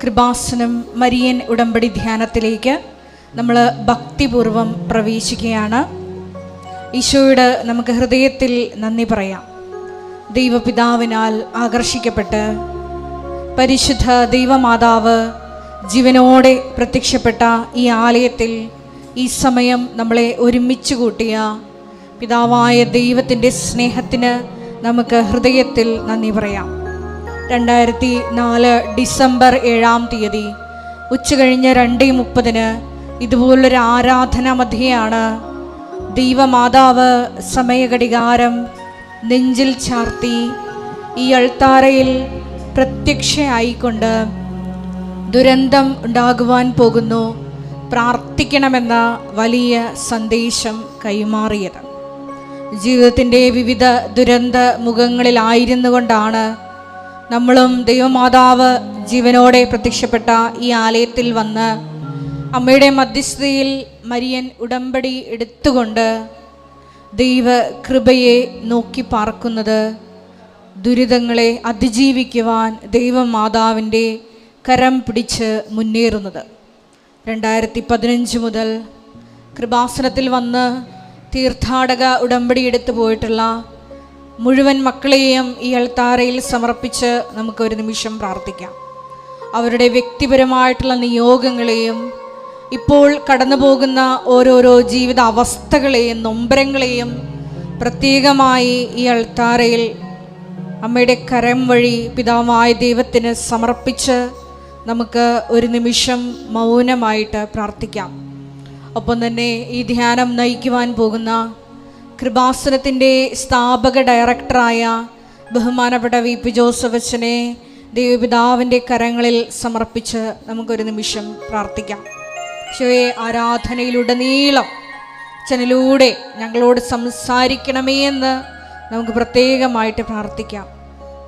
Kripasanam Marian ഉടമ്പടി ധ്യാനത്തിലേക്ക് നമ്മൾ ഭക്തിപൂർവം പ്രവേശിക്കുകയാണ്. ഈശോയോട് നമുക്ക് ഹൃദയത്തിൽ നന്ദി പറയാം. ദൈവപിതാവിനാൽ ആകർഷിക്കപ്പെട്ട് പരിശുദ്ധ ദൈവമാതാവ് ജീവനോടെ പ്രത്യക്ഷപ്പെട്ട ഈ ആലയത്തിൽ ഈ സമയം നമ്മളെ ഒരുമിച്ച് കൂട്ടിയ പിതാവായ ദൈവത്തിൻ്റെ സ്നേഹത്തിന് നമുക്ക് ഹൃദയത്തിൽ നന്ദി പറയാം. 2004 ഡിസംബർ 7-ാം തീയതി ഉച്ചകഴിഞ്ഞ് 2:30 ഇതുപോലൊരു ആരാധന മധ്യയാണ് ദൈവമാതാവ് സമയഘടികാരം നെഞ്ചിൽ ചാർത്തി ഈ അൾത്താരയിൽ പ്രത്യക്ഷയായിക്കൊണ്ട് ദുരന്തം ഉണ്ടാകുവാൻ പോകുന്നു, പ്രാർത്ഥിക്കണമെന്ന വലിയ സന്ദേശം കൈമാറിയത്. ജീവിതത്തിൻ്റെ വിവിധ ദുരന്ത മുഖങ്ങളിലായിരുന്നു കൊണ്ടാണ് നമ്മളും ദൈവമാതാവ് ജീവനോടെ പ്രത്യക്ഷപ്പെട്ട ഈ ആലയത്തിൽ വന്ന് അമ്മയുടെ മധ്യസ്ഥതയിൽ മരിയൻ ഉടമ്പടി എടുത്തുകൊണ്ട് ദൈവ കൃപയെ നോക്കി പാർക്കുന്നത്. ദുരിതങ്ങളെ അതിജീവിക്കുവാൻ ദൈവമാതാവിൻ്റെ കരം പിടിച്ച് മുന്നേറുന്നത്. 2015 മുതൽ കൃപാസനത്തിൽ വന്ന് തീർത്ഥാടക ഉടമ്പടി എടുത്തു പോയിട്ടുള്ള മുഴുവൻ മക്കളെയും ഈ അൾത്താരയിൽ സമർപ്പിച്ച് നമുക്കൊരു നിമിഷം പ്രാർത്ഥിക്കാം. അവരുടെ വ്യക്തിപരമായിട്ടുള്ള നിയോഗങ്ങളെയും ഇപ്പോൾ കടന്നു പോകുന്ന ഓരോരോ ജീവിത അവസ്ഥകളെയും നൊമ്പരങ്ങളെയും പ്രത്യേകമായി ഈ അൾത്താരയിൽ അമ്മയുടെ കരം വഴി പിതാവായ ദൈവത്തിന് സമർപ്പിച്ച് നമുക്ക് ഒരു നിമിഷം മൗനമായിട്ട് പ്രാർത്ഥിക്കാം. ഒപ്പം തന്നെ ഈ ധ്യാനം നയിക്കുവാൻ പോകുന്ന കൃപാസനത്തിൻ്റെ സ്ഥാപക ഡയറക്ടറായ ബഹുമാനപ്പെട്ട VP ജോസഫ് അച്ഛനെ ദൈവപിതാവിൻ്റെ കരങ്ങളിൽ സമർപ്പിച്ച് നമുക്കൊരു നിമിഷം പ്രാർത്ഥിക്കാം. ഈശോയെ, ആരാധനയിലുടനീളം അച്ഛനിലൂടെ ഞങ്ങളോട് സംസാരിക്കണമേ എന്ന് നമുക്ക് പ്രത്യേകമായിട്ട് പ്രാർത്ഥിക്കാം.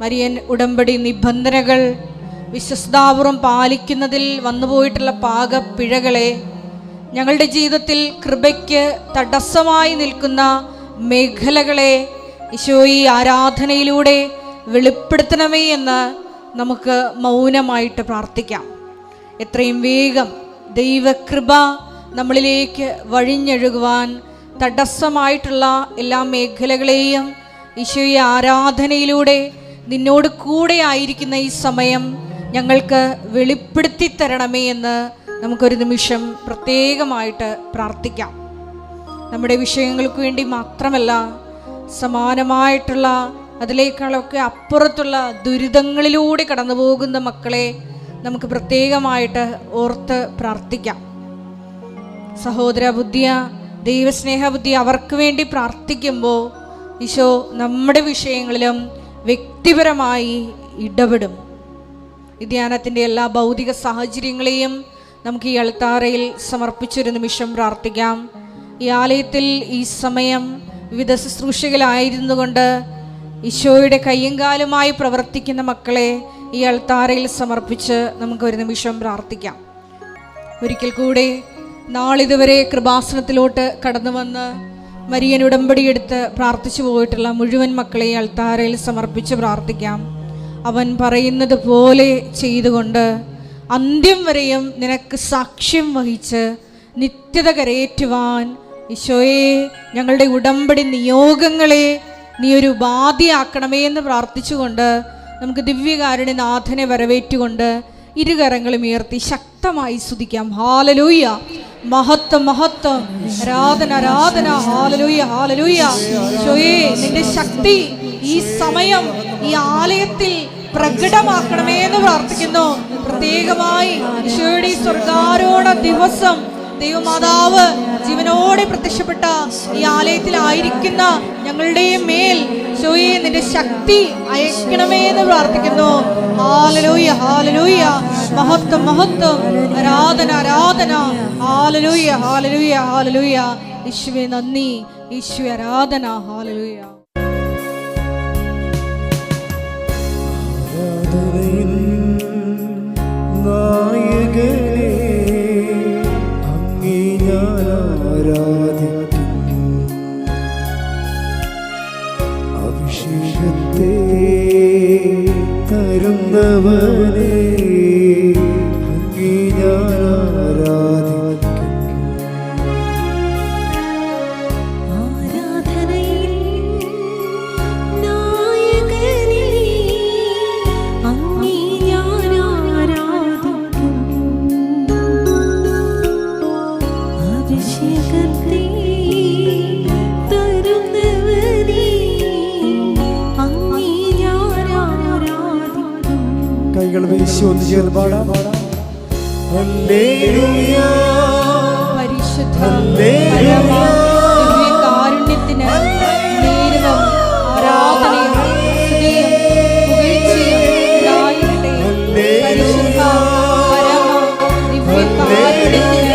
മരിയൻ ഉടമ്പടി നിബന്ധനകൾ വിശ്വസ്താപൂർവം പാലിക്കുന്നതിൽ വന്നുപോയിട്ടുള്ള പാകപ്പിഴകളെ, ഞങ്ങളുടെ ജീവിതത്തിൽ കൃപയ്ക്ക് തടസ്സമായി നിൽക്കുന്ന മേഖലകളെ ഈശോയെ ആരാധനയിലൂടെ വെളിപ്പെടുത്തണമേ എന്ന് നമുക്ക് മൗനമായിട്ട് പ്രാർത്ഥിക്കാം. എത്രയും വേഗം ദൈവകൃപ നമ്മളിലേക്ക് വഴിഞ്ഞൊഴുകുവാൻ തടസ്സമായിട്ടുള്ള എല്ലാ മേഖലകളെയും ഈശോയെ ആരാധനയിലൂടെ നിന്നോട് കൂടെ ആയിരിക്കുന്ന ഈ സമയം ഞങ്ങൾക്ക് വെളിപ്പെടുത്തി തരണമേ എന്ന് നമുക്കൊരു നിമിഷം പ്രത്യേകമായിട്ട് പ്രാർത്ഥിക്കാം. നമ്മുടെ വിഷയങ്ങൾക്ക് വേണ്ടി മാത്രമല്ല, സമാനമായിട്ടുള്ള അതിലേക്കാളൊക്കെ അപ്പുറത്തുള്ള ദുരിതങ്ങളിലൂടെ കടന്നു പോകുന്ന മക്കളെ നമുക്ക് പ്രത്യേകമായിട്ട് ഓർത്ത് പ്രാർത്ഥിക്കാം. സഹോദര ബുദ്ധിയ, ദൈവസ്നേഹബുദ്ധി അവർക്ക് വേണ്ടി പ്രാർത്ഥിക്കുമ്പോൾ ഈശോ നമ്മുടെ വിഷയങ്ങളിലും വ്യക്തിപരമായി ഇടപെടും. ഈ ധ്യാനത്തിൻ്റെ എല്ലാ ഭൗതിക സാഹചര്യങ്ങളെയും നമുക്ക് ഈ അൾത്താരയിൽ സമർപ്പിച്ചൊരു നിമിഷം പ്രാർത്ഥിക്കാം. ഈ ആലയത്തിൽ ഈ സമയം വിവിധ ശുശ്രൂഷകളായിരുന്നു കൊണ്ട് ഈശോയുടെ കയ്യും കാലുമായി പ്രവർത്തിക്കുന്ന മക്കളെ ഈ അൾത്താരയിൽ സമർപ്പിച്ച് നമുക്കൊരു നിമിഷം പ്രാർത്ഥിക്കാം. ഒരിക്കൽ കൂടെ നാളിതുവരെ കൃപാസനത്തിലോട്ട് കടന്നു വന്ന് മരിയൻ ഉടമ്പടിയെടുത്ത് പ്രാർത്ഥിച്ചു പോയിട്ടുള്ള മുഴുവൻ മക്കളെ ഈ അൾത്താരയിൽ സമർപ്പിച്ച് പ്രാർത്ഥിക്കാം. അവൻ പറയുന്നത് പോലെ ചെയ്തുകൊണ്ട് അന്ത്യം വരെയും നിനക്ക് സാക്ഷ്യം വഹിച്ച് നിത്യത കരയേറ്റുവാൻ ഈശോയെ ഞങ്ങളുടെ ഉടമ്പടി നിയോഗങ്ങളെ നീ ഒരു ഉപാധിയാക്കണമേ എന്ന് പ്രാർത്ഥിച്ചുകൊണ്ട് നമുക്ക് ദിവ്യകാരുണ്യനാഥനെ വരവേറ്റുകൊണ്ട് ഇരുകരങ്ങളും ഉയർത്തി ശക്തമായി സ്തുതിക്കാം. ഹല്ലേലൂയ, മഹത്വം മഹത്വം, ആരാധന ആരാധന, ഹല്ലേലൂയ ഹല്ലേലൂയ. ഈശോയെ, നിന്റെ ശക്തി ഈ സമയം ഈ ആലയത്തിൽ പ്രകടമാക്കണമേ എന്ന് പ്രാർത്ഥിക്കുന്നു. പ്രത്യേകമായി ഈശോയുടെ സ്വർഗാരോഹണ ദിവസം ദൈവമാതാവ് ജീവനോടെ പ്രത്യക്ഷപ്പെട്ട ഈ ആലയത്തിലായിരിക്കുന്ന ഞങ്ങളുടെ മേൽ ഈശോയെ നിന്റെ ശക്തി അയക്കണമേ എന്ന് പ്രാർത്ഥിക്കുന്നു. ഹല്ലേലൂയ ഹല്ലേലൂയ, മഹത്വം മഹത്വം, ആരാധന ആരാധന, ഹല്ലേലൂയ ഹല്ലേലൂയ ഹല്ലേലൂയ. ഈശോയെ നന്ദി, ഈശോയെ ആരാധന, ഹല്ലേലൂയ. നായകനെ അങ്ങേ ഞാൻ ആരാധിക്കുന്നു. അഭിഷേകത്തെ തരുന്നവനെ കൈകൾ വീശി ഒന്ന് ചേർന്ന് പാടാം. ഹല്ലേലൂയ, പരിശുദ്ധ ഹല്ലേലൂയ, ദിവ്യകാരുണ്യത്തിന് നേരവും ആരാധനയും സ്തുതിയും പുകഴ്ചയും ഉണ്ടായിരിക്കട്ടെ. പരിശുദ്ധ പരമ ദിവ്യകാരുണ്യത്തിന്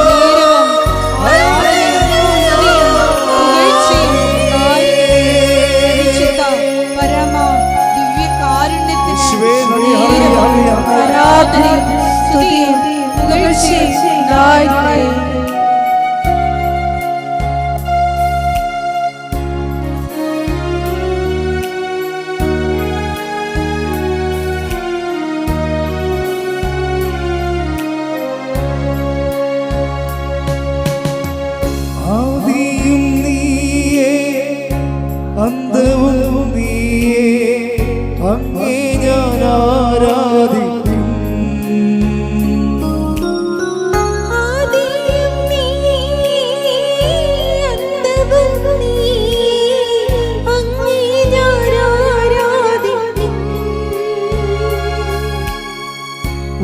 നേരവും ആരാധനയും സ്തുതിയും പുകഴ്ചയും ഉണ്ടായിരിക്കട്ടെ. പരിശുദ്ധ പരമ ദിവ്യകാരുണ്യത്തിന് നേരവും ആരാധനയും സ്തുതിയും പുകഴ്ചയും ഉണ്ടായിരിക്കട്ടെ. ആദിയും നീയേ, അന്തവും നീയേ, അങ്ങേ ഞാൻ ആരാധിക്കും. ആദിയും നീയേ, അന്തവും നീയേ, അങ്ങേ ഞാൻ ആരാധിക്കും.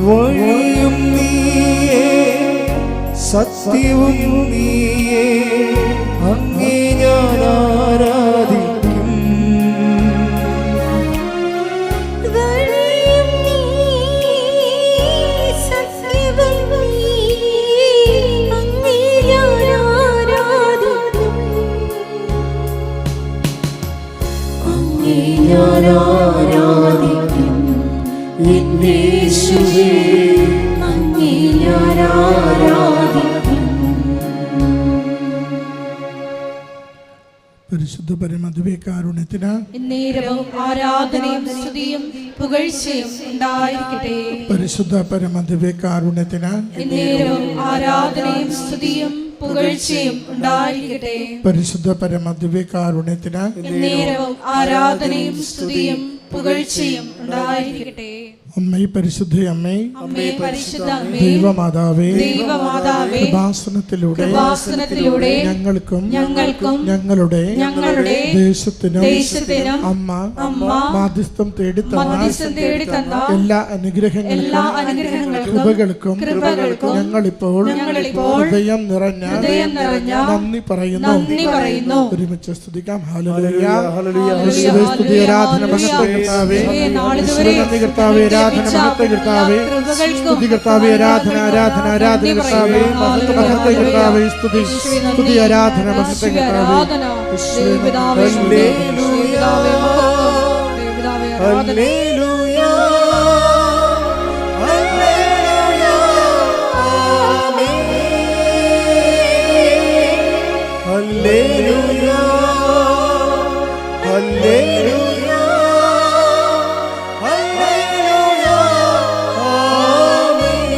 വഴിയും നീയേ, സത്യവും നീയേ, അങ്ങേ ഞാൻ ആരാധിക്കും. വഴിയും നീയേ, സത്യവും നീയേ, അങ്ങേ ഞാൻ ആരാധിക്കും. അങ്ങേ ഞാൻ ആരാധിക്കും. യേശുവേ, അങ്ങേ ഞാൻ ആരാധിക്കും. പരിശുദ്ധ പരമദിവ്യകാരുണ്യത്തിന് നേരവും ആരാധനയും സ്തുതിയും പുകഴ്ചയും ഉണ്ടായിരിക്കട്ടെ. പരിശുദ്ധ പരമദിവ്യകാരുണ്യത്തിന് നേരവും ആരാധനയും സ്തുതിയും പുകഴ്ചയും ഉണ്ടായിരിക്കട്ടെ. പരിശുദ്ധ പരമദിവ്യകാരുണ്യത്തിന് നേരവും ആരാധനയും സ്തുതിയും പുകഴ്ചയും ഉണ്ടായിരിക്കട്ടെ. അമ്മേ പരിശുദ്ധ അമ്മേ, അമ്മേ പരിശുദ്ധ അമ്മേ, ദൈവമാതാവേ, ദൈവമാതാവേ, കൃപാസനത്തിലൂടെ കൃപാസനത്തിലൂടെ ഞങ്ങൾക്കും ഞങ്ങളുടെ ദേശത്തിനും അമ്മ മാധ്യസ്ഥം തേടിത്തന്ന എല്ലാ അനുഗ്രഹങ്ങൾക്കും കൃപകൾക്കും ഞങ്ങളിപ്പോൾ ഹൃദയം നിറഞ്ഞ നന്ദി പറയുന്നു. ഒരുമിച്ച് സ്തുതിക്കാം. ഹല്ലേലൂയ, യേശുവേ സ്തുതി, ആരാധന, മഹത്വം കർത്താവേ. യേശുവേ നന്ദി കർത്താവേ, ആരാധന, മഹത്വം കർത്താവേ. സ്തുതി കർത്താവേ, ആരാധന കർത്താവേ. മഹത്വം കർത്താവേ, സ്തുതി, ആരാധന, മഹത്വം കർത്താവേ. ഹല്ലേലൂയ, ഹല്ലേലൂയ, ആമേൻ. ഹല്ലേലൂയ, ഹല്ലേലൂയ, ഹല്ലേലൂയ, ആമേൻ.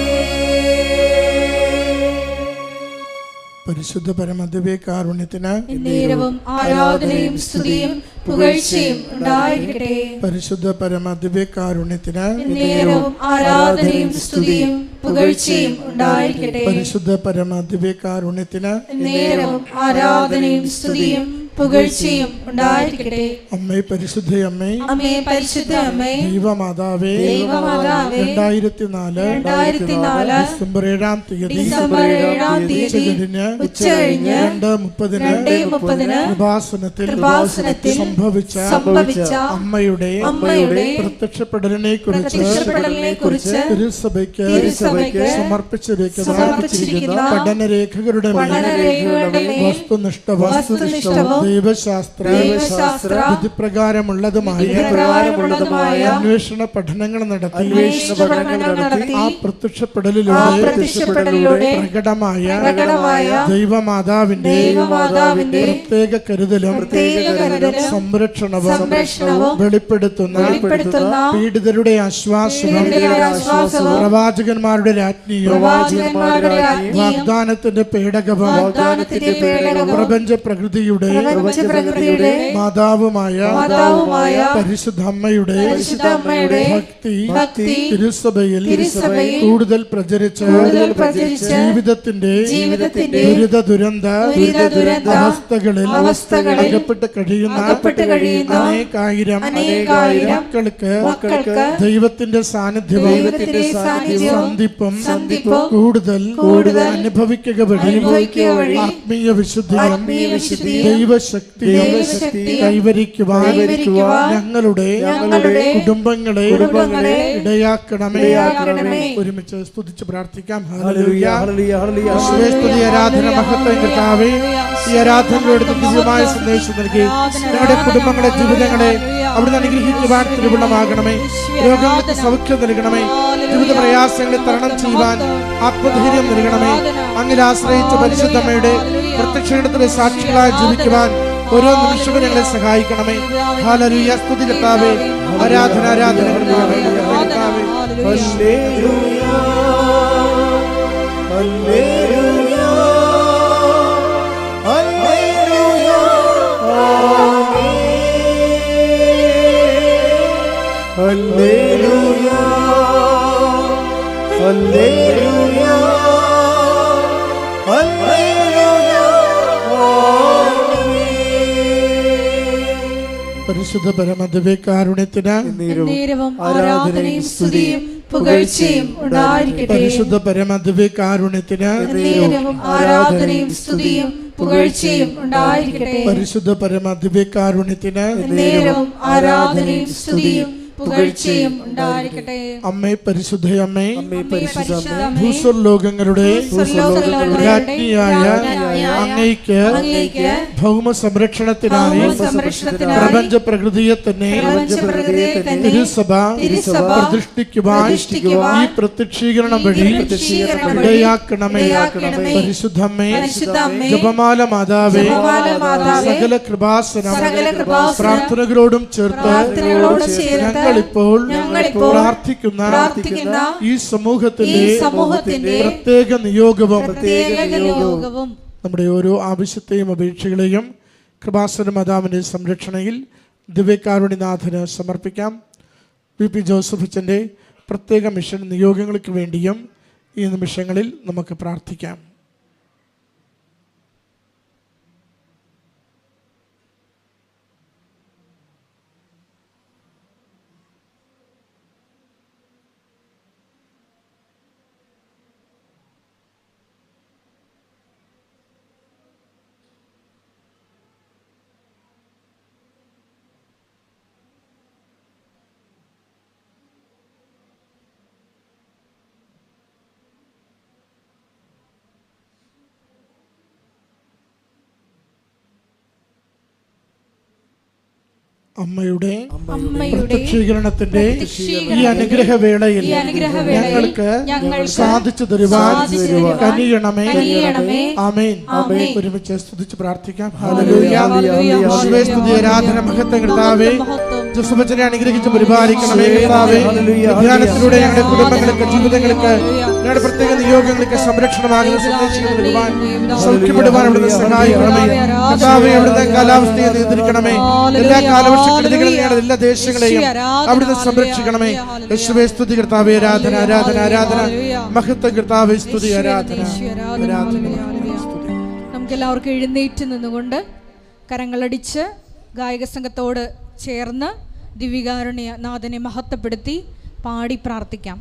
പരിശുദ്ധ പരമദിവ്യകാരുണ്യത്തിന് നേരവും ആരാധനയും സ്തുതിയും പുകഴ്ചയും ഉണ്ടായിരിക്കട്ടെ. പരിശുദ്ധ പരമദിവ്യകാരുണ്യത്തിന് നേരവും ആരാധനയും സ്തുതിയും പുകഴ്ചയും ഉണ്ടായിരിക്കട്ടെ. പരിശുദ്ധ പരമദിവ്യകാരുണ്യത്തിന് നേരവും ആരാധനയും സ്തുതിയും പുകഴ്ചയും ഉണ്ടായിരിക്കട്ടെ. അമ്മേ പരിശുദ്ധ അമ്മേ, അമ്മേ പരിശുദ്ധ അമ്മേ, ദൈവമാതാവേ, 2004 ഡിസംബർ 7-ാം തീയതി ഉച്ചകഴിഞ്ഞ് 2:30 കൃപാസനത്തിൽ സംഭവിച്ച അമ്മയുടെ പ്രത്യക്ഷപ്പെടലിനെ കുറിച്ച് തിരുസഭയ്ക്ക് സമർപ്പിച്ചിരിക്കുന്ന പഠനരേഖകളുടെ വസ്തുനിഷ്ഠവും ദൈവശാസ്ത്ര വിധിപ്രകാരമുള്ളതുമായ അന്വേഷണ പഠനങ്ങൾ നടത്തി ആ പ്രത്യക്ഷപ്പെടലിലൂടെ പ്രകടമായ ദൈവമാതാവിന്റെ പ്രത്യേക കരുതലും സംരക്ഷണവും വെളിപ്പെടുത്തുന്ന പീഡിതരുടെ ആശ്വാസവും പ്രവാചകന്മാരുടെ രാജ്ഞിയും വാഗ്ദാനത്തിന്റെ പേടകവും പ്രപഞ്ച പ്രകൃതിയുടെ പ്രപഞ്ചപ്രകൃതിയുടെ മാതാവുമായ പരിശുദ്ധ അമ്മയുടെ ഭക്തി തിരുസഭയിൽ കൂടുതൽ പ്രചരിച്ച് ജീവിതത്തിന്റെ ദുരിത ദുരന്ത അവസ്ഥകളിൽ അകപ്പെട്ട് കഴിയുന്ന അനേകായിരം മക്കൾക്ക് ദൈവത്തിന്റെ സാന്നിധ്യവും സന്ധിപ്പും കൂടുതൽ അനുഭവിക്കുക വഴി ആത്മീയ വിശുദ്ധിയും ദൈവശക്തിയും കൈവരിക്കുവാൻ ഞങ്ങളുടെ കുടുംബങ്ങളെ ഇടയാക്കണമേ. ഒരുമിച്ച് സ്തുതിച്ച് പ്രാർത്ഥിക്കാം. ഹല്ലേലൂയ, യേശുവേ, സ്തുതി, ആരാധന, മഹത്വം കർത്താവേ. ഈ ആരാധനയുടെ ദിവ്യമായ സന്ദേശം നൽകി ഞങ്ങളുടെ കുടുംബങ്ങളെ, ജീവിതങ്ങളെ അവിടുന്ന് അനുഗ്രഹിക്കുവാൻ തിരുവുള്ളമാകണമേ. രോഗങ്ങൾക്ക് സൗഖ്യം നൽകണമേ. ജീവിത പ്രയാസങ്ങളെ തരണം ചെയ്യുവാൻ ആത്മധൈര്യം നൽകണമേ. അങ്ങിൽ ആശ്രയിച്ച പരിശുദ്ധമ്മയുടെ പ്രത്യക്ഷത്തിന്റെ സാക്ഷികളായി ജീവിക്കുവാൻ ഓരോ നിമിഷവും ഞങ്ങളെ സഹായിക്കണമേ. ഹല്ലേലൂയ, സ്തുതി കർത്താവേ. ആരാധന കർത്താവേ. ഹല്ലേലൂയ, ഹല്ലേലൂയ, ഹല്ലേലൂയ, ആമേൻ. ഹല്ലേലൂയ, ഹല്ലേലൂയ, ഹല്ലേലൂയ, ആമേൻ. പരിശുദ്ധ പരമദിവ്യകാരുണ്യത്തിന് നേരവും ആരാധനയും സ്തുതിയും പുകഴ്ചയും ഉണ്ടായിരിക്കട്ടെ. പരിശുദ്ധ പരമദിവ്യകാരുണ്യത്തിന് നേരവും ആരാധനയും സ്തുതിയും പുകഴ്ചയും ഉണ്ടായിരിക്കട്ടെ. പരിശുദ്ധ പരമദിവ്യകാരുണ്യത്തിന് നേരവും ആരാധനയും സ്തുതിയും പുകഴ്ചയും ഉണ്ടായിരിക്കട്ടെ. അമ്മേ, പരിശുദ്ധ അമ്മേ, പരിശുദ്ധ ഭൂസ്വർലോകങ്ങളുടെ രാജ്ഞിയായ അങ്ങയ്ക്ക് ഭൗമ സംരക്ഷണത്തിനായി പ്രപഞ്ച പ്രകൃതിയെ തന്നെ തിരുസഭ പ്രതിഷ്ഠിക്കുവാൻ ഈ പ്രത്യക്ഷീകരണം വഴി ഇടയാക്കണമേ. പരിശുദ്ധമ്മേ, ജപമാല മാതാവേ, സകല കൃപാസനം പ്രാർത്ഥനകളോടും ചേർത്ത് ഞങ്ങളിപ്പോൾ പ്രാർത്ഥിക്കുന്ന ഈ സമൂഹത്തിന്റെ പ്രത്യേക നിയോഗവും നമ്മുടെ ഓരോ ആവശ്യത്തെയും അപേക്ഷകളെയും കൃപാസന മാതാവിന്റെ സംരക്ഷണയിൽ ദിവ്യകാരുണ്യനാഥന് സമർപ്പിക്കാം. പി ജോസഫ് അച്ഛൻ്റെ പ്രത്യേക മിഷൻ നിയോഗങ്ങൾക്ക് വേണ്ടിയും ഈ നിമിഷങ്ങളിൽ നമുക്ക് പ്രാർത്ഥിക്കാം. അമ്മയുടെ പ്രത്യക്ഷീകരണത്തിന്റെ ഈ അനുഗ്രഹവേളയിൽ ഞങ്ങൾക്ക് സാധിച്ചു തരുവാൻ കനിയണമേ. ആമേൻ. ഒരുമിച്ച് സ്തുതിച്ച് പ്രാർത്ഥിക്കാം. ഹല്ലേലൂയ, യേശുവേ, സ്തുതി, ആരാധന, മഹത്വം കർത്താവേ. ജോസഫച്ചനെ അനുഗ്രഹിച്ച് പരിപാലിക്കണമേ കർത്താവേ. ധ്യാനത്തിലൂടെ ഞങ്ങളുടെ കുടുംബങ്ങൾക്ക്, ജീവിതങ്ങൾക്ക്, ഞങ്ങളുടെ പ്രത്യേക നിയോഗങ്ങൾക്ക് സംരക്ഷണമാകുന്ന സന്ദേശങ്ങൾ നൽകുവാൻ, സൗഖ്യപ്പെടുവാൻ അവിടുന്ന് സഹായിക്കണമേ കർത്താവേ. അവിടുന്ന് കാലാവസ്ഥയെ നിയന്ത്രിക്കണമേ. എല്ലാ കാലവർഷക്കെടുതികളിൽ ഞങ്ങളുടെ എല്ലാ ദേശങ്ങളെയും അവിടുന്ന് സംരക്ഷിക്കണമേ. യേശുവേ, സ്തുതി കർത്താവേ. ആരാധന, ആരാധന, ആരാധന, മഹത്വം കർത്താവേ. സ്തുതി, ആരാധന, ആരാധന. നമുക്ക് എല്ലാവർക്കും എഴുന്നേറ്റ് നിന്നുകൊണ്ട് കരങ്ങളടിച്ച് ഗായക സംഘത്തോട് ചേർന്ന് ദിവ്യകാരുണ്യ നാഥനെ മഹത്വപ്പെടുത്തി പാടി പ്രാർത്ഥിക്കാം.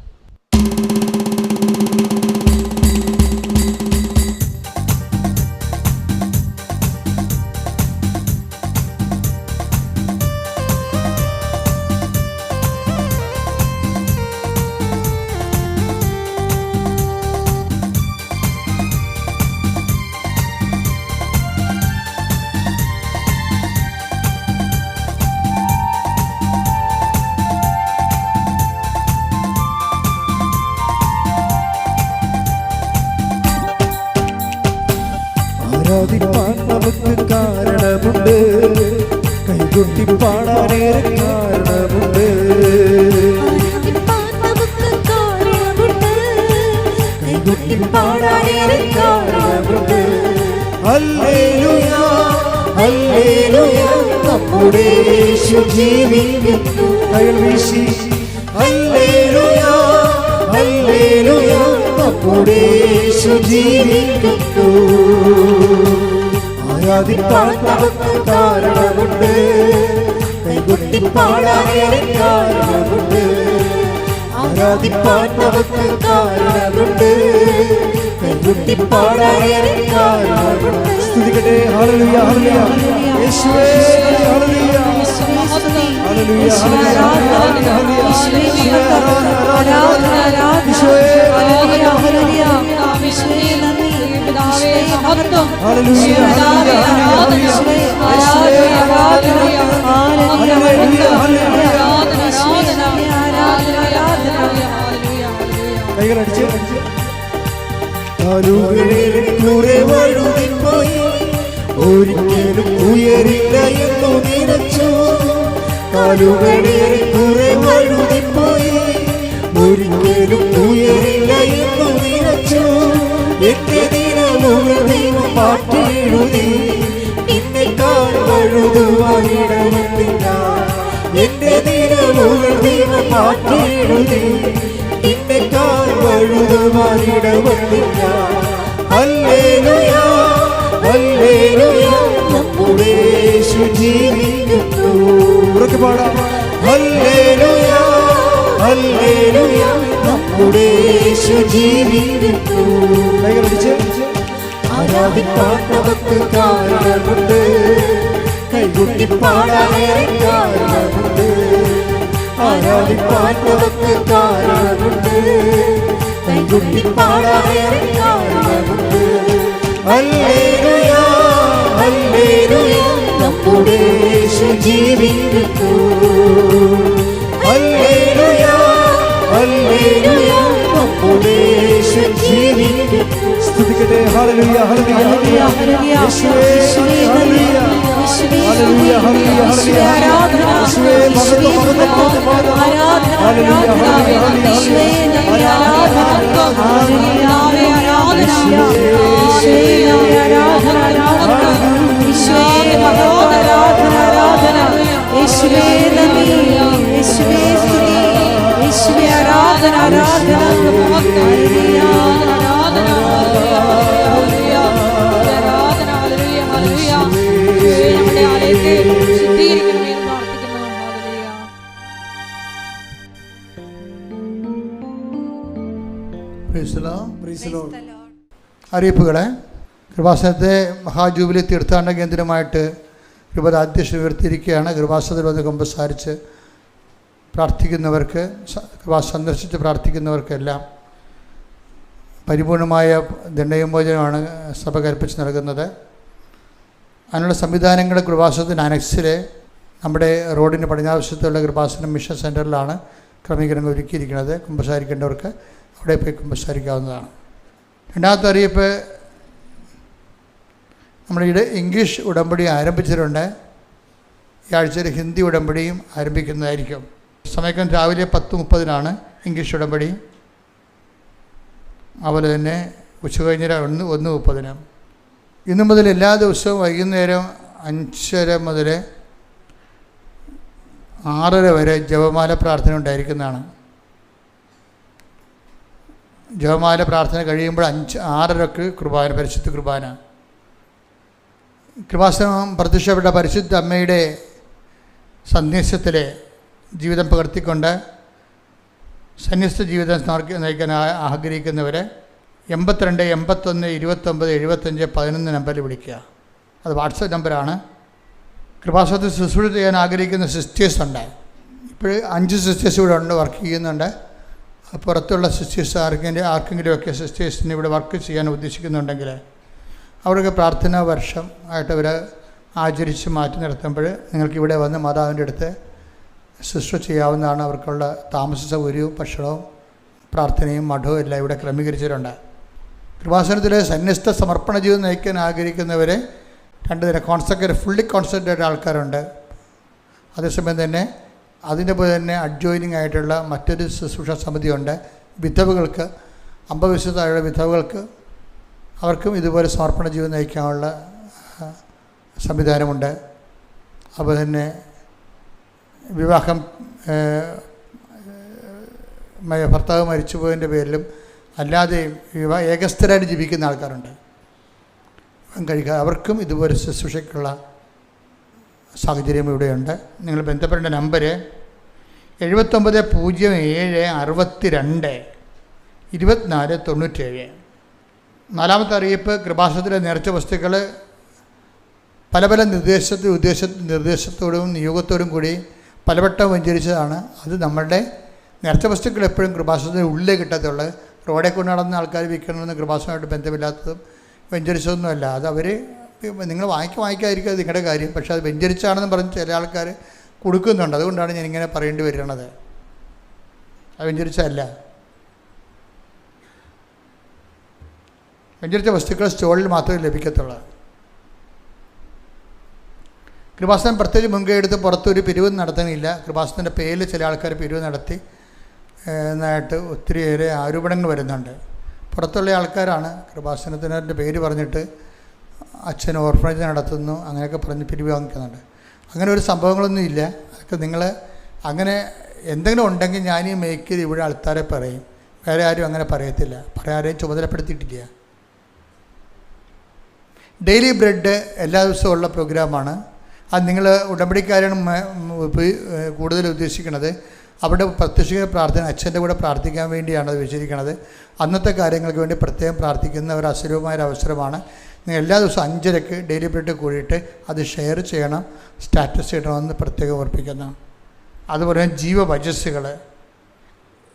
ഹല്ലേലൂയ നമ്മുടെ യേശു ജീവിക്കുന്നു. കൈകൾ വീശി ഹല്ലേലൂയ ഹല്ലേലൂയ നമ്മുടെ യേശു ജീവിക്കുന്നു. ആരാധിക്കാൻ നമുക്ക് കാരണമുണ്ട്, കൈകൊട്ടി പാടാൻ കാരണമുണ്ട്. ആരാധിക്കാൻ നമുക്ക് കാരണമുണ്ട്, കൈകൊട്ടി പാടാൻ കാരണമുണ്ട്. സ്തുതിക്കട്ടെ. ഹല്ലേലൂയ ഹല്ലേലൂയ യേശുവേ ഹല്ലേലൂയ ഹല്ലേലൂയ കൈകളടിച്ച് കാലുകളെ വഴുതിപ്പോയി ഒരിക്കലും ഉയരില്ല എന്നു നിനച്ചു. കാലുകളെ വഴുതിപ്പോയി ഒരിക്കലും ഉയരില്ല എന്നു നിനച്ചു. എന്റെ ദിനമുകൾ ദൈവം മാറ്റിയെഴുതി, നിന്നെക്കാൾ വഴുതുവാനിടവന്നില്ല. എന്റെ ദിനമുകൾ ദൈവം മാറ്റിയെഴുതി, നിന്നെക്കാൾ വഴുതുവാനിടവന്നില്ല. ഹല്ലേലൂയ ഹല്ലേലൂയ നമ്മുടെ യേശു ജീവിക്കുന്നു. ഉറക്കെ പാടാം. ഹല്ലേലൂയ ഹല്ലേലൂയ നമ്മുടെ യേശു ജീവിക്കുന്നു. കൈകളടിച്ച് ആരാധിക്കാൻ നമുക്ക് കാരണമുണ്ട്, കൈകൊട്ടി പാടാൻ കാരണമുണ്ട്. ആരാധിക്കാൻ നമുക്ക് കാരണമുണ്ട്, കൈകൊട്ടി പാടാൻ കാരണമുണ്ട്. ഹല്ലേലൂയ ഹല്ലേലൂയ നമ്മുടെ യേശു ജീവിക്കുന്നു. ഹല്ലേലൂയ ഹല്ലേലൂയ നമ്മുടെ യേശു ജീവിക്കുന്നു. സ്തുതിക്കട്ടെ. ഹല്ലേലൂയ ഹല്ലേലൂയ യേശുവേ ഹല്ലേലൂയ ഹല്ലേലൂയ ഹല്ലേലൂയ യേശുവേ മഹത്വം മഹത്വം മഹത്വം. ഹല്ലേലൂയ ഹല്ലേലൂയ അറിയിപ്പുകളെ കൃപാസനത്തെ മഹാജൂബിലി തീർത്ഥാടന കേന്ദ്രമായിട്ട് രൂപത അധ്യക്ഷൻ ഉയർത്തിയിരിക്കുകയാണ്. കൃപാസനത്തിൽ വന്ന് കുമ്പസാരിച്ച് പ്രാർത്ഥിക്കുന്നവർക്ക്, സന്ദർശിച്ച് പ്രാർത്ഥിക്കുന്നവർക്കെല്ലാം പരിപൂർണമായ ദണ്ഡവിമോചനമാണ് സഭ കൽപ്പിച്ച് നൽകുന്നത്. അതിനുള്ള സംവിധാനങ്ങൾ കൃപാസനത്തിൻ്റെ അനക്സിലെ നമ്മുടെ റോഡിന് പടിഞ്ഞാറുവശത്തുള്ള കൃപാസനം മിഷൻ സെൻറ്ററിലാണ് ക്രമീകരണങ്ങൾ ഒരുക്കിയിരിക്കുന്നത്. കുമ്പസാരിക്കേണ്ടവർക്ക് അവിടെ പോയി കുമ്പസാരിക്കാവുന്നതാണ്. രണ്ടാമത്തെ അറിയിപ്പ്, നമ്മുടെ ഇംഗ്ലീഷ് ഉടമ്പടി ആരംഭിച്ചിട്ടുണ്ട്. ഈ ആഴ്ചയിൽ ഹിന്ദി ഉടമ്പടിയും ആരംഭിക്കുന്നതായിരിക്കും. സമയം രാവിലെ 10:30 ഇംഗ്ലീഷ് ഉടമ്പടി. അതുപോലെ തന്നെ ഉച്ചകഴിഞ്ഞ് 1:30. ഇന്നു മുതൽ എല്ലാ ദിവസവും വൈകുന്നേരം 5:30 മുതൽ 6:30 വരെ ജപമാല പ്രാർത്ഥന ഉണ്ടായിരിക്കുന്നതാണ്. ജപമാല പ്രാർത്ഥന കഴിയുമ്പോൾ 6:30 കുർബാന, പരിശുദ്ധ കുർബാന. കൃപാസനം പ്രത്യക്ഷപ്പെട്ട പരിശുദ്ധ അമ്മയുടെ സന്ദേശത്തിലെ ജീവിതം പകർത്തിക്കൊണ്ട് സന്യസ്ത ജീവിതം നയിക്കാൻ ആഗ്രഹിക്കുന്നവർ 82 81 29 75 11 നമ്പറിൽ വിളിക്കുക. അത് വാട്സപ്പ് നമ്പറാണ്. കൃപാസനത്തിൽ ശുശ്രൂഷ ചെയ്യാൻ ആഗ്രഹിക്കുന്ന സിസ്റ്റേഴ്സ് ഉണ്ട്. ഇപ്പോൾ 5 സിസ്റ്റേഴ്സ് ഇവിടെ ഉണ്ട്, വർക്ക് ചെയ്യുന്നുണ്ട്. പുറത്തുള്ള സിസ്റ്റേഴ്സ് ആർക്കെങ്കിലുമൊക്കെ സിസ്റ്റേഴ്സിന് ഇവിടെ വർക്ക് ചെയ്യാൻ ഉദ്ദേശിക്കുന്നുണ്ടെങ്കിൽ അവർക്ക് പ്രാർത്ഥനാ വർഷം ആയിട്ട് അവർ ആചരിച്ച് മാറ്റി നിർത്തുമ്പോൾ നിങ്ങൾക്കിവിടെ വന്ന് മാതാവിൻ്റെ അടുത്ത് ശുശ്രൂഷ ചെയ്യാവുന്നതാണ്. അവർക്കുള്ള താമസ സൗകര്യവും ഭക്ഷണവും പ്രാർത്ഥനയും മഠവും എല്ലാം ഇവിടെ ക്രമീകരിച്ചിട്ടുണ്ട്. കൃപാസനത്തിലെ സന്യസ്ത സമർപ്പണ ജീവിതം നയിക്കാൻ ആഗ്രഹിക്കുന്നവരെ 2 തരം ഫുള്ളി കോൺസെൻട്രേറ്റഡ് ആൾക്കാരുണ്ട്. അതേസമയം തന്നെ അതിൻ്റെ പോലെ തന്നെ അഡ്ജോയിനിങ് ആയിട്ടുള്ള മറ്റൊരു ശുശ്രൂഷ സമിതിയുണ്ട്. വിധവകൾക്ക് 50 വയസ്സിൽ താഴെയുള്ള വിധവകൾക്ക് അവർക്കും ഇതുപോലെ സമർപ്പണ ജീവിതം നയിക്കാനുള്ള സംവിധാനമുണ്ട്. അപ്പോൾ തന്നെ വിവാഹം ഭർത്താവ് മരിച്ചു പോയതിൻ്റെ പേരിലും അല്ലാതെയും ഏകസ്ഥരായിട്ട് ജീവിക്കുന്ന ആൾക്കാരുണ്ട്. കഴിക്കാതെ അവർക്കും ഇതുപോലെ ശുശ്രൂഷയ്ക്കുള്ള സാഹചര്യം ഇവിടെയുണ്ട്. നിങ്ങൾ ബന്ധപ്പെടേണ്ട നമ്പർ 7907622497. നാലാമത്തെ അറിയിപ്പ്, കൃപാസനത്തിലെ നേർച്ച വസ്തുക്കൾ പല പല നിർദ്ദേശത്തോടും നിയോഗത്തോടും കൂടി പലവട്ടം വെഞ്ചരിച്ചതാണ്. അത് നമ്മളുടെ നേർച്ച വസ്തുക്കൾ എപ്പോഴും കൃപാസനത്തിന് ഉള്ളിലേ കിട്ടത്തുള്ളൂ. റോഡിൽ കൊണ്ട് നടന്ന ആൾക്കാർ വിൽക്കണമെന്ന് കൃപാസനമായിട്ട് ബന്ധമില്ലാത്തതും വെഞ്ചരിച്ചതൊന്നുമല്ല. അത് അവർ നിങ്ങൾ വാങ്ങിക്കാതിരിക്കുക നിങ്ങളുടെ കാര്യം. പക്ഷേ അത് വെഞ്ചരിച്ചാണെന്ന് പറഞ്ഞ് ചില ആൾക്കാർ കൊടുക്കുന്നുണ്ട്. അതുകൊണ്ടാണ് ഞാനിങ്ങനെ പറയേണ്ടി വരുന്നത്. അത് വെഞ്ചരിച്ചല്ല. വെഞ്ചരിച്ച വസ്തുക്കൾ സ്റ്റോളിൽ മാത്രമേ ലഭിക്കത്തുള്ളൂ. കൃപാസനം പ്രത്യേകിച്ച് മുൻകൈ എടുത്ത് പുറത്തൊരു പിരിവ് നടത്തുന്നില്ല. കൃപാസനത്തിൻ്റെ പേരിൽ ചില ആൾക്കാർ പിരിവ് നടത്തി എന്നായിട്ട് ഒത്തിരിയേറെ ആരോപണങ്ങൾ വരുന്നുണ്ട്. പുറത്തുള്ള ആൾക്കാരാണ് കൃപാസനത്തിൻ്റെ പേര് പറഞ്ഞിട്ട് അച്ഛൻ ഓർഫനേജ് നടത്തുന്നു അങ്ങനെയൊക്കെ പറഞ്ഞ് പിരിവ് വാങ്ങിക്കുന്നുണ്ട്. അങ്ങനെ ഒരു സംഭവങ്ങളൊന്നും ഇല്ല. അതൊക്കെ നിങ്ങൾ അങ്ങനെ എന്തെങ്കിലും ഉണ്ടെങ്കിൽ ഞാൻ ഈ മേക്ക് ഇവിടെ ആൾക്കാരെ പറയും. വേറെ ആരും അങ്ങനെ പറയത്തില്ല. ആരെയും ചുമതലപ്പെടുത്തിയിട്ടില്ല. ഡെയിലി ബ്രെഡ് എല്ലാ ദിവസവും ഉള്ള പ്രോഗ്രാമാണ്. അത് നിങ്ങൾ ഉടമ്പടിക്കാരാണ് കൂടുതൽ ഉദ്ദേശിക്കുന്നത്. അവിടെ പ്രത്യക്ഷ പ്രാർത്ഥന അച്ഛൻ്റെ കൂടെ പ്രാർത്ഥിക്കാൻ വേണ്ടിയാണ് അത് വെച്ചിരിക്കുന്നത്. അന്നത്തെ കാര്യങ്ങൾക്ക് വേണ്ടി പ്രത്യേകം പ്രാർത്ഥിക്കുന്ന ഒരു അസുലഭമായ അവസരമാണ്. നിങ്ങൾ എല്ലാ ദിവസവും 5:30 ഡെയിലി ബ്രെഡ് കൂടിയിട്ട് അത് ഷെയർ ചെയ്യണം, സ്റ്റാറ്റസ് ഇടണമെന്ന് പ്രത്യേകം ഓർപ്പിക്കുന്നു. അതുപോലെ ജീവവചസ്സുകൾ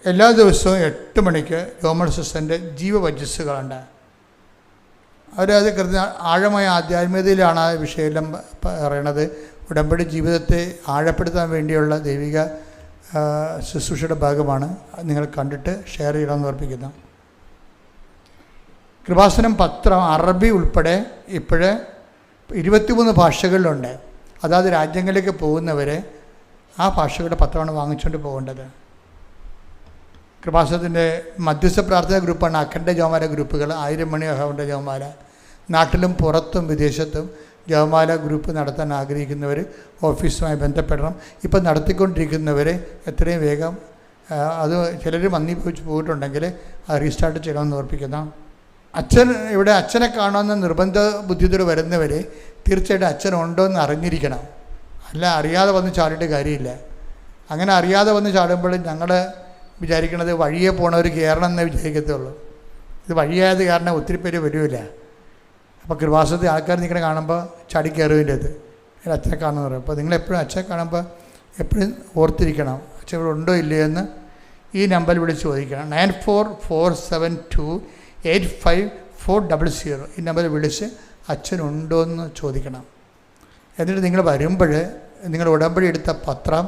എല്ലാ ദിവസവും 8 മണിക്ക് ജോമൺ സിസ്റ്ററിൻ്റെ ജീവവചസ്സുകളുണ്ട്. അവരത് ആഴമായ ആധ്യാത്മികതയിലാണ് ആ വിഷയമെല്ലാം പറയണത്. ഉടമ്പടി ജീവിതത്തെ ആഴപ്പെടുത്താൻ വേണ്ടിയുള്ള ദൈവിക ശുശ്രൂഷയുടെ ഭാഗമാണ്. നിങ്ങൾ കണ്ടിട്ട് ഷെയർ ചെയ്യണമെന്ന് ഓർപ്പിക്കുന്നു. കൃപാസനം പത്രം അറബി ഉൾപ്പെടെ ഇപ്പോഴേ 23 ഭാഷകളിലുണ്ട്. അതായത് രാജ്യങ്ങളിലേക്ക് പോകുന്നവർ ആ ഭാഷകളുടെ പത്രമാണ് വാങ്ങിച്ചുകൊണ്ട് പോകേണ്ടത്. കൃപാസനത്തിൻ്റെ മധ്യസ്ഥ പ്രാർത്ഥന ഗ്രൂപ്പാണ് അഖണ്ഡ ജപമാല ഗ്രൂപ്പുകൾ. 1000 മണി അഖണ്ഡ ജപമാല. നാട്ടിലും പുറത്തും വിദേശത്തും ജപമാല ഗ്രൂപ്പ് നടത്താൻ ആഗ്രഹിക്കുന്നവർ ഓഫീസുമായി ബന്ധപ്പെടണം. ഇപ്പം നടത്തിക്കൊണ്ടിരിക്കുന്നവർ എത്രയും വേഗം അത് ചിലർ മന്ദിഭവിച്ച് പോയിട്ടുണ്ടെങ്കിൽ അത് റീസ്റ്റാർട്ട് ചെയ്യണമെന്ന് ഓർപ്പിക്കുന്നു. ഇവിടെ അച്ഛനെ കാണുമെന്ന നിർബന്ധ ബുദ്ധിയോട് വരുന്നവർ തീർച്ചയായിട്ടും അച്ഛനുണ്ടോ എന്ന് അറിഞ്ഞിരിക്കണം. അല്ല അറിയാതെ വന്ന് ചാടിയിട്ട് കാര്യമില്ല. അങ്ങനെ അറിയാതെ വന്ന് ചാടുമ്പോൾ ഞങ്ങൾ വിചാരിക്കണത് വഴിയെ പോണവർ കയറണം എന്നേ വിചാരിക്കത്തുള്ളൂ. ഇത് വഴിയായത് കാരണം ഒത്തിരി പേര് വരില്ല. അപ്പോൾ കൃപാസനത്തിൽ ആൾക്കാർ നിൽക്കണ കാണുമ്പോൾ ചാടി കയറുവിൻ്റെ അത് അച്ഛനെ കാണുമെന്ന് പറയും. അപ്പോൾ നിങ്ങളെപ്പോഴും അച്ഛനെ കാണുമ്പോൾ എപ്പോഴും ഓർത്തിരിക്കണം അച്ഛൻ ഇവിടെ ഉണ്ടോ ഇല്ലയോ എന്ന് ഈ നമ്പറിൽ വിളിച്ച് ചോദിക്കണം. 9447285400 ഈ നമ്പറിൽ വിളിച്ച് അച്ഛനുണ്ടോ എന്ന് ചോദിക്കണം. എന്നിട്ട് നിങ്ങൾ വരുമ്പോൾ നിങ്ങൾ ഉടമ്പടി എടുത്ത പത്രം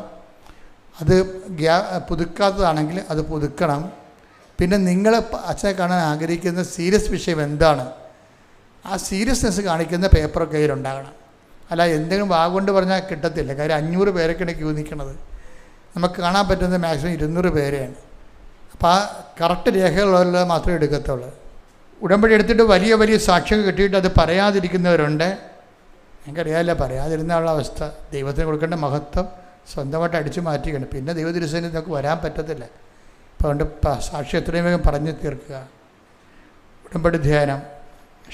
അത് പുതുക്കാത്തതാണെങ്കിൽ അത് പുതുക്കണം. പിന്നെ നിങ്ങൾ അച്ഛനെ കാണാൻ ആഗ്രഹിക്കുന്ന സീരിയസ് വിഷയം എന്താണ്, ആ സീരിയസ്നെസ് കാണിക്കുന്ന പേപ്പർ കയ്യിലുണ്ടാകണം. അല്ല എന്തെങ്കിലും വാഗുകൊണ്ട് പറഞ്ഞാൽ കിട്ടത്തില്ല. കാര്യം 500 പേരൊക്കെയാണ് ക്യൂ നിൽക്കുന്നത്. നമുക്ക് കാണാൻ പറ്റുന്നത് മാക്സിമം 200 പേരെയാണ്. അപ്പോൾ ആ കറക്റ്റ് രേഖകളുള്ള മാത്രമേ എടുക്കത്തുള്ളൂ. ഉടമ്പടി എടുത്തിട്ട് വലിയ വലിയ സാക്ഷ്യം കിട്ടിയിട്ട് അത് പറയാതിരിക്കുന്നവരുണ്ട്. എനിക്കറിയാമല്ല, പറയാതിരുന്നുള്ള അവസ്ഥ. ദൈവത്തിന് കൊടുക്കേണ്ട മഹത്വം സ്വന്തമായിട്ട് അടിച്ചു മാറ്റിക്കണം. പിന്നെ ദൈവതിരുസേന നമുക്ക് വരാൻ പറ്റത്തില്ല. അപ്പോൾ അതുകൊണ്ട് സാക്ഷ്യം എത്രയും വേഗം പറഞ്ഞു തീർക്കുക. ഉടമ്പടി ധ്യാനം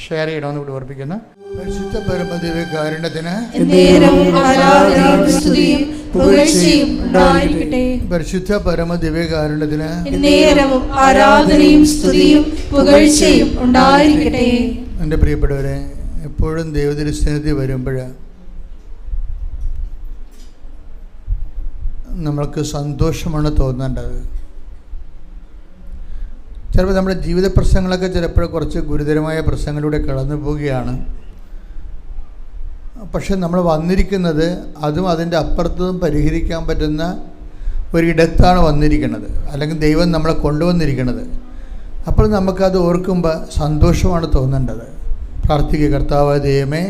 ഷെയർ ചെയ്യണമെന്ന് കൂടി ഓർപ്പിക്കുന്നു. പരിശുദ്ധ പരമദിവ്യകാരുണ്യത്തിന് പരിശുദ്ധ പരമദിവ്യകാരുണ്യത്തിന് ആരാധനയും സ്തുതിയും പുകഴ്ചയും ഉണ്ടായിരിക്കട്ടെ. എൻ്റെ പ്രിയപ്പെട്ടവരെ, എപ്പോഴും ദൈവതിരുസന്നിധി വരുമ്പോൾ നമ്മൾക്ക് സന്തോഷമാണ് തോന്നേണ്ടത്. ചിലപ്പോൾ നമ്മുടെ ജീവിത പ്രശ്നങ്ങളൊക്കെ ചിലപ്പോൾ കുറച്ച് ഗുരുതരമായ പ്രശ്നങ്ങളിലൂടെ കടന്നു പോവുകയാണ്. പക്ഷെ നമ്മൾ വന്നിരിക്കുന്നത് അതും അതിൻ്റെ അപ്പുറത്തും പരിഹരിക്കാൻ പറ്റുന്ന ഒരിടത്താണ് വന്നിരിക്കുന്നത്, അല്ലെങ്കിൽ ദൈവം നമ്മളെ കൊണ്ടുവന്നിരിക്കുന്നത്. അപ്പോൾ നമുക്കത് ഓർക്കുമ്പോൾ സന്തോഷമാണ് തോന്നേണ്ടത്. പ്രാർത്ഥിക്കുക. കർത്താവായ ദൈവമേ,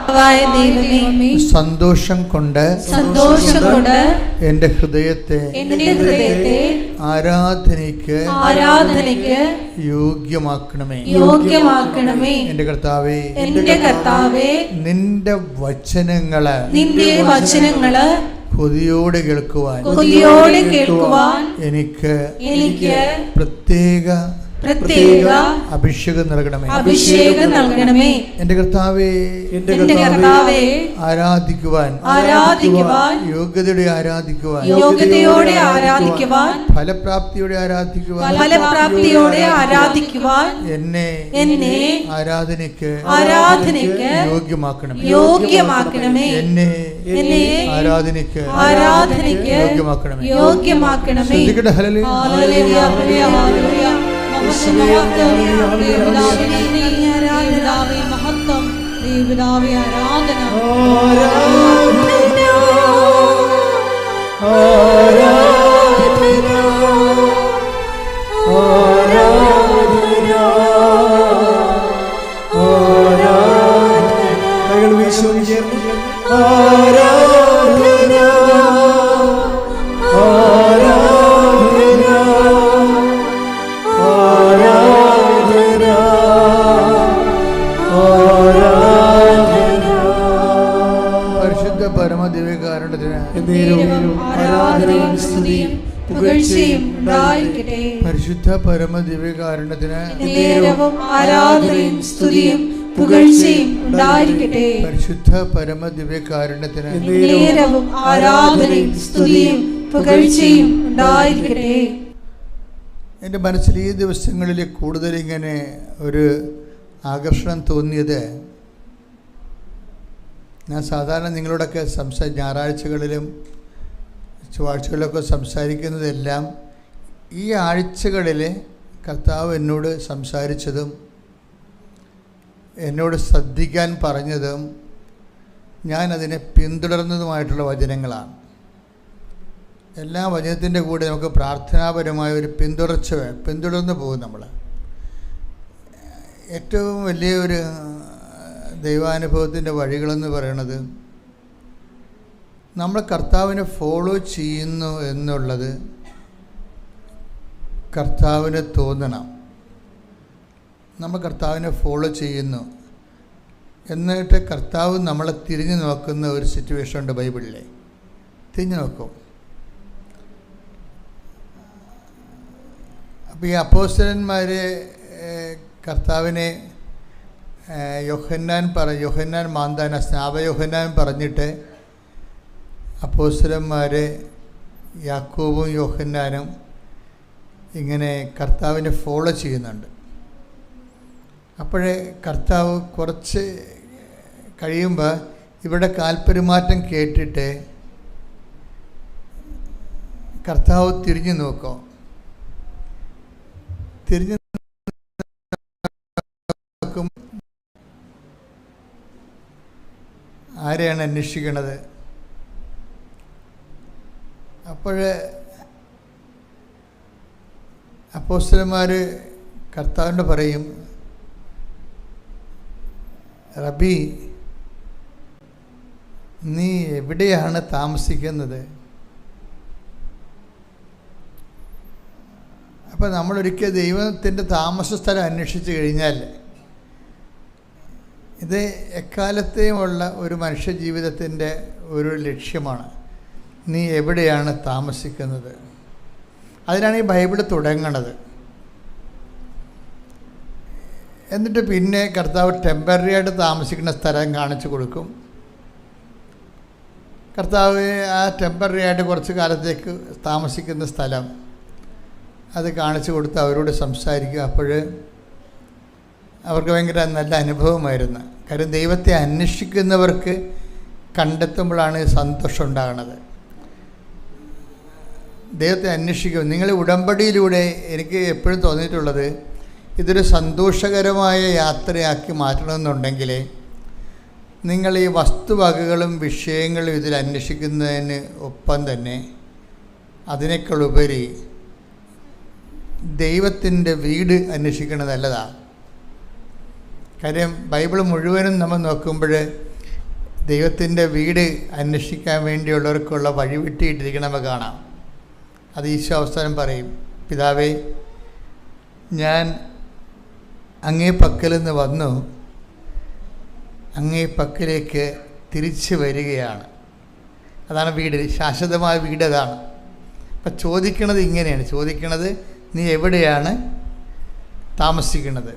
ദൈവമേ, സന്തോഷം കൊണ്ട് സന്തോഷം കൊണ്ട് എൻ്റെ ഹൃദയത്തെ ആരാധനയ്ക്ക് യോഗ്യമാക്കണമേ. എൻ്റെ കർത്താവേ, നിന്റെ വചനങ്ങള് കൊതിയോടെ കേൾക്കുവാൻ എനിക്ക് പ്രത്യേക അഭിഷേകം നൽകണമേ. എൻ്റെ കർത്താവേ, ആരാധിക്കുവാൻ യോഗ്യതയോടെ ആരാധിക്കുവാൻ ഫലപ്രാപ്തിയോടെ ആരാധിക്കുവാൻ എന്നെ ആരാധനയ്ക്ക് യോഗ്യമാക്കണമേ. എന്നെ ആരാധനയ്ക്ക് യോഗ്യമാക്കണമേ. ശ്രദ്ധിക്കട്ടെ. ഹല്ലേലൂയ. മഹത്വം ദേവപിതാവേ, ആരാധന. പരിശുദ്ധ പരമദിവ്യകാരുണ്യത്തിന് ആരാധനയും സ്തുതിയും പുകഴ്ചയും ഉണ്ടായിരിക്കട്ടെ. പരിശുദ്ധ പരമദിവ്യകാരുണ്യത്തിന് ആരാധനയും സ്തുതിയും പുകഴ്ചയും ഉണ്ടായിരിക്കട്ടെ. എൻ്റെ മനസ്സിൽ ഈ ദിവസങ്ങളിൽ കൂടുതൽ ഇങ്ങനെ ഒരു ആകർഷണം തോന്നിയത്, ഞാൻ സാധാരണ നിങ്ങളോടൊക്കെ ഞായറാഴ്ചകളിലും ചൊവ്വാഴ്ചകളിലൊക്കെ സംസാരിക്കുന്നതെല്ലാം ഈ ആഴ്ചകളിൽ കർത്താവ് എന്നോട് സംസാരിച്ചതും എന്നോട് ശ്രദ്ധിക്കാൻ പറഞ്ഞതും ഞാൻ അതിനെ പിന്തുടർന്നതുമായിട്ടുള്ള വചനങ്ങളാണ്. എല്ലാ വചനത്തിൻ്റെ കൂടെ നമുക്ക് പ്രാർത്ഥനാപരമായ ഒരു പിന്തുടർന്ന് പോകും. നമ്മൾ ഏറ്റവും വലിയൊരു ദൈവാനുഭവത്തിൻ്റെ വഴികളെന്ന് പറയുന്നത് നമ്മൾ കർത്താവിനെ ഫോളോ ചെയ്യുന്നു എന്നുള്ളത് കർത്താവിന് തോന്നണം. നമ്മൾ കർത്താവിനെ ഫോളോ ചെയ്യുന്നു എന്നിട്ട് കർത്താവ് നമ്മളെ തിരിഞ്ഞു നോക്കുന്ന ഒരു സിറ്റുവേഷൻ ഉണ്ട് ബൈബിളിലെ. തിരിഞ്ഞു നോക്കും. അപ്പോൾ ഈ അപ്പോസ്തലന്മാർ കർത്താവിനെ യോഹന്നാൻ മാന്താന സ്നാപയോഹന്നാൻ പറഞ്ഞിട്ട് അപ്പോസ്തലന്മാർ യാക്കോബും യോഹന്നാനും ഇങ്ങനെ കർത്താവിനെ ഫോളോ ചെയ്യുന്നുണ്ട്. അപ്പോഴേ കർത്താവ് കുറച്ച് കഴിയുമ്പോൾ ഇവിടെ കാൽപെരുമാറ്റം കേട്ടിട്ട് കർത്താവ് തിരിഞ്ഞു നോക്കും. തിരിഞ്ഞു നോക്കും, ആരെയാണ് അന്വേഷിക്കണത്? അപ്പോൾ അപ്പോസ്തലന്മാർ കർത്താവിനോട് പറയും, റബി, നീ എവിടെയാണ് താമസിക്കുന്നത്? അപ്പോൾ നമ്മളൊരിക്കൽ ദൈവത്തിൻ്റെ താമസ സ്ഥലം അന്വേഷിച്ച് കഴിഞ്ഞാൽ ഇത് എക്കാലത്തെയുമുള്ള ഒരു മനുഷ്യ ജീവിതത്തിൻ്റെ ഒരു ലക്ഷ്യമാണ്. നീ എവിടെയാണ് താമസിക്കുന്നത്? അതിനാണ് ഈ ബൈബിൾ തുടങ്ങണത്. എന്നിട്ട് പിന്നെ കർത്താവ് ടെമ്പററി ആയിട്ട് താമസിക്കുന്ന സ്ഥലം കാണിച്ചു കൊടുക്കും. കർത്താവ് ആ ടെമ്പററി ആയിട്ട് കുറച്ച് കാലത്തേക്ക് താമസിക്കുന്ന സ്ഥലം അത് കാണിച്ചു കൊടുത്ത് അവരോട് സംസാരിക്കുക. അപ്പോൾ അവർക്ക് ഭയങ്കര നല്ല അനുഭവമായിരുന്നു. കാര്യം ദൈവത്തെ അന്വേഷിക്കുന്നവർക്ക് കണ്ടെത്തുമ്പോഴാണ് സന്തോഷം ഉണ്ടാകുന്നത്. ദൈവത്തെ അന്വേഷിക്കും. നിങ്ങൾ ഉടമ്പടിയിലൂടെ എനിക്ക് എപ്പോഴും തോന്നിയിട്ടുള്ളത്, ഇതൊരു സന്തോഷകരമായ യാത്രയാക്കി മാറ്റണമെന്നുണ്ടെങ്കിൽ നിങ്ങൾ ഈ വസ്തുവകകളും വിഷയങ്ങളും ഇതിൽ അന്വേഷിക്കുന്നതിന് ഒപ്പം തന്നെ അതിനേക്കാളുപരി ദൈവത്തിൻ്റെ വീട് അന്വേഷിക്കുന്നത് നല്ലതാണ്. കാര്യം ബൈബിൾ മുഴുവനും നമ്മൾ നോക്കുമ്പോൾ ദൈവത്തിൻ്റെ വീട് അന്വേഷിക്കാൻ വേണ്ടിയുള്ളവർക്കുള്ള വഴി വെട്ടിയിട്ടിരിക്കണം നമുക്ക് കാണാം. അത് ഈശോ അവസാനം പറയും, പിതാവേ, ഞാൻ അങ്ങേ പക്കൽ നിന്ന് വന്നു, അങ്ങേ പക്കലേക്ക് തിരിച്ചു വരികയാണ്. അതാണ് വീട്, ശാശ്വതമായ വീട് അതാണ്. അപ്പം ചോദിക്കണത് ഇങ്ങനെയാണ്, ചോദിക്കണത് നീ എവിടെയാണ് താമസിക്കുന്നത്?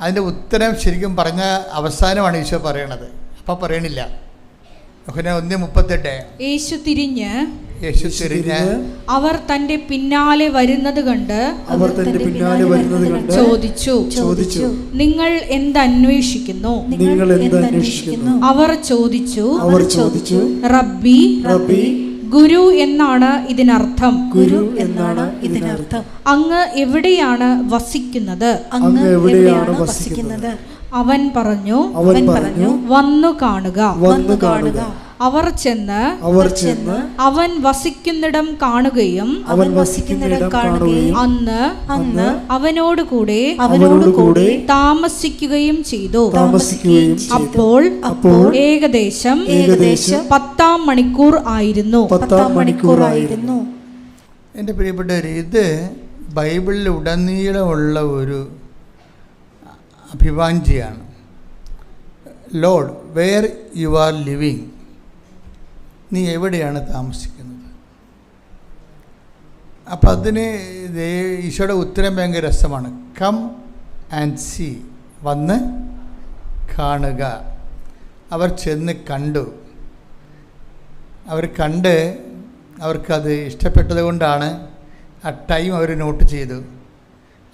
അതിൻ്റെ ഉത്തരം ശരിക്കും പറഞ്ഞ അവസാനമാണ് ഈശോ പറയണത്. അപ്പം പറയണില്ല. യോഹന്നാൻ 1:38 യേശു തിരിഞ്ഞ് അവർ തന്റെ പിന്നാലെ വരുന്നത് കണ്ട് ചോദിച്ചു, നിങ്ങൾ എന്തന്വേഷിക്കുന്നു? അവർ ചോദിച്ചു, റബ്ബി, ഗുരു എന്നാണ് ഇതിനർത്ഥം. അങ്ങ് എവിടെയാണ് വസിക്കുന്നത്? അവൻ പറഞ്ഞു, വന്നു കാണുക. അവർ ചെന്ന് അവൻ വസിക്കുന്നിടം കാണുകയും അന്ന് അവനോട് കൂടെ താമസിക്കുകയും ചെയ്തു. അപ്പോൾ ഏകദേശം 10-ാം മണിക്കൂർ ആയിരുന്നു. എൻ്റെ പ്രിയപ്പെട്ടവർ, ഇത് ബൈബിളിൽ ഉടനീളമുള്ള ഒരു അഭിവാഞ്ചിയാണ്. Lord, where you are living, നീ എവിടെയാണ് താമസിക്കുന്നത്? അപ്പം അതിന് ഈശോയുടെ ഉത്തരം ഭയങ്കര രസമാണ്. കം ആൻഡ് സീ, വന്ന് കാണുക. അവർ ചെന്ന് കണ്ടു. അവർ കണ്ട് അവർക്കത് ഇഷ്ടപ്പെട്ടത് കൊണ്ടാണ് ആ ടൈം അവർ നോട്ട് ചെയ്തു.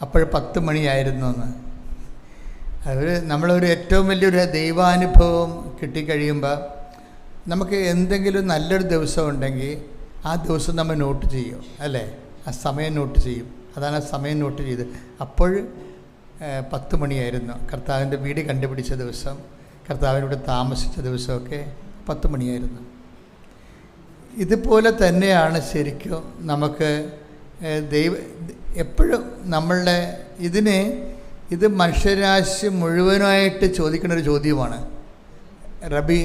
അപ്പോൾ 10 മണിയായിരുന്നു എന്ന്. നമ്മളൊരു ഏറ്റവും വലിയൊരു ദൈവാനുഭവം കിട്ടിക്കഴിയുമ്പോൾ നമുക്ക് എന്തെങ്കിലും നല്ലൊരു ദിവസം ഉണ്ടെങ്കിൽ ആ ദിവസം നമ്മൾ നോട്ട് ചെയ്യും, അല്ലേ? ആ സമയം നോട്ട് ചെയ്യും. അതാണ് ആ സമയം നോട്ട് ചെയ്ത്. അപ്പോൾ 10 മണിയായിരുന്നു. കർത്താവിൻ്റെ വീട് കണ്ടുപിടിച്ച ദിവസം, കർത്താവിനോട് താമസിച്ച ദിവസമൊക്കെ 10 മണിയായിരുന്നു. ഇതുപോലെ തന്നെയാണ് ശരിക്കും നമുക്ക് എപ്പോഴും നമ്മളുടെ ഇത് മനുഷ്യരാശി മുഴുവനായിട്ട് ചോദിക്കുന്ന ഒരു ചോദ്യമാണ്. റബി,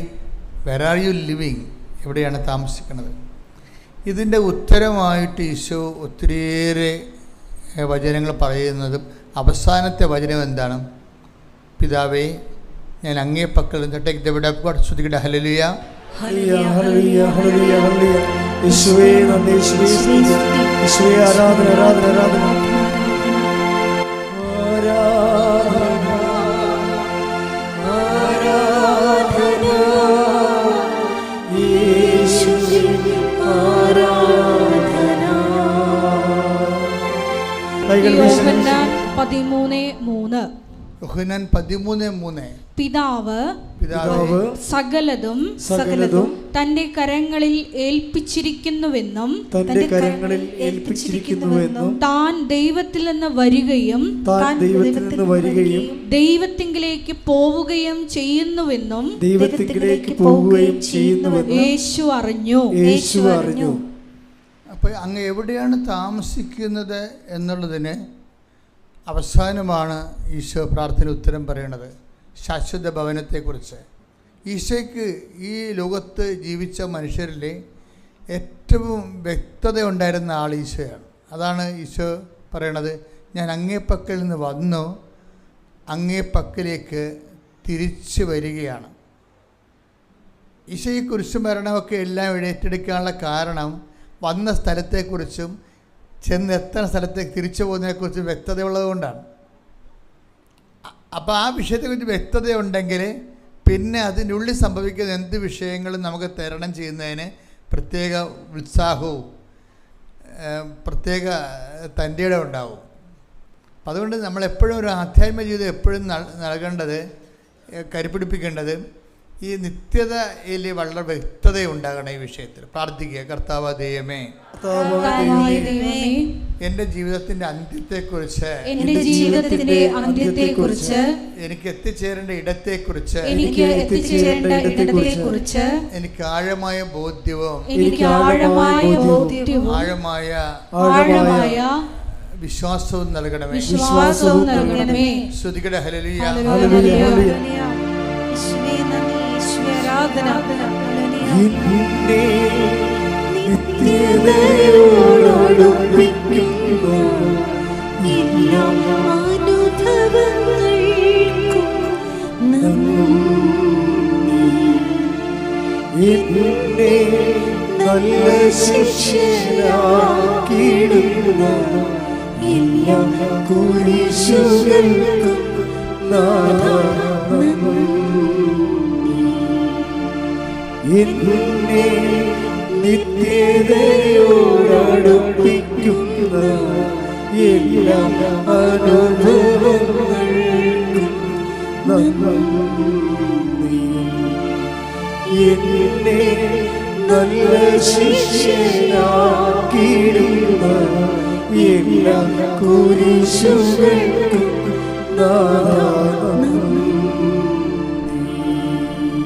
വെർ ആർ യു ലിവിങ്, എവിടെയാണ് താമസിക്കുന്നത്? ഇതിൻ്റെ ഉത്തരമായിട്ട് ഈശോ ഒത്തിരിയേറെ വചനങ്ങൾ പറയുന്നതും അവസാനത്തെ വചനം എന്താണ്? പിതാവേ, ഞാൻ അങ്ങേ പക്കൽ ശ്രദ്ധിക്കട്ടെ. ഹല്ലേലൂയ, യേശുവേ നന്ദി, യേശുവേ ആരാധന, ആരാധന, ആരാധന. യോഹന്നാൻ 13:3. യോഹന്നാൻ 13:3. പിതാവ് സകലതും തന്റെ കരങ്ങളിൽ ഏൽപ്പിച്ചിരിക്കുന്നുവെന്നും താൻ ദൈവത്തിൽ നിന്ന് വരികയും ദൈവത്തിങ്കിലേക്ക് പോവുകയും ചെയ്യുന്നുവെന്നും യേശു അറിഞ്ഞു. അപ്പോൾ അങ്ങ് എവിടെയാണ് താമസിക്കുന്നത് എന്നുള്ളതിന് അവസാനമാണ് ഈശോ പ്രാർത്ഥന ഉത്തരം പറയണത്. ശാശ്വത ഭവനത്തെക്കുറിച്ച്. ഈശോയ്ക്ക് ഈ ലോകത്ത് ജീവിച്ച മനുഷ്യരിൽ ഏറ്റവും വ്യക്തത ഉണ്ടായിരുന്ന ആൾ ഈശോയാണ്. അതാണ് ഈശോ പറയണത്, ഞാൻ അങ്ങേ പക്കൽ നിന്ന് വന്നു, അങ്ങേ പക്കലേക്ക് തിരിച്ചു വരികയാണ്. ഈശോ ഈ കുരിശുമരണമൊക്കെ എല്ലാം ഏറ്റെടുക്കാനുള്ള കാരണം വന്ന സ്ഥലത്തെക്കുറിച്ചും ചെന്നെത്തുന്ന സ്ഥലത്തേക്ക് തിരിച്ചു പോകുന്നതിനെക്കുറിച്ചും വ്യക്തതയുള്ളതുകൊണ്ടാണ്. അപ്പോൾ ആ വിഷയത്തെക്കുറിച്ച് വ്യക്തതയുണ്ടെങ്കിൽ പിന്നെ അതിനുള്ളിൽ സംഭവിക്കുന്ന എന്ത് വിഷയങ്ങളും നമുക്ക് തരണം ചെയ്യുന്നതിന് പ്രത്യേക ഉത്സാഹവും പ്രത്യേക തൻ്റെ ഇടം ഉണ്ടാവും. അപ്പം അതുകൊണ്ട് നമ്മളെപ്പോഴും ഒരു ആധ്യാത്മിക ജീവിതം എപ്പോഴും നൽകേണ്ടത്, കരുപിടിപ്പിക്കേണ്ടത് ഈ നിത്യതയിൽ വളരെ വ്യക്തതയുണ്ടാകണം. ഈ വിഷയത്തിൽ പ്രാർത്ഥിക്കുക. കർത്താവ് ദൈവമേ, എൻ്റെ ജീവിതത്തിൻ്റെ അന്ത്യത്തെക്കുറിച്ച്, എനിക്ക് എത്തിച്ചേരേണ്ട ഇടത്തെക്കുറിച്ച് എനിക്ക് ആഴമായ ബോധ്യവും ആഴമായ വിശ്വാസവും നൽകണമേ. ശ്രുതികട ഹല്ലേലൂയ. ആരാധന. എന്നെ നിത്യതയോടടുപ്പിക്കുന്നു എല്ലാ അനുഭവങ്ങൾക്കും നന്ദി. എന്നെ നല്ല ശിഷ്യനാക്കിയിടുന്ന എല്ലാ കുരിശുകൾക്കും നാഥാ നന്ദി. എന്നെ നിത്യതയോടടുപ്പിക്കുന്ന എല്ലാ അനുഭവങ്ങൾക്കും നന്ദി. എന്നെ നല്ല ശിഷ്യനാക്കിയിടുന്ന എല്ലാ കുരിശുകൾക്കും നാഥാ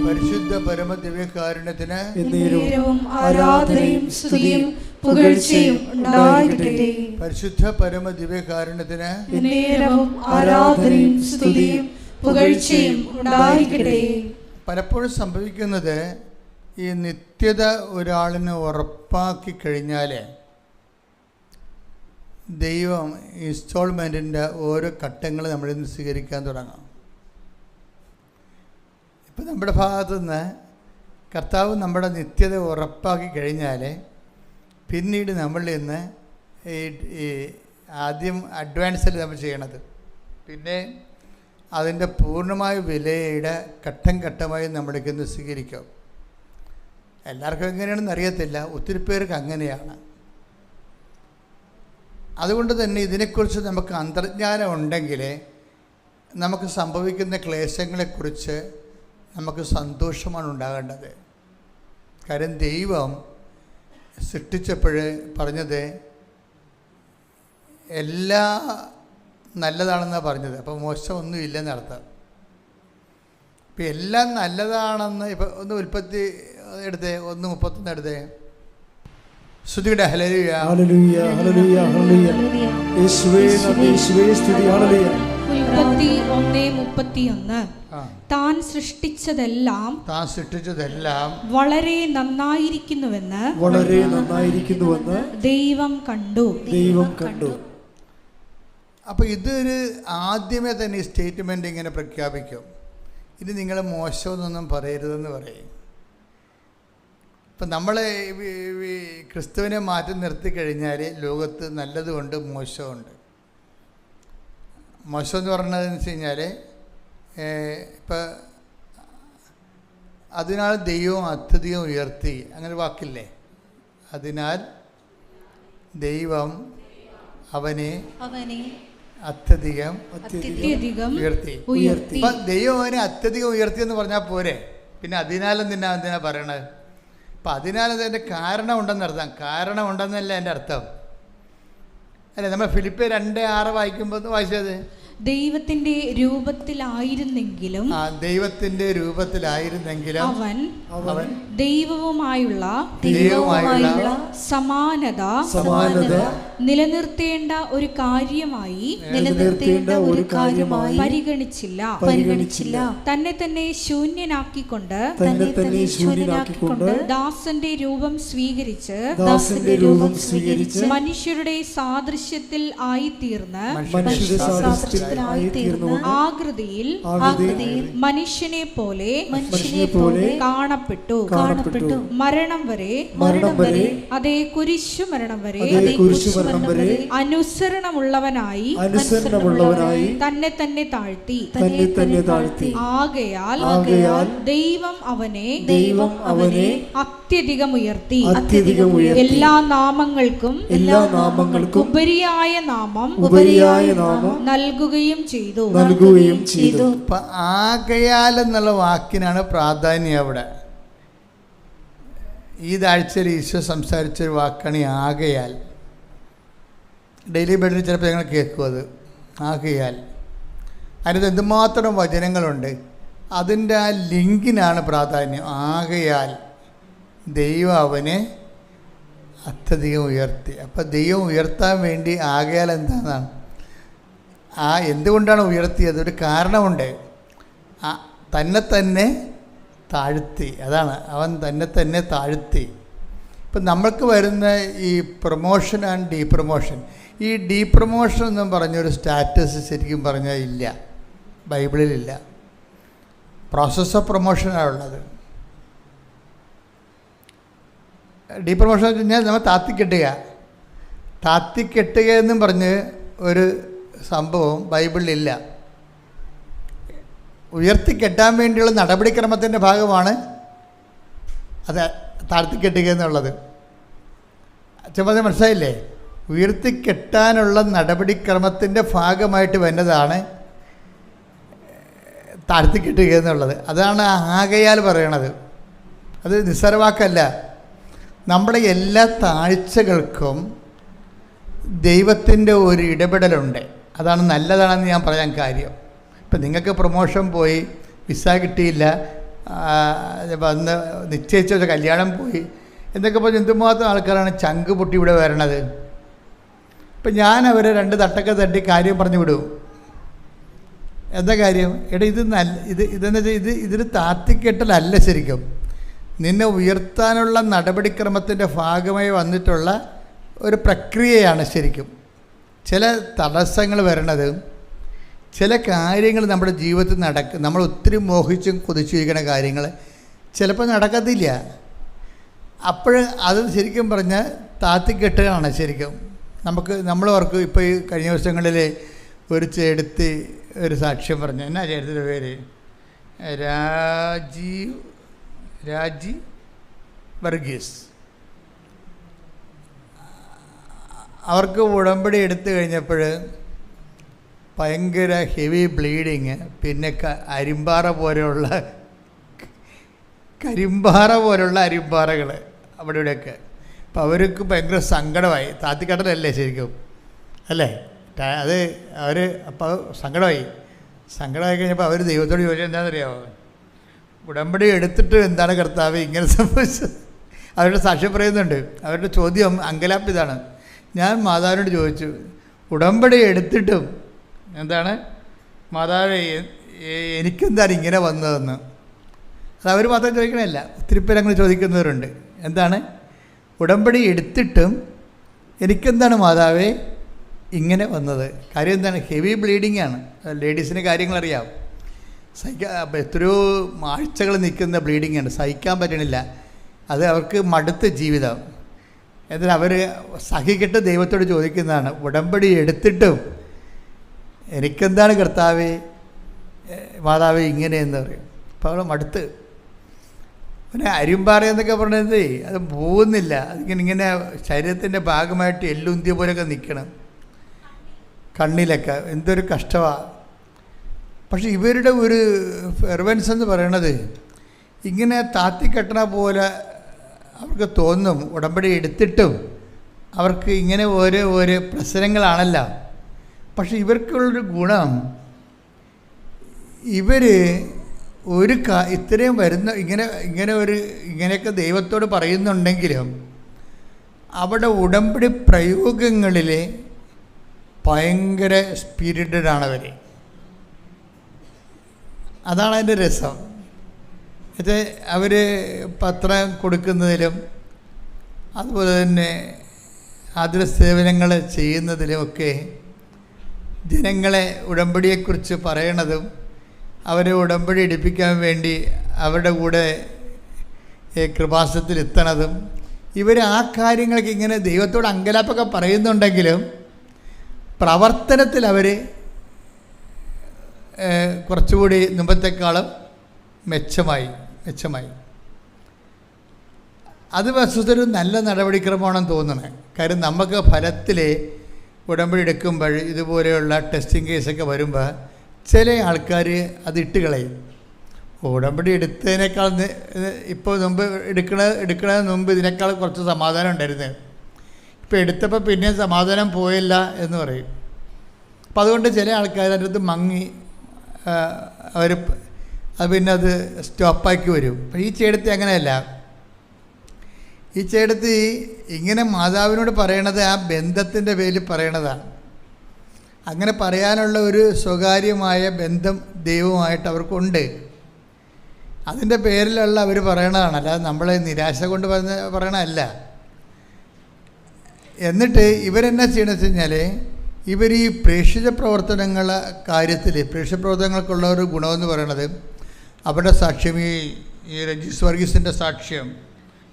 പരിശുദ്ധ പരമദിവ്യകാരുണ്യത്തിന് എന്നേരവും ആരാധനയും സ്തുതിയും പുകഴ്ചയും ഉണ്ടായിരിക്കട്ടെ. പരിശുദ്ധ പരമദിവ്യകാരുണ്യത്തിന് എന്നേരവും ആരാധനയും സ്തുതിയും പുകഴ്ചയും ഉണ്ടായിരിക്കട്ടെ. പലപ്പോഴും സംഭവിക്കുന്നത് ഈ നിത്യത ഒരാളിന് ഉറപ്പാക്കി കഴിഞ്ഞാൽ ദൈവം ഇൻസ്റ്റാൾമെൻറ്റിൻ്റെ ഓരോ ഘട്ടങ്ങൾ നമ്മളിൽ നിന്ന് സ്വീകരിക്കാൻ തുടങ്ങാം. ഇപ്പം നമ്മുടെ ഭാഗത്തു നിന്ന് കർത്താവ് നമ്മുടെ നിത്യത ഉറപ്പാക്കി കഴിഞ്ഞാൽ പിന്നീട് നമ്മളിൽ നിന്ന് ഈ ആദ്യം അഡ്വാൻസിൽ നമ്മൾ ചെയ്യണത്, പിന്നെ അതിൻ്റെ പൂർണ്ണമായ വിലയുടെ ഘട്ടം ഘട്ടമായി നമ്മളിലേക്ക് ഒന്ന് സ്വീകരിക്കും. എല്ലാവർക്കും എങ്ങനെയാണെന്ന് അറിയത്തില്ല, ഒത്തിരി പേർക്ക് അങ്ങനെയാണ്. അതുകൊണ്ട് തന്നെ ഇതിനെക്കുറിച്ച് നമുക്ക് അന്തർജ്ഞാനം ഉണ്ടെങ്കിൽ നമുക്ക് സംഭവിക്കുന്ന ക്ലേശങ്ങളെക്കുറിച്ച് നമുക്ക് സന്തോഷമാണ് ഉണ്ടാകേണ്ടത്. കാര്യം ദൈവം സൃഷ്ടിച്ചപ്പോൾ പറഞ്ഞത് എല്ലാ നല്ലതാണെന്നാണ് പറഞ്ഞത്. അപ്പോൾ മോശമൊന്നും ഇല്ലെന്നർത്ഥം. ഇപ്പം എല്ലാം നല്ലതാണെന്ന് ഇപ്പം ഒന്ന് ഉൽപ്പത്തി എടുത്തേ, 1:31 എടുത്തേ. സ്തുതിയുടെ ഹല്ലേലൂയ ഹല്ലേലൂയ ഹല്ലേലൂയ ഹല്ലേലൂയ. യേശുവേ നന്ദി, യേശുവേ സ്തുതി. ഹല്ലേലൂയ. ഉൽപ്പത്തി 1:31 താൻ സൃഷ്ടിച്ചതെല്ലാം വളരെ നന്നായിരിക്കുന്നുവെന്ന് ദൈവം കണ്ടു. അപ്പോൾ ഇതൊരു ആദ്യമേ തന്നെ ഈ സ്റ്റേറ്റ്മെൻ്റ് ഇങ്ങനെ പ്രഖ്യാപിക്കും, ഇത് നിങ്ങൾ മോശമെന്നൊന്നും പറയരുതെന്ന് പറയും. ഇപ്പം നമ്മൾ ക്രിസ്തുവിനെ മാറ്റി നിർത്തി കഴിഞ്ഞാൽ ലോകത്ത് നല്ലതുകൊണ്ട് മോശമുണ്ട്. മോശം എന്ന് പറഞ്ഞതെന്ന് വെച്ച് കഴിഞ്ഞാൽ ഇപ്പം അതിനാൽ ദൈവം അത്യധികം ഉയർത്തി, അങ്ങനെ വാക്കില്ലേ? അതിനാൽ ദൈവം അവനെ അത്യധികം ഉയർത്തി. അപ്പം ദൈവം അവനെ അത്യധികം ഉയർത്തി എന്ന് പറഞ്ഞാൽ പോരെ, പിന്നെ എന്തിനാ പറയണത്? അപ്പം അതിനാലതിൻ്റെ കാരണം ഉണ്ടെന്നർത്ഥം. കാരണം ഉണ്ടെന്നല്ല എൻ്റെ അർത്ഥം. അല്ലേ, നമ്മൾ ഫിലിപ്പിയർ 2:6 വായിക്കുമ്പോൾ വായിച്ചത് ദൈവത്തിന്റെ രൂപത്തിലായിരുന്നെങ്കിലും അവൻ ദൈവവുമായുള്ള സമാനത നിലനിർത്തേണ്ട ഒരു കാര്യമായി പരിഗണിച്ചില്ല. തന്നെ തന്നെ ശൂന്യനാക്കിക്കൊണ്ട് ദാസന്റെ രൂപം സ്വീകരിച്ച് മനുഷ്യരുടെ സാദൃശ്യത്തിൽ ആയിത്തീർന്ന് ആകൃതിയിൽ മനുഷ്യനെ പോലെ കാണപ്പെട്ടു. മരണം വരെ അതേ കുരിശു മരണം വരെ അനുസരണമുള്ളവനായി തന്നെ തന്നെ താഴ്ത്തി. ആകയാൽ ദൈവം അവനെ അത്യധികം ഉയർത്തി എല്ലാ നാമങ്ങൾക്കും ഉപരിയായ നാമം നൽകുകയും ചെയ്തു. അപ്പം ആകയാൽ എന്നുള്ള വാക്കിനാണ് പ്രാധാന്യം അവിടെ. ഈ ആഴ്ചയിൽ ഈശോ സംസാരിച്ചൊരു വാക്കാണ് ഈ ആകയാൽ. ഡെയിലി ബെഡിൽ ചിലപ്പോൾ ഞങ്ങൾ കേൾക്കും അത്. ആകയാൽ അതിനകത്ത് എന്തുമാത്രം വചനങ്ങളുണ്ട്, അതിൻ്റെ ആ ലിങ്കിനാണ് പ്രാധാന്യം. ആകയാൽ ദൈവം അവനെ അത്യധികം ഉയർത്തി. അപ്പം ദൈവം ഉയർത്താൻ വേണ്ടി ആകയാൽ എന്താണെന്നാണ്, എന്തുകൊണ്ടാണ് ഉയർത്തിയത്? ഒരു കാരണമുണ്ട്. തന്നെ താഴ്ത്തി. അതാണ്, അവൻ തന്നെ താഴ്ത്തി. ഇപ്പം നമ്മൾക്ക് വരുന്ന ഈ പ്രൊമോഷൻ ആൻഡ് ഡീപ്രൊമോഷൻ, ഈ ഡീപ്രൊമോഷൻ എന്നും പറഞ്ഞൊരു സ്റ്റാറ്റസ് ശരിക്കും പറഞ്ഞാൽ ഇല്ല, ബൈബിളിലില്ല. പ്രോസസ് ഓഫ് പ്രൊമോഷനാണ് ഉള്ളത്. ഡീപ്രൊമോഷൻ എന്ന് വെച്ച് കഴിഞ്ഞാൽ നമ്മൾ താത്തിക്കെട്ടുക എന്നും പറഞ്ഞ് ഒരു സംഭവം ബൈബിളിലില്ല. ഉയർത്തിക്കെട്ടാൻ വേണ്ടിയുള്ള നടപടിക്രമത്തിൻ്റെ ഭാഗമാണ് അത് താഴ്ത്തിക്കെട്ടുക എന്നുള്ളത്. ചെറുപ്പം മനസ്സിലായില്ലേ? ഉയർത്തിക്കെട്ടാനുള്ള നടപടിക്രമത്തിൻ്റെ ഭാഗമായിട്ട് വരുന്നതാണ് താഴ്ത്തിക്കെട്ടുക എന്നുള്ളത്. അതാണ് ആകയാൽ പറയണത്. അത് നിസ്സാരവാക്കല്ല. നമ്മുടെ എല്ലാ താഴ്ചകൾക്കും ദൈവത്തിൻ്റെ ഒരു ഇടപെടലുണ്ട്. അതാണ് നല്ലതാണെന്ന് ഞാൻ പറയാൻ കാര്യം. ഇപ്പം നിങ്ങൾക്ക് പ്രൊമോഷൻ പോയി, വിസ കിട്ടിയില്ല, വന്ന് നിശ്ചയിച്ച ഒരു കല്യാണം പോയി എന്നൊക്കെ പറഞ്ഞ് എന്തുമാത്രം ആൾക്കാരാണ് ചങ്ക് പൊട്ടി ഇവിടെ വരണത്. ഇപ്പം ഞാൻ അവരെ 2 തട്ടൊക്കെ തട്ടി കാര്യം പറഞ്ഞു വിടും. എന്താ കാര്യം? എടാ ഇതെന്ന് വെച്ചാൽ ഇതിന് താത്തിക്കെട്ടലല്ല, ശരിക്കും നിന്നെ ഉയർത്താനുള്ള നടപടിക്രമത്തിൻ്റെ ഭാഗമായി വന്നിട്ടുള്ള ഒരു പ്രക്രിയയാണ്. ശരിക്കും ചില തടസ്സങ്ങൾ വരണത്, ചില കാര്യങ്ങൾ നമ്മുടെ ജീവിതത്തിൽ നമ്മൾ ഒത്തിരി മോഹിച്ചും കൊതിച്ചിരിക്കുന്ന കാര്യങ്ങൾ ചിലപ്പോൾ നടക്കത്തില്ല. അപ്പോൾ അത് ശരിക്കും പറഞ്ഞാൽ താത്തിക്കെട്ടുകയാണ്. ശരിക്കും നമ്മളവർക്ക് ഇപ്പോൾ ഈ കഴിഞ്ഞ ദിവസങ്ങളിൽ ഒരു ചേടത്തി ഒരു സാക്ഷ്യം പറഞ്ഞു. എന്നാ ചേട്ടത്തിൻ്റെ പേര്? രാജി വർഗീസ്. അവർക്ക് ഉടമ്പടി എടുത്തു കഴിഞ്ഞപ്പോൾ ഭയങ്കര ഹെവി ബ്ലീഡിങ്, പിന്നെ കരിമ്പാറ പോലെയുള്ള അരിമ്പാറകൾ അവിടെ ഇവിടെയൊക്കെ. അപ്പോൾ അവർക്ക് ഭയങ്കര സങ്കടമായി. താത്തിക്കടലല്ലേ ശരിക്കും, അല്ലേ? അത് അപ്പോൾ സങ്കടമായി കഴിഞ്ഞപ്പോൾ അവർ ദൈവത്തോട് ചോദിച്ചാൽ എന്താണെന്നറിയാമോ? ഉടമ്പടി എടുത്തിട്ട് എന്താണ് കർത്താവ് ഇങ്ങനെ സംഭവിച്ചത്? അവരുടെ സാക്ഷ്യം പറയുന്നുണ്ട്. അവരുടെ ചോദ്യം അങ്കലാപ്പിതാണ്. ഞാൻ മാതാവിനോട് ചോദിച്ചു, ഉടമ്പടി എടുത്തിട്ടും എന്താണ് മാതാവ് എനിക്കെന്താണ് ഇങ്ങനെ വന്നതെന്ന്. അത് അവർ മാത്രം ചോദിക്കണമല്ല, ഒത്തിരി പേര് അങ്ങനെ ചോദിക്കുന്നവരുണ്ട്. എന്താണ് ഉടമ്പടി എടുത്തിട്ടും എനിക്കെന്താണ് മാതാവേ ഇങ്ങനെ വന്നത്? കാര്യം എന്താണ്? ഹെവി ബ്ലീഡിങ് ആണ്. ലേഡീസിന് കാര്യങ്ങളറിയാം. എത്രയോ ആഴ്ചകൾ നിൽക്കുന്ന ബ്ലീഡിങ് ആണ്, സഹിക്കാൻ പറ്റണില്ല. അത് അവർക്ക് മടുത്ത ജീവിതം. എന്നാൽ അവർ സഹിക്കിട്ട് ദൈവത്തോട് ചോദിക്കുന്നതാണ്, ഉടമ്പടി എടുത്തിട്ടും എനിക്കെന്താണ് കർത്താവേ മാതാവേ ഇങ്ങനെയെന്ന് പറയും. അപ്പോൾ അവൾ മടുത്ത്. പിന്നെ അരിമ്പാറ എന്നൊക്കെ പറഞ്ഞത് അത് പോകുന്നില്ല. അതിങ്ങനെ ശരീരത്തിൻ്റെ ഭാഗമായിട്ട് എല്ലുന്തിയ പോലെയൊക്കെ നിൽക്കണം, കണ്ണിലൊക്കെ. എന്തൊരു കഷ്ടമാണ്. പക്ഷെ ഇവരുടെ ഒരു ഫെർവൻസ് എന്ന് പറയണത് ഇങ്ങനെ താത്തിക്കെട്ടണ പോലെ അവർക്ക് തോന്നും. ഉടമ്പടി എടുത്തിട്ടും അവർക്ക് ഇങ്ങനെ ഓരോ പ്രശ്നങ്ങളാണല്ലോ. പക്ഷെ ഇവർക്കുള്ളൊരു ഗുണം, ഇവർ ഇത്രയും വരുന്ന ഇങ്ങനെയൊക്കെ ദൈവത്തോട് പറയുന്നുണ്ടെങ്കിലും അവിടെ ഉടമ്പടി പ്രയോഗങ്ങളിൽ ഭയങ്കര സ്പിരിറ്റഡാണവർ. അതാണ് അതിൻ്റെ രസം. ഇത് അവർ പത്രം കൊടുക്കുന്നതിലും അതുപോലെ തന്നെ ആതുര സേവനങ്ങൾ ചെയ്യുന്നതിലുമൊക്കെ ജനങ്ങളെ ഉടമ്പടിയെക്കുറിച്ച് പറയണതും അവരെ ഉടമ്പടി എടുപ്പിക്കാൻ വേണ്ടി അവരുടെ കൂടെ കൃപാസനത്തിലെത്തണതും, ഇവർ ആ കാര്യങ്ങൾക്ക് ഇങ്ങനെ ദൈവത്തോട് അങ്കലാപ്പൊക്കെ പറയുന്നുണ്ടെങ്കിലും പ്രവർത്തനത്തിൽ അവർ കുറച്ചുകൂടി മുമ്പത്തെക്കാളും മെച്ചമായി. അത് വസ്തുതൊരു നല്ല നടപടിക്രമമാണെന്ന് തോന്നണേ. കാര്യം നമുക്ക് ഫലത്തിൽ ഉടമ്പടി എടുക്കുമ്പോൾ ഇതുപോലെയുള്ള ടെസ്റ്റിംഗ് കേസൊക്കെ വരുമ്പോൾ ചില ആൾക്കാർ അത് ഇട്ട് കളയും. ഉടമ്പടി എടുത്തതിനേക്കാൾ ഇപ്പോൾ മുമ്പ് എടുക്കണതിന് മുമ്പ് ഇതിനേക്കാൾ കുറച്ച് സമാധാനം ഉണ്ടായിരുന്നു, ഇപ്പോൾ എടുത്തപ്പോൾ പിന്നെയും സമാധാനം പോയില്ല എന്ന് പറയും. അപ്പം അതുകൊണ്ട് ചില ആൾക്കാർ അതിൻ്റെ അടുത്ത് മങ്ങി അത് പിന്നെ അത് സ്റ്റോപ്പാക്കി വരും. അപ്പം ഈ ചേടത്തി അങ്ങനെയല്ല. ഈ ചേടത്തി ഇങ്ങനെ മാതാവിനോട് പറയണത് ആ ബന്ധത്തിൻ്റെ പേരിൽ പറയണതാണ്. അങ്ങനെ പറയാനുള്ള ഒരു സ്വകാര്യമായ ബന്ധം ദൈവമായിട്ട് അവർക്കുണ്ട്. അതിൻ്റെ പേരിലുള്ള അവർ പറയണതാണ്, അല്ലാതെ നമ്മളെ നിരാശ കൊണ്ട് പറയണതല്ല. എന്നിട്ട് ഇവരെന്നാ ചെയ്യണമെന്ന് വെച്ച് കഴിഞ്ഞാൽ, ഇവർ ഈ പ്രേക്ഷിത പ്രവർത്തനങ്ങളെ കാര്യത്തിൽ, പ്രേക്ഷിത പ്രവർത്തനങ്ങൾക്കുള്ള ഒരു ഗുണമെന്ന് പറയണത്, അവരുടെ സാക്ഷ്യം ഈ രജീസ് വർഗീസിൻ്റെ സാക്ഷ്യം,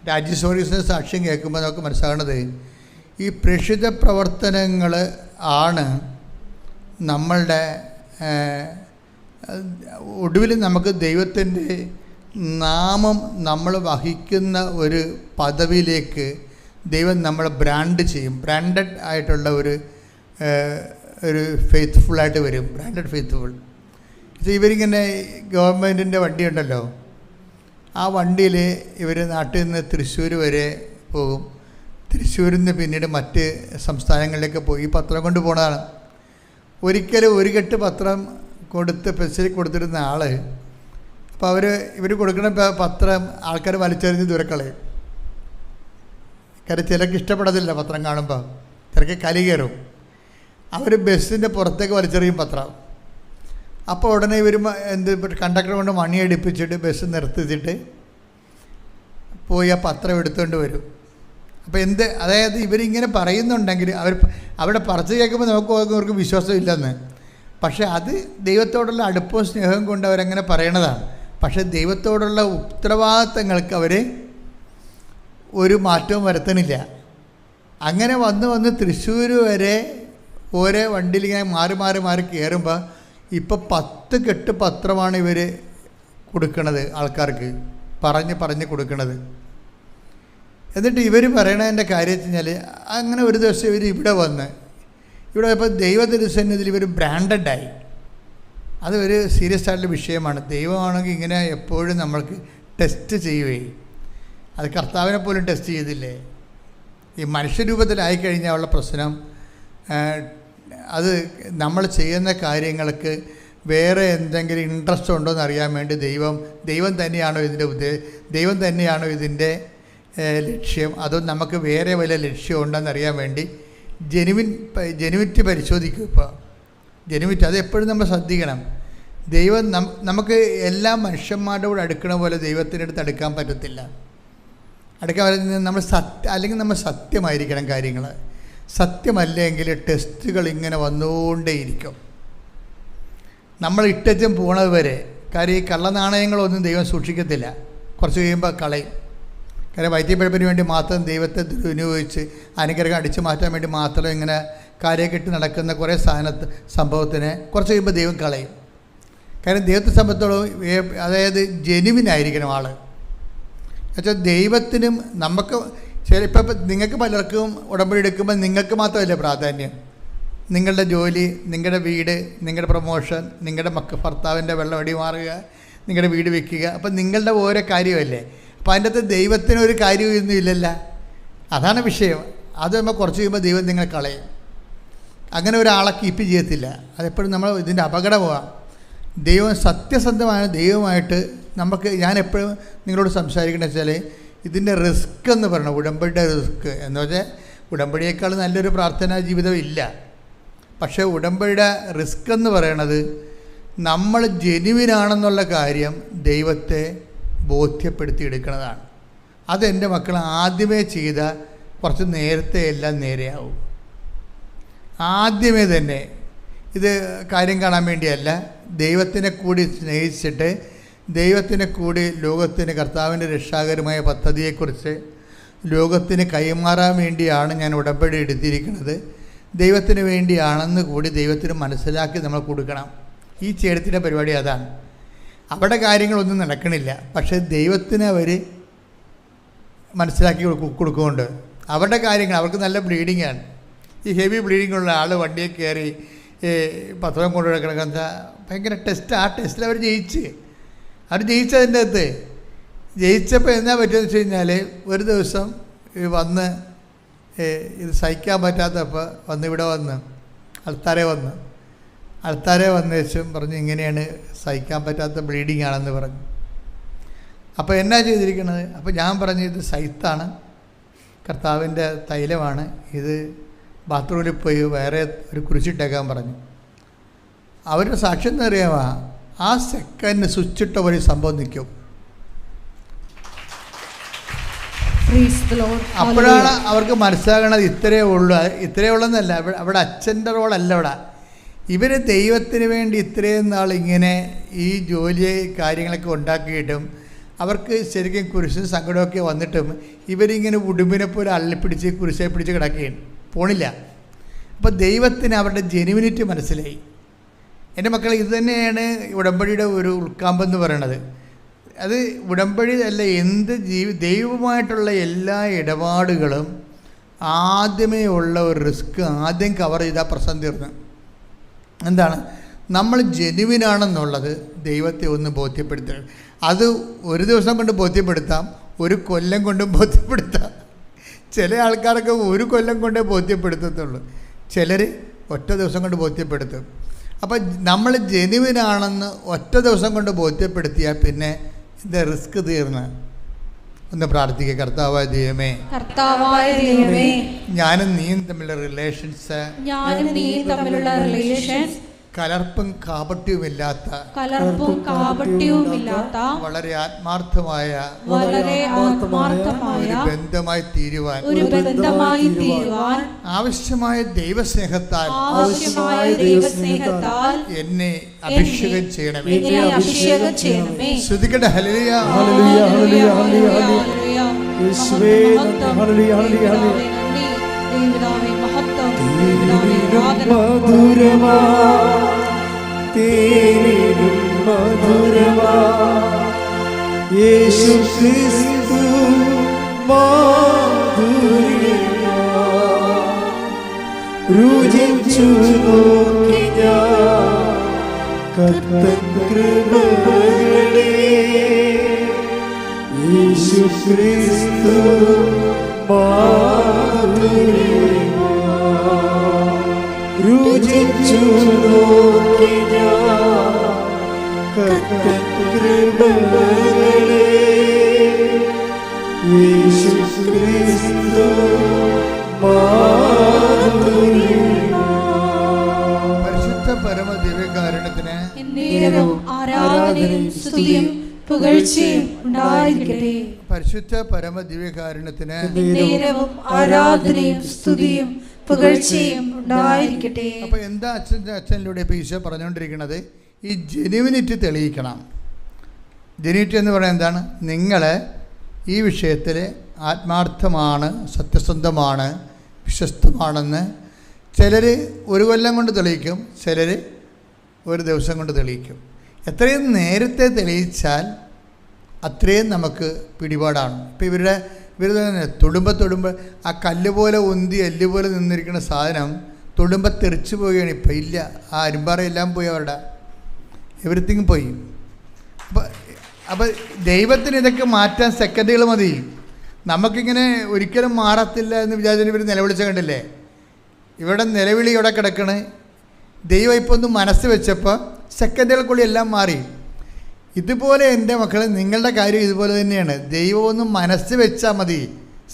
രാജീസ് വർഗീസിൻ്റെ സാക്ഷ്യം കേൾക്കുമ്പോൾ നമുക്ക് മനസ്സിലാകണത്, ഈ പ്രേക്ഷിത പ്രവർത്തനങ്ങൾ ആണ് നമ്മളുടെ ഒടുവിൽ നമുക്ക് ദൈവത്തിൻ്റെ നാമം നമ്മൾ വഹിക്കുന്ന ഒരു പദവിയിലേക്ക് ദൈവം നമ്മളെ ബ്രാൻഡ് ചെയ്യും. ബ്രാൻഡഡ് ആയിട്ടുള്ള ഒരു ഫെയ്ത്ത്ഫുള്ളായിട്ട് വരും. Branded faithful. ഇവരിങ്ങനെ ഗവൺമെൻറ്റിൻ്റെ വണ്ടിയുണ്ടല്ലോ, ആ വണ്ടിയിൽ ഇവർ നാട്ടിൽ നിന്ന് തൃശ്ശൂർ വരെ പോകും. തൃശ്ശൂരിൽ നിന്ന് പിന്നീട് മറ്റ് സംസ്ഥാനങ്ങളിലേക്ക് പോയി ഈ പത്രം കൊണ്ട് പോണതാണ്. ഒരിക്കലും ഒരു കെട്ട് പത്രം കൊടുത്ത് പെൻസിൽ കൊടുത്തിരുന്ന ആൾ, അപ്പോൾ ഇവർ കൊടുക്കുന്ന പത്രം ആൾക്കാർ വലിച്ചെറിഞ്ഞ് ദൂരക്കളയും. കാര്യം ചിലർക്ക് ഇഷ്ടപ്പെടത്തില്ല പത്രം കാണുമ്പോൾ, ചിലർക്ക് കലി കയറും. അവർ ബസ്സിൻ്റെ പുറത്തേക്ക് വലിച്ചെറിയും പത്രം. അപ്പോൾ ഉടനെ ഇവർ കണ്ടക്ടർ കൊണ്ട് മണിയടിപ്പിച്ചിട്ട് ബസ് നിർത്തിച്ചിട്ട് പോയി ആ പത്രം എടുത്തുകൊണ്ട് വരും. അപ്പോൾ അതായത് ഇവരിങ്ങനെ പറയുന്നുണ്ടെങ്കിൽ അവിടെ പറച്ച് കേൾക്കുമ്പോൾ അവർക്ക് വിശ്വാസമില്ലെന്ന്. പക്ഷേ അത് ദൈവത്തോടുള്ള അടുപ്പവും സ്നേഹവും കൊണ്ട് അവരങ്ങനെ പറയണതാണ്. പക്ഷേ ദൈവത്തോടുള്ള ഉത്തരവാദിത്തങ്ങൾക്ക് അവർ ഒരു മാറ്റവും വരുത്തണില്ല. അങ്ങനെ വന്ന് തൃശ്ശൂർ വരെ ഓരോ വണ്ടിയിൽ ഇങ്ങനെ മാറി കയറുമ്പോൾ ഇപ്പോൾ 10 കെട്ട് പത്രമാണ് ഇവർ കൊടുക്കണത് ആൾക്കാർക്ക്, പറഞ്ഞ് കൊടുക്കണത്. എന്നിട്ട് ഇവർ പറയണതിൻ്റെ കാര്യം വെച്ച് കഴിഞ്ഞാൽ, അങ്ങനെ ഒരു ദിവസം ഇവർ ഇവിടെ ഇപ്പോൾ ദൈവത്തിരുസന്നിധിയിൽ ഇവർ ബ്രാൻഡഡായി. അത് ഒരു സീരിയസ് ആയിട്ടുള്ള വിഷയമാണ്. ദൈവമാണെങ്കിൽ ഇങ്ങനെ എപ്പോഴും നമ്മൾക്ക് ടെസ്റ്റ് ചെയ്യുകയും, അത് കർത്താവിനെ പോലും ടെസ്റ്റ് ചെയ്തില്ലേ. ഈ മനുഷ്യരൂപത്തിലായിക്കഴിഞ്ഞാൽ ഉള്ള പ്രശ്നം, അത് നമ്മൾ ചെയ്യുന്ന കാര്യങ്ങൾക്ക് വേറെ എന്തെങ്കിലും ഇൻട്രസ്റ്റ് ഉണ്ടോ എന്ന് അറിയാൻ വേണ്ടി ദൈവം തന്നെയാണോ ദൈവം തന്നെയാണോ ഇതിൻ്റെ ലക്ഷ്യം, അതോ നമുക്ക് വേറെ വല്ല ലക്ഷ്യം ഉണ്ടെന്നറിയാൻ വേണ്ടി ജെനുവിറ്റി പരിശോധിക്കും. ഇപ്പോൾ ജെനുവിറ്റി അതെപ്പോഴും നമ്മൾ ശ്രദ്ധിക്കണം. ദൈവം നമുക്ക് എല്ലാ മനുഷ്യന്മാരുടെ കൂടെ അടുക്കണ പോലെ ദൈവത്തിൻ്റെ അടുത്ത് അടുക്കാൻ പറ്റത്തില്ല. അടുക്കാൻ പറ്റുന്നത് നമ്മൾ സത്യമായിരിക്കണം കാര്യങ്ങൾ. സത്യമല്ലെങ്കിൽ ടെസ്റ്റുകൾ ഇങ്ങനെ വന്നുകൊണ്ടേയിരിക്കും, നമ്മൾ ഇട്ടച്ചും പോണത് വരെ. കാര്യം ഈ കള്ളനാണയങ്ങളൊന്നും ദൈവം സൂക്ഷിക്കത്തില്ല, കുറച്ച് കഴിയുമ്പോൾ കളയും. കാര്യം വൈദ്യപിഴപ്പിന് വേണ്ടി മാത്രം ദൈവത്തെ ദുരുപയോഗിച്ച് അനുഗ്രഹം അടിച്ചു മാറ്റാൻ വേണ്ടി മാത്രം ഇങ്ങനെ കാര്യക്കെട്ട് നടക്കുന്ന കുറേ സംഭവത്തിന് കുറച്ച് കഴിയുമ്പോൾ ദൈവം കളയും. കാര്യം ദൈവത്തെ സംബന്ധിച്ചോളം അതായത് ജെനുവിനായിരിക്കണം ആൾ. എന്നുവെച്ചാൽ ദൈവത്തിനും നമുക്ക് ഇപ്പം നിങ്ങൾക്ക് പലർക്കും ഉടമ്പടി എടുക്കുമ്പോൾ നിങ്ങൾക്ക് മാത്രമല്ല പ്രാധാന്യം. നിങ്ങളുടെ ജോലി, നിങ്ങളുടെ വീട്, നിങ്ങളുടെ പ്രൊമോഷൻ, നിങ്ങളുടെ ഭർത്താവിൻ്റെ വെള്ളമടി മാറുക, നിങ്ങളുടെ വീട് വയ്ക്കുക, അപ്പം നിങ്ങളുടെ ഓരോ കാര്യമല്ലേ. അപ്പോൾ അതിൻ്റെ അകത്ത് ദൈവത്തിനൊരു കാര്യമൊന്നും ഇല്ലല്ലോ. അതാണ് വിഷയം. അത് നമ്മൾ കുറച്ച് കഴിയുമ്പോൾ ദൈവം നിങ്ങളെ കളയും. അങ്ങനെ ഒരാളെ കീപ്പ് ചെയ്യത്തില്ല. അതെപ്പോഴും നമ്മൾ ഇതിൻ്റെ അപകടമാണ്. ദൈവം സത്യസന്ധമായ ദൈവമായിട്ട് ഞാൻ എപ്പോഴും നിങ്ങളോട് സംസാരിക്കണമെന്ന് വെച്ചാൽ, ഇതിൻ്റെ റിസ്ക് എന്ന് പറയണം, ഉടമ്പടിയുടെ റിസ്ക് എന്ന് വെച്ചാൽ ഉടമ്പടിയേക്കാൾ നല്ലൊരു പ്രാർത്ഥനാ ജീവിതം ഇല്ല. പക്ഷേ ഉടമ്പടിയുടെ റിസ്ക് എന്ന് പറയണത് നമ്മൾ ജെനുവിനാണെന്നുള്ള കാര്യം ദൈവത്തെ ബോധ്യപ്പെടുത്തി എടുക്കുന്നതാണ്. അതെൻ്റെ മക്കൾ ആദ്യമേ ചെയ്ത കുറച്ച് നേരത്തെ എല്ലാം നേരെയാവും. ആദ്യമേ തന്നെ ഇത് കാര്യം കാണാൻ വേണ്ടിയല്ല, ദൈവത്തിനെ കൂടി സ്നേഹിച്ചിട്ട് ദൈവത്തിനെ കൂടി ലോകത്തിന് കർത്താവിൻ്റെ രക്ഷാകരമായ പദ്ധതിയെക്കുറിച്ച് ലോകത്തിന് കൈമാറാൻ വേണ്ടിയാണ് ഞാൻ ഉടമ്പടി എടുത്തിരിക്കുന്നത്. ദൈവത്തിന് വേണ്ടിയാണെന്ന് കൂടി ദൈവത്തിന് മനസ്സിലാക്കി നമ്മൾ കൊടുക്കണം. ഈ ചേടത്തിൻ്റെ പരിപാടി അതാണ്. അവിടെ കാര്യങ്ങളൊന്നും നടക്കണില്ല, പക്ഷേ ദൈവത്തിന് അവർ മനസ്സിലാക്കി കൊടുക്കുന്നുണ്ട്. അവരുടെ കാര്യങ്ങൾ അവർക്ക് നല്ല ബ്ലീഡിങ്ങാണ്. ഈ ഹെവി ബ്ലീഡിങ്ങുള്ള ആൾ വണ്ടിയിൽ കയറി പത്രം കൊണ്ടു കിടക്കുന്ന ഭയങ്കര ടെസ്റ്റ്. ആ ടെസ്റ്റിൽ അവർ ജയിച്ചതിൻ്റെ അകത്ത് ജയിച്ചപ്പോൾ എന്നാ പറ്റുമെന്ന് വെച്ച് കഴിഞ്ഞാൽ, ഒരു ദിവസം വന്ന് ഇത് സഹിക്കാൻ പറ്റാത്തപ്പോൾ ഇവിടെ വന്ന് അൾത്താരെ വന്ന് വെച്ചും പറഞ്ഞു ഇങ്ങനെയാണ്, സഹിക്കാൻ പറ്റാത്ത ബ്ലീഡിങ് ആണെന്ന് പറഞ്ഞു. അപ്പോൾ എന്നാ ചെയ്തിരിക്കുന്നത്? അപ്പോൾ ഞാൻ പറഞ്ഞു ഇത് സൈത്താണ്, കർത്താവിൻ്റെ തൈലമാണ്, ഇത് ബാത്റൂമിൽ പോയി വേറെ ഒരു കുരിശിട്ടേക്കാൻ പറഞ്ഞു. അവരുടെ സാക്ഷ്യം എന്ന് അറിയാമോ, ആ സെക്കൻഡ് സ്വിച്ചിട്ട ഒരു സംഭവം നിൽക്കും. Praise the Lord. അപ്പോഴാണ് അവർക്ക് മനസ്സിലാകണത് ഇത്രയേ ഉള്ളെന്നല്ല. അവിടെ അച്ഛൻ്റെ റോളല്ല. ഇവർ ദൈവത്തിന് വേണ്ടി ഇത്രയും നാൾ ഇങ്ങനെ ഈ ജോലി കാര്യങ്ങളൊക്കെ ഉണ്ടാക്കിയിട്ടും അവർക്ക് ശരിക്കും കുരിശും സങ്കടമൊക്കെ വന്നിട്ടും ഇവരിങ്ങനെ ഉടുമ്പിനെ പോലെ അള്ളിപ്പിടിച്ച് കുരിശെ പിടിച്ച് കിടക്കുകയാണ്, പോണില്ല. അപ്പോൾ ദൈവത്തിന് അവരുടെ ജെനുവിനിറ്റി മനസ്സിലായി. എൻ്റെ മക്കൾ, ഇത് തന്നെയാണ് ഉടമ്പടിയുടെ ഒരു ഉൾക്കാമ്പെന്ന് പറയണത്. അത് ഉടമ്പടി അല്ല, എന്ത് ദൈവവുമായിട്ടുള്ള എല്ലാ ഇടപാടുകളും ആദ്യമേ ഉള്ള ഒരു റിസ്ക് ആദ്യം കവർ ചെയ്താൽ പ്രശ്നം തീർന്നു. എന്താണ്? നമ്മൾ ജെനുവിനാണെന്നുള്ളത് ദൈവത്തെ ഒന്ന് ബോധ്യപ്പെടുത്തുക. അത് ഒരു ദിവസം കൊണ്ട് ബോധ്യപ്പെടുത്താം, ഒരു കൊല്ലം കൊണ്ടും ബോധ്യപ്പെടുത്താം. ചില ആൾക്കാരൊക്കെ ഒരു കൊല്ലം കൊണ്ടേ ബോധ്യപ്പെടുത്തത്തുള്ളൂ, ചിലർ ഒറ്റ ദിവസം കൊണ്ട് ബോധ്യപ്പെടുത്തും. അപ്പം നമ്മൾ ജെനുവിനാണെന്ന് ഒറ്റ ദിവസം കൊണ്ട് ബോധ്യപ്പെടുത്തിയാൽ പിന്നെ ഇത് റിസ്ക് തീർന്ന്. ഒന്ന് പ്രാർത്ഥിക്കുക. കർത്താവായ ദൈവമേ, ഞാനും നീയും തമ്മിലുള്ള റിലേഷൻസ് കലർപ്പും കാപട്യവുമില്ലാത്ത വളരെ ആത്മാർത്ഥമായ ഒരു ബന്ധമായി തീരുവാൻ ആവശ്യമായ ദൈവസ്നേഹത്താൽ എന്നെ അഭിഷേകം ചെയ്യണമേ. ശ്രദ്ധിക്കട്ടെ. Hallelujah, hallelujah, hallelujah, hallelujah. യേശുവേ ഹല്ലേലൂയ, ഹല്ലേലൂയ, ഹല്ലേലൂയ. മധുരമാ തേനിലും മധുരമാ യേശു ക്രിസ്തു മാധുര്യമാ രുചിച്ചു നോക്കി ഞാൻ കർത്തൻ കൃപകളെ യേശു ക്രിസ്തു മാധുര്യമാ രുചിച്ചു നോക്കി ഞാൻ കർത്തൻ കൃപകളെ യേശു ക്രിസ്തു മാധുര്യമാ. പരിശുദ്ധ പരമ ദിവ്യകാരുണ്യത്തിന് ആരാധനയും സ്തുതിയും പുകഴ്ചയും ഉണ്ടായിരിക്കട്ടെ. പരിശുദ്ധ പരമ ദിവ്യകാരുണ്യത്തിന് ആരാധനയും സ്തുതിയും പുകഴ്ചയും ഉണ്ടായിരിക്കട്ടെ. അപ്പോൾ എന്താ അച്ഛനിലൂടെ ഇപ്പോൾ ഈശോ പറഞ്ഞുകൊണ്ടിരിക്കുന്നത്? ഈ ജെനുവിനിറ്റി തെളിയിക്കണം. ജെനുവിനിറ്റി എന്ന് പറയുന്നത് എന്താണ്? നിങ്ങൾ ഈ വിഷയത്തിൽ ആത്മാർത്ഥമാണ്, സത്യസന്ധമാണ്, വിശ്വസ്തമാണെന്ന് ചിലർ ഒരു കൊല്ലം കൊണ്ട് തെളിയിക്കും, ചിലർ ഒരു ദിവസം കൊണ്ട് തെളിയിക്കും. എത്രയും നേരത്തെ തെളിയിച്ചാൽ അത്രയും നമുക്ക് പിടിപാടാണ്. ഇപ്പോൾ ഇവർ തന്നെ തൊടുമ്പോൾ ആ കല്ല് പോലെ ഉന്തി എല്ല് പോലെ നിന്നിരിക്കുന്ന സാധനം തൊടുമ്പോൾ തെറിച്ച് പോവുകയാണ്. ഇപ്പം ഇല്ല, ആ അരുമ്പാറയെല്ലാം പോയി, അവരുടെ എവരിത്തിങ് പോയി. അപ്പോൾ ദൈവത്തിന് ഇതൊക്കെ മാറ്റാൻ സെക്കൻഡുകൾ മതി. നമുക്കിങ്ങനെ ഒരിക്കലും മാറത്തില്ല എന്ന് വിചാരിച്ചു ഇവർ നിലവിളിച്ച കണ്ടില്ലേ? ഇവിടെ നിലവിളി ഇവിടെ കിടക്കണ്. ദൈവം ഇപ്പോൾ ഒന്ന് മനസ്സ് വെച്ചപ്പോൾ സെക്കൻഡുകൾക്കുള്ളിൽ എല്ലാം മാറി. ഇതുപോലെ എൻ്റെ മക്കൾ, നിങ്ങളുടെ കാര്യം ഇതുപോലെ തന്നെയാണ്. ദൈവം ഒന്ന് മനസ്സ് വെച്ചാൽ മതി,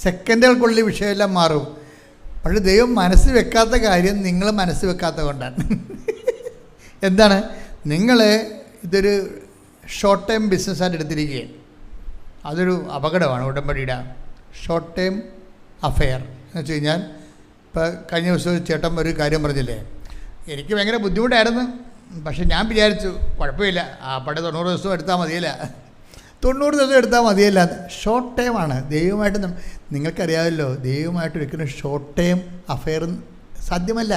സെക്കൻഡുകൾക്കുള്ളിൽ വിഷയമെല്ലാം മാറും. പക്ഷേ ദൈവം മനസ്സ് വെക്കാത്ത കാര്യം നിങ്ങൾ മനസ്സ് വെക്കാത്ത കൊണ്ടാണ്. എന്താണ്? നിങ്ങൾ ഇതൊരു ഷോർട്ട് ടൈം ബിസിനസ്സായിട്ട് എടുത്തിരിക്കുകയാണ്. അതൊരു അപകടമാണ് ഉടമ്പടിയുടെ. ഷോർട്ട് ടൈം അഫെയർ എന്ന് വെച്ച് കഴിഞ്ഞാൽ, ഇപ്പോൾ കഴിഞ്ഞ ദിവസം ചേട്ടൻ ഒരു കാര്യം പറഞ്ഞില്ലേ, എനിക്ക് ഭയങ്കര ബുദ്ധിമുട്ടായിരുന്നു, പക്ഷെ ഞാൻ വിചാരിച്ചു കുഴപ്പമില്ല, ആ പടം 90 ദിവസം എടുത്താൽ മതിയല്ല, 90 ദിവസം എടുത്താൽ മതിയല്ല. ഷോർട്ട് ടൈമാണ്. ദൈവമായിട്ട് നിങ്ങൾക്കറിയാമല്ലോ, ദൈവമായിട്ട് ഒരിക്കലും ഷോർട്ട് ടൈം അഫെയർ സാധ്യമല്ല.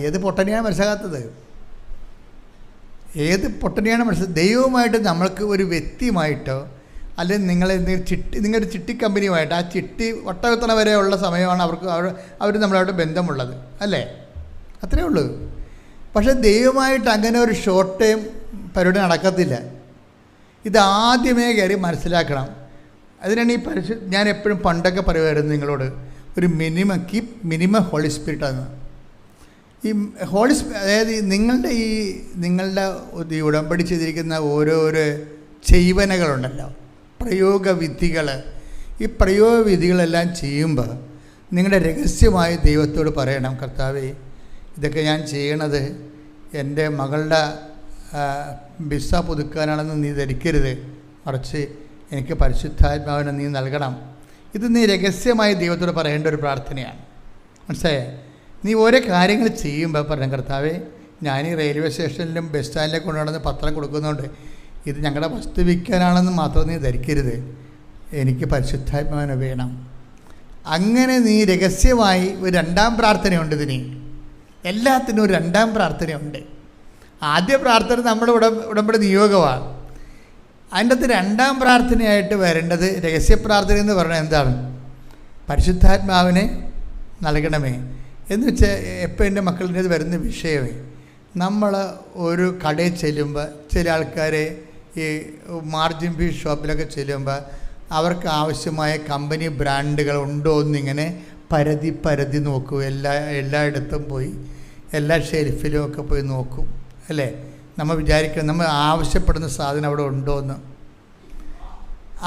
ഏത് പൊട്ടനെയാണ് മനസ്സിലാകാത്തത്? ഏത് പൊട്ടനെയാണ് ദൈവവുമായിട്ട് നമ്മൾക്ക് ഒരു വ്യക്തിയുമായിട്ടോ അല്ലെങ്കിൽ നിങ്ങളുടെ ചിട്ടി കമ്പനിയുമായിട്ട് ആ ചിട്ടി വട്ടവെത്തണ വരെയുള്ള സമയമാണ് അവർ നമ്മളായിട്ട് ബന്ധമുള്ളത്, അല്ലേ? അത്രയേ ഉള്ളൂ. പക്ഷേ ദൈവമായിട്ട് അങ്ങനെ ഒരു ഷോർട്ട് ടൈം പരിപാടി നടക്കത്തില്ല. ഇതാദ്യമേ കയറി മനസ്സിലാക്കണം. അതിനാണ് ഈ ഞാൻ എപ്പോഴും പണ്ടൊക്കെ പറയുമായിരുന്നു നിങ്ങളോട്, ഒരു മിനിമം ഹോളി സ്പിരിറ്റാണ്. ഈ ഹോളി അതായത് നിങ്ങളുടെ ഉടമ്പടി ചെയ്തിരിക്കുന്ന ഓരോരോ ചെയ്വനകളുണ്ടല്ലോ, പ്രയോഗവിധികൾ. ഈ പ്രയോഗവിധികളെല്ലാം ചെയ്യുമ്പോൾ നിങ്ങളുടെ രഹസ്യമായി ദൈവത്തോട് പറയണം, കർത്താവേ, ഇതൊക്കെ ഞാൻ ചെയ്യണത് എൻ്റെ മകളുടെ വിസ പുതുക്കാനാണെന്ന് നീ ധരിക്കരുത്, മറിച്ച് എനിക്ക് പരിശുദ്ധാത്മാവിനെ നീ നൽകണം. ഇത് നീ രഹസ്യമായി ദൈവത്തോട് പറയേണ്ട ഒരു പ്രാർത്ഥനയാണ്. മനസ്സിലായേ? നീ ഓരോ കാര്യങ്ങൾ ചെയ്യുമ്പോൾ പറഞ്ഞ കർത്താവേ, ഞാൻ ഈ റെയിൽവേ സ്റ്റേഷനിലും ബസ് സ്റ്റാൻഡിലേക്ക് കൊണ്ടുവന്ന് പത്രം കൊടുക്കുന്നുണ്ട്, ഇത് ഞങ്ങളുടെ വസ്തു വിൽക്കാനാണെന്ന് മാത്രം നീ ധരിക്കരുത്, എനിക്ക് പരിശുദ്ധാത്മാവിനെ വേണം. അങ്ങനെ നീ രഹസ്യമായി ഒരു രണ്ടാം പ്രാർത്ഥനയുണ്ട്. ഇതിന് എല്ലാത്തിനും ഒരു രണ്ടാം പ്രാർത്ഥനയുണ്ട്. ആദ്യ പ്രാർത്ഥന നമ്മുടെ ഉടമ്പടി നിയോഗമാണ്. അതിൻ്റെ അകത്ത് രണ്ടാം പ്രാർത്ഥനയായിട്ട് വരേണ്ടത് രഹസ്യ പ്രാർത്ഥന എന്ന് പറഞ്ഞാൽ എന്താണ്? പരിശുദ്ധാത്മാവിനെ നൽകണമേ എന്ന് വെച്ചാൽ എപ്പോൾ എൻ്റെ മക്കളിൻ്റെ ഇത് വരുന്ന വിഷയമേ, നമ്മൾ ഒരു കടയിൽ ചെല്ലുമ്പോൾ ചില ആൾക്കാരെ ഈ മാർജിൻ ഫീ ഷോപ്പിലൊക്കെ ചെല്ലുമ്പോൾ അവർക്ക് ആവശ്യമായ കമ്പനി ബ്രാൻഡുകൾ ഉണ്ടോ എന്നിങ്ങനെ പരതി നോക്കും. എല്ലായിടത്തും പോയി എല്ലാ ഷെൽഫിലും ഒക്കെ പോയി നോക്കും, അല്ലേ? നമ്മൾ വിചാരിക്കണം നമ്മൾ ആവശ്യപ്പെടുന്ന സാധനം അവിടെ ഉണ്ടോ എന്ന്.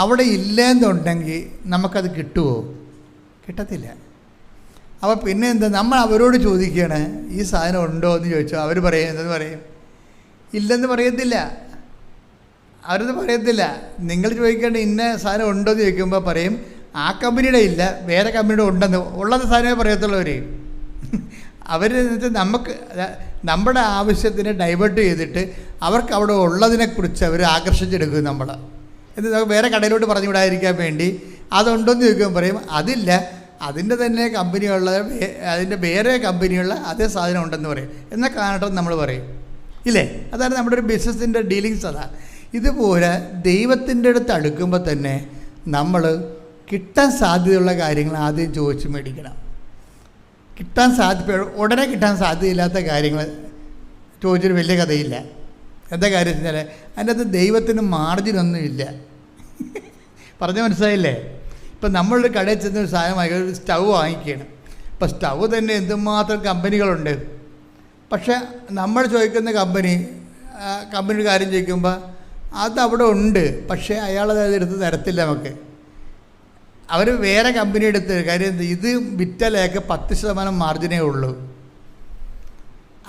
അവിടെ ഇല്ലെന്നുണ്ടെങ്കിൽ നമുക്കത് കിട്ടുമോ? കിട്ടത്തില്ല. അപ്പോൾ പിന്നെ എന്താ, നമ്മൾ അവരോട് ചോദിക്കുകയാണ് ഈ സാധനം ഉണ്ടോ എന്ന് ചോദിച്ചാൽ അവർ പറയും, എന്തെന്ന് പറയും? ഇല്ലെന്ന് പറയത്തില്ല. അവരത് പറയത്തില്ല. നിങ്ങൾ ചോദിക്കേണ്ട ഇന്ന സാധനം ഉണ്ടോ എന്ന് ചോദിക്കുമ്പോൾ പറയും ആ കമ്പനിയുടെ ഇല്ല, വേറെ കമ്പനിയുടെ ഉണ്ടെന്ന്. ഉള്ളത് സാധനമേ പറയത്തുള്ളവർ. അവർ നമുക്ക് നമ്മുടെ ആവശ്യത്തിന് ഡൈവേർട്ട് ചെയ്തിട്ട് അവർക്ക് അവിടെ ഉള്ളതിനെക്കുറിച്ച് അവർ ആകർഷിച്ചെടുക്കും നമ്മൾ. എന്നിട്ട് വേറെ കടയിലോട്ട് പറഞ്ഞു വിടാതിരിക്കാൻ വേണ്ടി അതുണ്ടോയെന്ന് ചോദിക്കുമ്പോൾ പറയും അതില്ല, അതിൻ്റെ തന്നെ കമ്പനിയുള്ള അതിൻ്റെ വേറെ കമ്പനിയുള്ള അതേ സാധനം ഉണ്ടെന്ന് പറയും. എന്നാൽ കാണട്ടെന്ന് നമ്മൾ പറയും, ഇല്ലേ? അതാണ് നമ്മുടെ ഒരു ബിസിനസ്സിൻ്റെ ഡീലിങ്സ്. അതാണ്. ഇതുപോലെ ദൈവത്തിൻ്റെ അടുത്ത് അടുക്കുമ്പോൾ തന്നെ നമ്മൾ കിട്ടാൻ സാധ്യതയുള്ള കാര്യങ്ങൾ ആദ്യം ചോദിച്ച് മേടിക്കണം. ഉടനെ കിട്ടാൻ സാധ്യതയില്ലാത്ത കാര്യങ്ങൾ ചോദിച്ചൊരു വലിയ കഥയില്ല. എന്താ കാര്യം വെച്ചാൽ അതിൻ്റെ അകത്ത് ദൈവത്തിന് മാർജിനൊന്നുമില്ല. പറഞ്ഞ മനസ്സിലായില്ലേ? ഇപ്പം നമ്മളൊരു കടയിൽ ചെന്ന് ഒരു സാധനം വാങ്ങിക്കുക, ഒരു സ്റ്റൗ വാങ്ങിക്കുകയാണ്. ഇപ്പം സ്റ്റൗ തന്നെ എന്തുമാത്രം കമ്പനികളുണ്ട്. പക്ഷേ നമ്മൾ ചോദിക്കുന്ന കമ്പനിയുടെ കാര്യം ചോദിക്കുമ്പോൾ അതവിടെ ഉണ്ട്, പക്ഷേ അയാളത് എടുത്ത് തരത്തില്ല നമുക്ക്. അവർ വേറെ കമ്പനി എടുത്ത് കാര്യം ഇത് വിറ്റലേക്ക് 10% മാർജിനേ ഉള്ളൂ.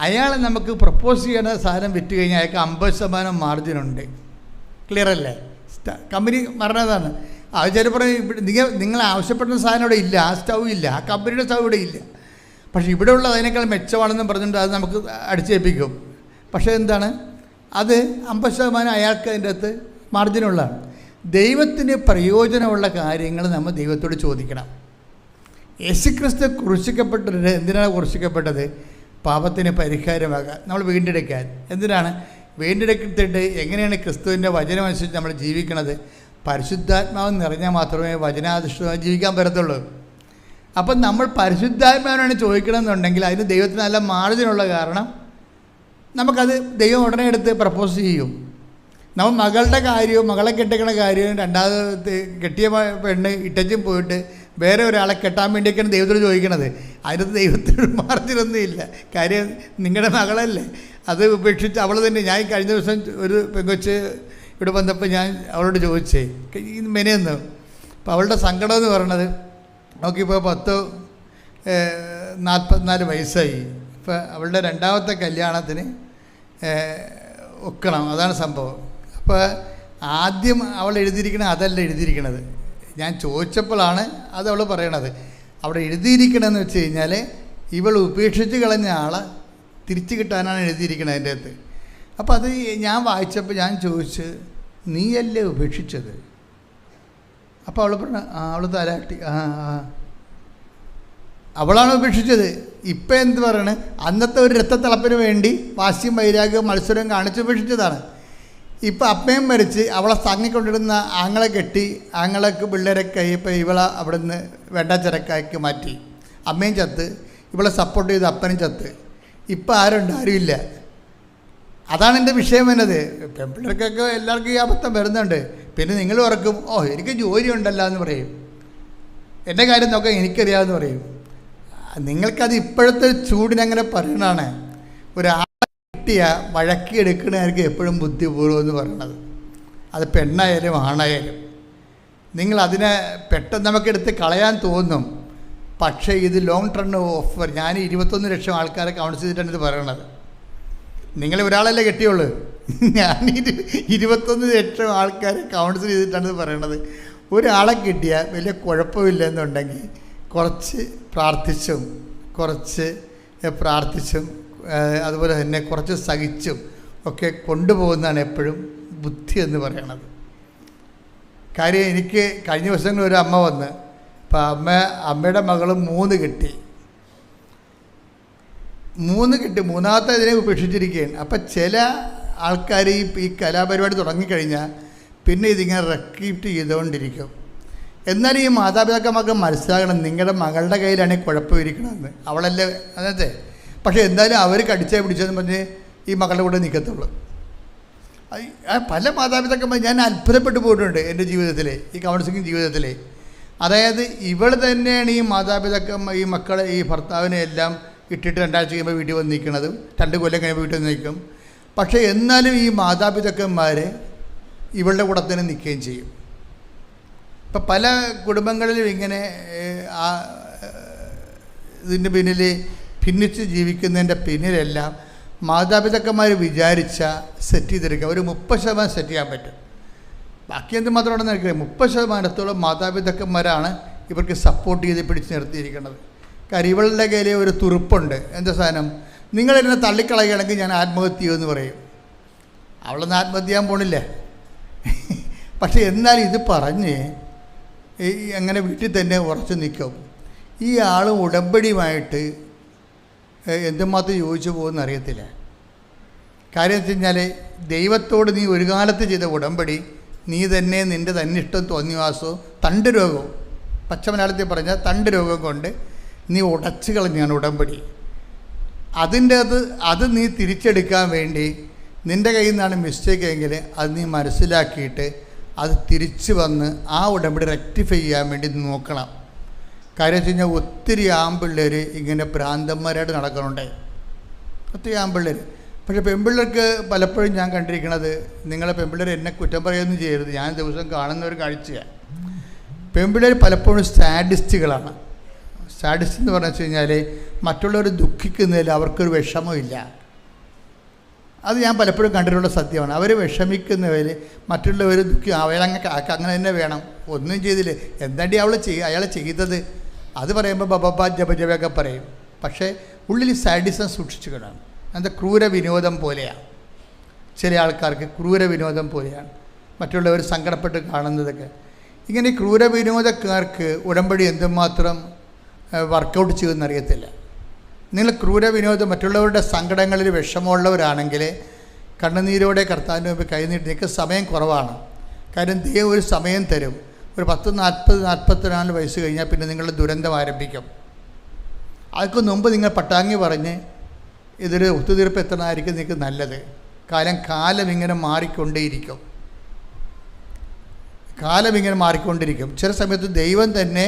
അയാൾ നമുക്ക് പ്രപ്പോസ് ചെയ്യുന്ന സാധനം വിറ്റ് കഴിഞ്ഞാൽ അയാൾക്ക് 50% മാർജിനുണ്ട്. ക്ലിയർ അല്ലേ? കമ്പനി പറഞ്ഞതാണ്. അത് ചിലപ്പോൾ നിങ്ങൾ ആവശ്യപ്പെടുന്ന സാധനം ഇവിടെ ഇല്ല, ആ സ്റ്റൗ ഇല്ല, ആ കമ്പനിയുടെ സ്റ്റൗ ഇവിടെ ഇല്ല, പക്ഷേ ഇവിടെ ഉള്ള അതിനേക്കാൾ മെച്ചമാണെന്നും പറഞ്ഞിട്ട് അത് നമുക്ക് അടിച്ചേൽപ്പിക്കും. പക്ഷേ എന്താണ്, അത് 50% അയാൾക്ക് അതിൻ്റെ അകത്ത് മാർജിനുള്ളതാണ്. ദൈവത്തിന് പ്രയോജനമുള്ള കാര്യങ്ങൾ നമ്മൾ ദൈവത്തോട് ചോദിക്കണം. യേശുക്രിസ്തു ക്രൂശിക്കപ്പെട്ടത് എന്തിനാണ് ക്രൂശിക്കപ്പെട്ടത്? പാപത്തിന് പരിഹാരമാകാൻ, നമ്മൾ വീണ്ടെടുക്കാൻ. എന്തിനാണ് വീണ്ടെടുത്തിട്ട് എങ്ങനെയാണ് ക്രിസ്തുവിൻ്റെ വചനമനുസരിച്ച് നമ്മൾ ജീവിക്കണത്? പരിശുദ്ധാത്മാവ് നിറഞ്ഞാൽ മാത്രമേ വചനാധിഷ്ഠിതമായി ജീവിക്കാൻ പറ്റത്തുള്ളൂ. അപ്പം നമ്മൾ പരിശുദ്ധാത്മാവിനാണ് ചോദിക്കണമെന്നുണ്ടെങ്കിൽ അതിന് ദൈവത്തിന് നല്ല മാർജിനുള്ള കാരണം നമുക്കത് ദൈവം ഉടനെ എടുത്ത് പ്രപ്പോസ് ചെയ്യും. നമ്മൾ മകളുടെ കാര്യവും മകളെ കെട്ടിക്കണ കാര്യവും രണ്ടാമത് കെട്ടിയ പെണ്ണ് ഇട്ടച്ചും പോയിട്ട് വേറെ ഒരാളെ കെട്ടാൻ വേണ്ടിയൊക്കെയാണ് ദൈവത്തോട് ചോദിക്കണത്. അതിനകത്ത് ദൈവത്തിന് മാർജിനൊന്നും ഇല്ല. കാര്യം നിങ്ങളുടെ മകളല്ലേ, അത് ഉപേക്ഷിച്ച് അവൾ തന്നെ. ഞാൻ കഴിഞ്ഞ ദിവസം ഒരു പെങ്കൊച്ച് ഇവിടെ വന്നപ്പോൾ ഞാൻ അവളോട് ചോദിച്ചേ ഈ മെനയെന്ന്. അപ്പോൾ അവളുടെ സങ്കടം എന്ന് പറയണത് നോക്കിയപ്പോൾ 44 വയസ്സായി. ഇപ്പോൾ അവളുടെ രണ്ടാമത്തെ കല്യാണത്തിന് ഒക്കണം, അതാണ് സംഭവം. അപ്പോൾ ആദ്യം അവൾ എഴുതിയിരിക്കണത് അതല്ല എഴുതിയിരിക്കണത്. ഞാൻ ചോദിച്ചപ്പോഴാണ് അത് അവൾ പറയണത്. അവിടെ എഴുതിയിരിക്കണമെന്ന് വെച്ച് കഴിഞ്ഞാൽ ഇവൾ ഉപേക്ഷിച്ച് കളഞ്ഞ ആളെ തിരിച്ചു കിട്ടാനാണ് എഴുതിയിരിക്കണത് അതിൻ്റെ അകത്ത്. അപ്പോൾ അത് ഞാൻ വായിച്ചപ്പോൾ ഞാൻ ചോദിച്ച് നീയല്ലേ ഉപേക്ഷിച്ചത്? അപ്പോൾ അവൾ പറഞ്ഞ അവൾ തലാട്ടി അവളാണ് ഉപേക്ഷിച്ചത്. ഇപ്പം എന്ത് പറയണേ, അന്നത്തെ ഒരു രക്തത്തിളപ്പിന് വേണ്ടി വാശിയും വൈരാഗ്യവും മത്സരവും കാണിച്ച് ഉപേക്ഷിച്ചതാണ്. ഇപ്പം അപ്പയും മരിച്ച് അവളെ തങ്ങിക്കൊണ്ടിരുന്ന ആങ്ങളെ കെട്ടി, ആങ്ങളക്ക് പിള്ളേരൊക്കെ ഇപ്പോൾ ഇവളെ അവിടെ നിന്ന് വെണ്ടച്ചിറക്കാക്കി മാറ്റി. അമ്മയും ചത്ത്, ഇവളെ സപ്പോർട്ട് ചെയ്ത് അപ്പനും ചത്ത്. ഇപ്പം ആരുമില്ല. അതാണ് എൻ്റെ വിഷയം വരുന്നത്. പെൺപിള്ളേർക്കൊക്കെ എല്ലാവർക്കും ഈ അബദ്ധം വരുന്നുണ്ട്. പിന്നെ നിങ്ങൾ ഓർക്കും എനിക്ക് ജോലി ഉണ്ടല്ലോ എന്ന് പറയും. എൻ്റെ കാര്യം നോക്കാൻ എനിക്കറിയാമെന്ന് പറയും. നിങ്ങൾക്കത് ഇപ്പോഴത്തെ ചൂടിനങ്ങനെ പറയണതാണ്. ഒരാളെ കിട്ടിയ വഴക്കി എടുക്കണമായിരിക്കും എപ്പോഴും ബുദ്ധിപൂർവ്വം എന്ന് പറയണത്. അത് പെണ്ണായാലും ആണായാലും നിങ്ങളതിനെ പെട്ടെന്ന് നമുക്കെടുത്ത് കളയാൻ തോന്നും. പക്ഷേ ഇത് ലോങ് ടേം ഓഫർ. ഞാൻ 21 ലക്ഷം ആൾക്കാരെ കൗൺസിൽ ചെയ്തിട്ടാണ് ഇത് പറയണത്. നിങ്ങൾ ഒരാളല്ലേ കെട്ടിയുള്ളൂ, ഞാൻ 21 ലക്ഷം ആൾക്കാരെ കൗൺസിൽ ചെയ്തിട്ടാണ് ഇത് പറയണത്. ഒരാളെ കിട്ടിയാൽ വലിയ കുഴപ്പമില്ലെന്നുണ്ടെങ്കിൽ കുറച്ച് പ്രാർത്ഥിച്ചും അതുപോലെ തന്നെ കുറച്ച് സഹിച്ചും ഒക്കെ കൊണ്ടുപോകുന്നതാണ് എപ്പോഴും ബുദ്ധി എന്ന് പറയണത്. കാര്യം എനിക്ക് കഴിഞ്ഞ ദിവസങ്ങളിൽ ഒരു അമ്മ വന്ന്, ഇപ്പം അമ്മയുടെ മകൾ 3 കിട്ടി, മൂന്നാമത്തെ ഇതിനെ ഉപേക്ഷിച്ചിരിക്കുകയാണ്. അപ്പം ചില ആൾക്കാർ ഈ കലാപരിപാടി തുടങ്ങിക്കഴിഞ്ഞാൽ പിന്നെ ഇതിങ്ങനെ റെക്കീപ്റ്റ് ചെയ്തുകൊണ്ടിരിക്കും. എന്നാൽ ഈ മാതാപിതാക്കന്മാർക്ക് മനസ്സിലാകണം, നിങ്ങളുടെ മകളുടെ കയ്യിലാണ് കുഴപ്പമിരിക്കണമെന്ന്. അവളല്ലേ അതെ, പക്ഷേ എന്തായാലും അവർ കടിച്ചാൽ പിടിച്ചതെന്ന് പറഞ്ഞ് ഈ മകളുടെ കൂടെ നിൽക്കത്തുള്ളൂ. പല മാതാപിതാക്കന്മാർ ഞാൻ അത്ഭുതപ്പെട്ടു പോയിട്ടുണ്ട് എൻ്റെ ജീവിതത്തിലെ, ഈ കൗൺസിലിംഗ് ജീവിതത്തിലെ. അതായത് ഇവൾ തന്നെയാണ് ഈ മക്കളെ, ഈ ഭർത്താവിനെ എല്ലാം ഇട്ടിട്ട് 2 ആഴ്ച കഴിയുമ്പോൾ വീട്ടിൽ വന്ന് നിൽക്കുന്നത്, 2 കൊല്ലം കഴിയുമ്പോൾ വീട്ടിൽ വന്ന് നിൽക്കും. പക്ഷേ എന്നാലും ഈ മാതാപിതാക്കന്മാർ ഇവളുടെ കൂടെ തന്നെ നിൽക്കുകയും ചെയ്യും. ഇപ്പം പല കുടുംബങ്ങളിലും ഇങ്ങനെ ഇതിൻ്റെ പിന്നിൽ ഭിന്നിച്ച് ജീവിക്കുന്നതിൻ്റെ പിന്നിലെല്ലാം മാതാപിതാക്കന്മാർ വിചാരിച്ച സെറ്റ് ചെയ്തെടുക്കുക. ഒരു 30% സെറ്റ് ചെയ്യാൻ പറ്റും. ബാക്കി എന്ത് മാത്രമാണെന്ന് എനിക്കറിയാം. 30% മാതാപിതാക്കന്മാരാണ് ഇവർക്ക് സപ്പോർട്ട് ചെയ്ത് പിടിച്ച് നിർത്തിയിരിക്കുന്നത്. കാര്യം ഇവളുടെ കയ്യിൽ ഒരു തുറുപ്പുണ്ട്. എന്താ സാധനം? നിങ്ങളെന്നെ തള്ളിക്കളയുകയാണെങ്കിൽ ഞാൻ ആത്മഹത്യ ചെയ്യുമെന്ന് പറയും. അവളൊന്നും ആത്മഹത്യ ചെയ്യാൻ പോണില്ല. പക്ഷേ എന്നാൽ ഇത് പറഞ്ഞ് അങ്ങനെ വീട്ടിൽ തന്നെ ഉറച്ചു നിൽക്കും. ഈ ആൾ ഉടമ്പടിയുമായിട്ട് എന്തുമാത്രം യോജിച്ചു പോകുമെന്ന് അറിയത്തില്ല. കാര്യം വെച്ച് കഴിഞ്ഞാൽ ദൈവത്തോട് നീ ഒരു കാലത്ത് ചെയ്ത ഉടമ്പടി നീ തന്നെ നിൻ്റെ തന്നിഷ്ടം തോന്നിവാസവും തണ്ട് രോഗവും, പച്ച മലയാളത്തിൽ പറഞ്ഞാൽ തണ്ട് രോഗം കൊണ്ട് നീ ഉടച്ചു കളഞ്ഞാണ് ഉടമ്പടി. അത് നീ തിരിച്ചെടുക്കാൻ വേണ്ടി നിൻ്റെ കയ്യിൽ നിന്നാണ് മിസ്റ്റേക്ക് എങ്കിൽ അത് നീ മനസ്സിലാക്കിയിട്ട് അത് തിരിച്ച് വന്ന് ആ ഉടമ്പടി റെക്ടിഫൈ ചെയ്യാൻ വേണ്ടി നോക്കണം. കാര്യം വെച്ച് കഴിഞ്ഞാൽ ഒത്തിരി ആൺപിള്ളേർ ഇങ്ങനെ ഭ്രാന്തന്മാരായിട്ട് നടക്കുന്നുണ്ട്, ഒത്തിരി ആൺപിള്ളേർ. പക്ഷേ പെൺപിള്ളേർക്ക് പലപ്പോഴും ഞാൻ കണ്ടിരിക്കുന്നത്, നിങ്ങളെ പെൺപിള്ളേർ എന്നെ കുറ്റം പറയുകയൊന്നും ചെയ്യരുത്, ഞാൻ ദിവസം കാണുന്ന ഒരു കാഴ്ചയാണ്. പെൺപിള്ളേർ പലപ്പോഴും സാഡിസ്റ്റുകളാണ്. സാഡിസ്റ്റ് എന്ന് പറഞ്ഞു വെച്ച് കഴിഞ്ഞാൽ മറ്റുള്ളവർ ദുഃഖിക്കുന്നതിൽ അവർക്കൊരു വിഷമമില്ല. അത് ഞാൻ പലപ്പോഴും കണ്ടിട്ടുള്ള സത്യമാണ്. അവർ വിഷമിക്കുന്നവർ മറ്റുള്ളവർ അങ്ങനെ തന്നെ വേണം, ഒന്നും ചെയ്തില്ലേ, എന്താണ്ടി അയാൾ ചെയ്തത്, അത് പറയുമ്പോൾ ബബബ ജപജപയൊക്കെ പറയും. പക്ഷേ ഉള്ളിൽ സാഡിസം സൂക്ഷിച്ചു കിടണം. എന്താ ക്രൂര വിനോദം പോലെയാണ്. ചില ആൾക്കാർക്ക് ക്രൂര വിനോദം പോലെയാണ് മറ്റുള്ളവർ സങ്കടപ്പെട്ട് കാണുന്നതൊക്കെ. ഇങ്ങനെ ക്രൂര വിനോദക്കാർക്ക് ഉടമ്പടി എന്തുമാത്രം വർക്കൗട്ട് ചെയ്യുമെന്നറിയത്തില്ല. നിങ്ങൾ ക്രൂര വിനോദം മറ്റുള്ളവരുടെ സങ്കടങ്ങളിൽ വിഷമമുള്ളവരാണെങ്കിൽ കണ്ണുനീരോടെ കർത്താവിൻ്റെ മുമ്പ് കൈനീട്ടി. നിങ്ങൾക്ക് സമയം കുറവാണ്. കാര്യം ദൈവം ഒരു സമയം തരും. ഒരു 40-44 വയസ്സ് കഴിഞ്ഞാൽ പിന്നെ നിങ്ങളുടെ ദുരന്തം ആരംഭിക്കും. അതിന് മുമ്പ് നിങ്ങൾ പട്ടാങ്ങി പറഞ്ഞ് ഇതൊരു ഒത്തുതീർപ്പ് എത്തണമായിരിക്കും നിങ്ങൾക്ക് നല്ലത്. കാലം ഇങ്ങനെ മാറിക്കൊണ്ടേയിരിക്കും. ചില സമയത്ത് ദൈവം തന്നെ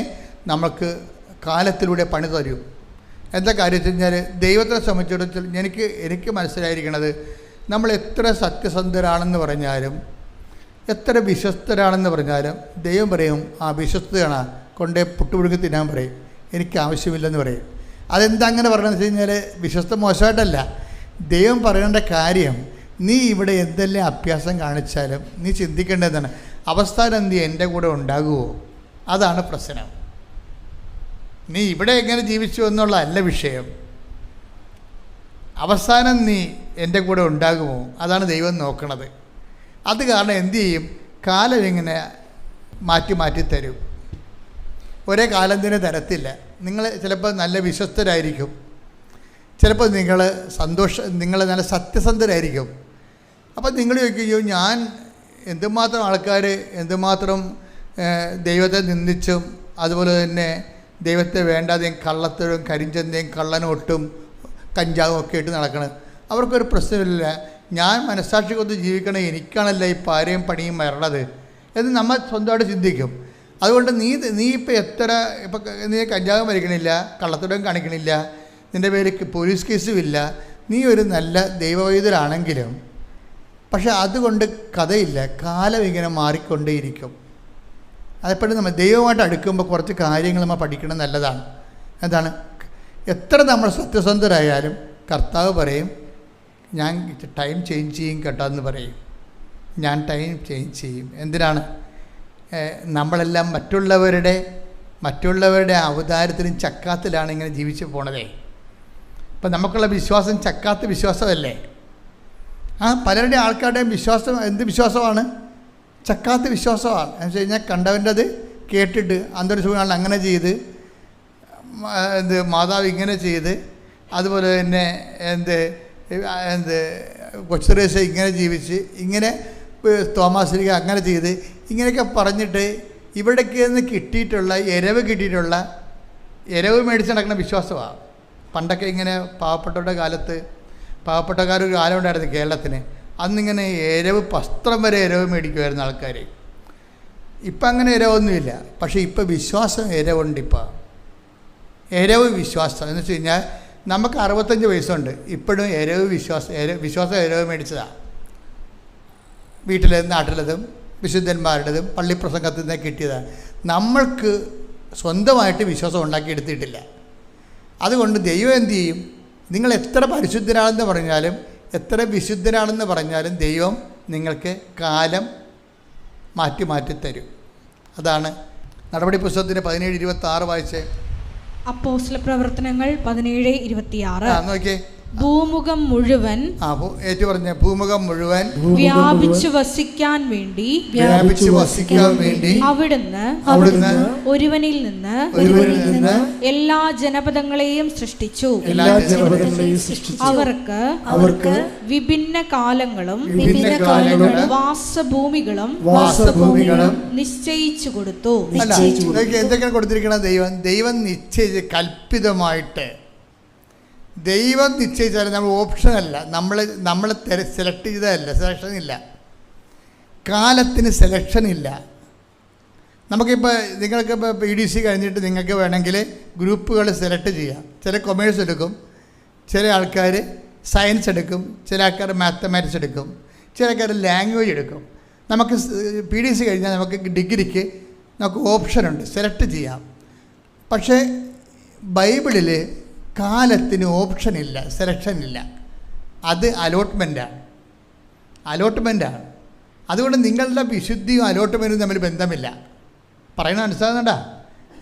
നമുക്ക് കാലത്തിലൂടെ പണി തരും. എന്താ കാര്യം വെച്ച് കഴിഞ്ഞാൽ ദൈവത്തെ സംബന്ധിച്ചിടത്തോളം എനിക്ക് മനസ്സിലായിരിക്കണത്, നമ്മൾ എത്ര സത്യസന്ധരാണെന്ന് പറഞ്ഞാലും എത്ര വിശ്വസ്തരാണെന്ന് പറഞ്ഞാലും ദൈവം പറയും ആ വിശ്വസ്തയാണ് കൊണ്ടേ പുട്ടുപുഴുക്കി തിന്നാൻ പറയും, എനിക്ക് ആവശ്യമില്ലെന്ന് പറയും. അതെന്താ അങ്ങനെ പറയണമെന്ന് വെച്ച് കഴിഞ്ഞാൽ വിശ്വസ്ത മോശമായിട്ടല്ല, ദൈവം പറയേണ്ട കാര്യം നീ ഇവിടെ എന്തെല്ലാം അഭ്യാസം കാണിച്ചാലും നീ ചിന്തിക്കേണ്ടതാണ് അവസ്ഥാനം നീ എൻ്റെ കൂടെ ഉണ്ടാകുമോ, അതാണ് പ്രശ്നം. നീ ഇവിടെ എങ്ങനെ ജീവിച്ചു എന്നുള്ളതല്ല വിഷയം, അവസാനം നീ എൻ്റെ കൂടെ ഉണ്ടാകുമോ, അതാണ് ദൈവം നോക്കണത്. അത് കാരണം എന്തു ചെയ്യും, കാലം ഇങ്ങനെ മാറ്റി തരും. ഒരേ കാലം തന്നെ തരത്തില്ല. നിങ്ങൾ ചിലപ്പോൾ നല്ല വിശ്വസ്തരായിരിക്കും, ചിലപ്പോൾ നിങ്ങൾ നല്ല സത്യസന്ധരായിരിക്കും. അപ്പം നിങ്ങൾ ചോദിക്കുകയോ ഞാൻ എന്തുമാത്രം ആൾക്കാർ എന്തുമാത്രം ദൈവത്തെ നിന്ദിച്ചും അതുപോലെ തന്നെ ദൈവത്തെ വേണ്ടാതെയും കള്ളത്തഴും കരിഞ്ചന്തയും കള്ളനോട്ടും കഞ്ചാവും ഒക്കെ ഇട്ട് നടക്കണം. അവർക്കൊരു പ്രശ്നമില്ല. ഞാൻ മനസ്സാക്ഷിക്കൊത്ത് ജീവിക്കണേ, എനിക്കാണല്ലോ ഈ പാരയും പണിയും വരണത് എന്ന് നമ്മൾ സ്വന്തമായിട്ട് ചിന്തിക്കും. അതുകൊണ്ട് നീ ഇപ്പം നീ കഞ്ചാവും വലിക്കണില്ല, കള്ളത്തടവും കാണിക്കണില്ല, നിൻ്റെ പേര് പോലീസ് കേസും ഇല്ല, നീ ഒരു നല്ല ദൈവവൈദ്യരാണെങ്കിലും പക്ഷെ അതുകൊണ്ട് കഥയില്ല. കാലം ഇങ്ങനെ മാറിക്കൊണ്ടേയിരിക്കും. അതെപ്പോഴും നമ്മൾ ദൈവമായിട്ട് അടുക്കുമ്പോൾ കുറച്ച് കാര്യങ്ങൾ നമ്മൾ പഠിക്കണം, നല്ലതാണ്. എന്താണ്, എത്ര നമ്മൾ സത്യസന്ധരായാലും കർത്താവ് പറയും ഞാൻ ടൈം ചേഞ്ച് ചെയ്യും കേട്ടോ എന്ന് പറയും. ഞാൻ ടൈം ചേഞ്ച് ചെയ്യും. എന്തിനാണ്? നമ്മളെല്ലാം മറ്റുള്ളവരുടെ അവതാരത്തിലും ചക്കാത്തിലാണ് ഇങ്ങനെ ജീവിച്ചു പോണതേ. അപ്പം നമുക്കുള്ള വിശ്വാസം ചക്കാത്ത വിശ്വാസമല്ലേ? പലരുടെ ആൾക്കാരുടെയും വിശ്വാസം എന്ത് വിശ്വാസമാണ്? ചക്കാത്ത വിശ്വാസമാണ്. എന്ന് വെച്ച് കഴിഞ്ഞാൽ കണ്ടവൻ്റെത് കേട്ടിട്ട് അന്തരീക്ഷമാണ് അങ്ങനെ ചെയ്ത്, മാതാവ് ഇങ്ങനെ ചെയ്ത്, അതുപോലെ തന്നെ കൊച്ചുറേശ ഇങ്ങനെ ജീവിച്ച്, ഇങ്ങനെ തോമാശ്രീക അങ്ങനെ ചെയ്ത്, ഇങ്ങനെയൊക്കെ പറഞ്ഞിട്ട് ഇവിടേക്ക് നിന്ന് കിട്ടിയിട്ടുള്ള എരവ് മേടിച്ച് നടക്കുന്ന വിശ്വാസമാണ്. പണ്ടൊക്കെ ഇങ്ങനെ പാവപ്പെട്ടക്കാരൊരു കാലം ഉണ്ടായിരുന്നു കേരളത്തിന്. അന്നിങ്ങനെ വസ്ത്രം വരെ എരവ് മേടിക്കുമായിരുന്നു ആൾക്കാർ. ഇപ്പം അങ്ങനെ എരവൊന്നുമില്ല. പക്ഷേ ഇപ്പം വിശ്വാസം എരവുണ്ട്. എരവ് വിശ്വാസം എന്ന് വെച്ച് കഴിഞ്ഞാൽ നമുക്ക് 65 വയസ്സുണ്ട്, ഇപ്പോഴും വിശ്വാസം എരവ് മേടിച്ചതാണ്. വീട്ടിലേതും നാട്ടിലേതും വിശുദ്ധന്മാരുടേതും പള്ളിപ്രസംഗത്തിൽ നിന്ന് കിട്ടിയതാണ്. നമ്മൾക്ക് സ്വന്തമായിട്ട് വിശ്വാസം ഉണ്ടാക്കിയെടുത്തിട്ടില്ല. അതുകൊണ്ട് ദൈവം എന്തു ചെയ്യും? നിങ്ങൾ എത്ര പരിശുദ്ധനാണെന്ന് പറഞ്ഞാലും എത്ര വിശുദ്ധനാണെന്ന് പറഞ്ഞാലും ദൈവം നിങ്ങൾക്ക് കാലം മാറ്റി തരും. അതാണ് നടപടി പുസ്തകത്തിൻ്റെ 17:26 വായിച്ചേ. അപ്പോസ്തല പ്രവർത്തനങ്ങൾ 17:26. നോക്കിയേ. ഭൂമുഖം മുഴുവൻ ഭൂമുഖം മുഴുവൻ വ്യാപിച്ചു വസിക്കാൻ വേണ്ടി അവിടുന്ന് ഒരുവനിൽ നിന്ന് എല്ലാ ജനപദങ്ങളെയും സൃഷ്ടിച്ചു. അവർക്ക് വിഭിന്ന കാലങ്ങളും വാസഭൂമികളും നിശ്ചയിച്ചു കൊടുത്തു. എന്തൊക്കെയാണ് കൊടുത്തിരിക്കണം? ദൈവം നിശ്ചയിച്ച് കൽപ്പിതമായിട്ട് ദൈവം നിശ്ചയിച്ചാൽ നമ്മൾ ഓപ്ഷനല്ല, നമ്മൾ സെലക്ട് ചെയ്തതല്ല. സെലക്ഷനില്ല, കാലത്തിന് സെലക്ഷനില്ല. നമുക്കിപ്പോൾ നിങ്ങൾക്കിപ്പോൾ PDC കഴിഞ്ഞിട്ട് നിങ്ങൾക്ക് വേണമെങ്കിൽ ഗ്രൂപ്പുകൾ സെലക്ട് ചെയ്യാം. ചില കൊമേഴ്സ് എടുക്കും, ചില ആൾക്കാർ സയൻസ് എടുക്കും, ചില ആൾക്കാർ മാത്തമാറ്റിക്സ് എടുക്കും, ചില ആൾക്കാർ ലാംഗ്വേജ് എടുക്കും. നമുക്ക് PDC കഴിഞ്ഞാൽ നമുക്ക് ഡിഗ്രിക്ക് നമുക്ക് ഓപ്ഷനുണ്ട്, സെലക്ട് ചെയ്യാം. പക്ഷേ ബൈബിളിൽ കാലത്തിന് ഓപ്ഷനില്ല, സെലക്ഷനില്ല. അത് അലോട്ട്മെൻറ്റാണ്. അതുകൊണ്ട് നിങ്ങളുടെ വിശുദ്ധിയും അലോട്ട്മെൻറ്റും തമ്മിൽ ബന്ധമില്ല. പറയുന്നത് മനസ്സിലാകുന്നുണ്ടോ?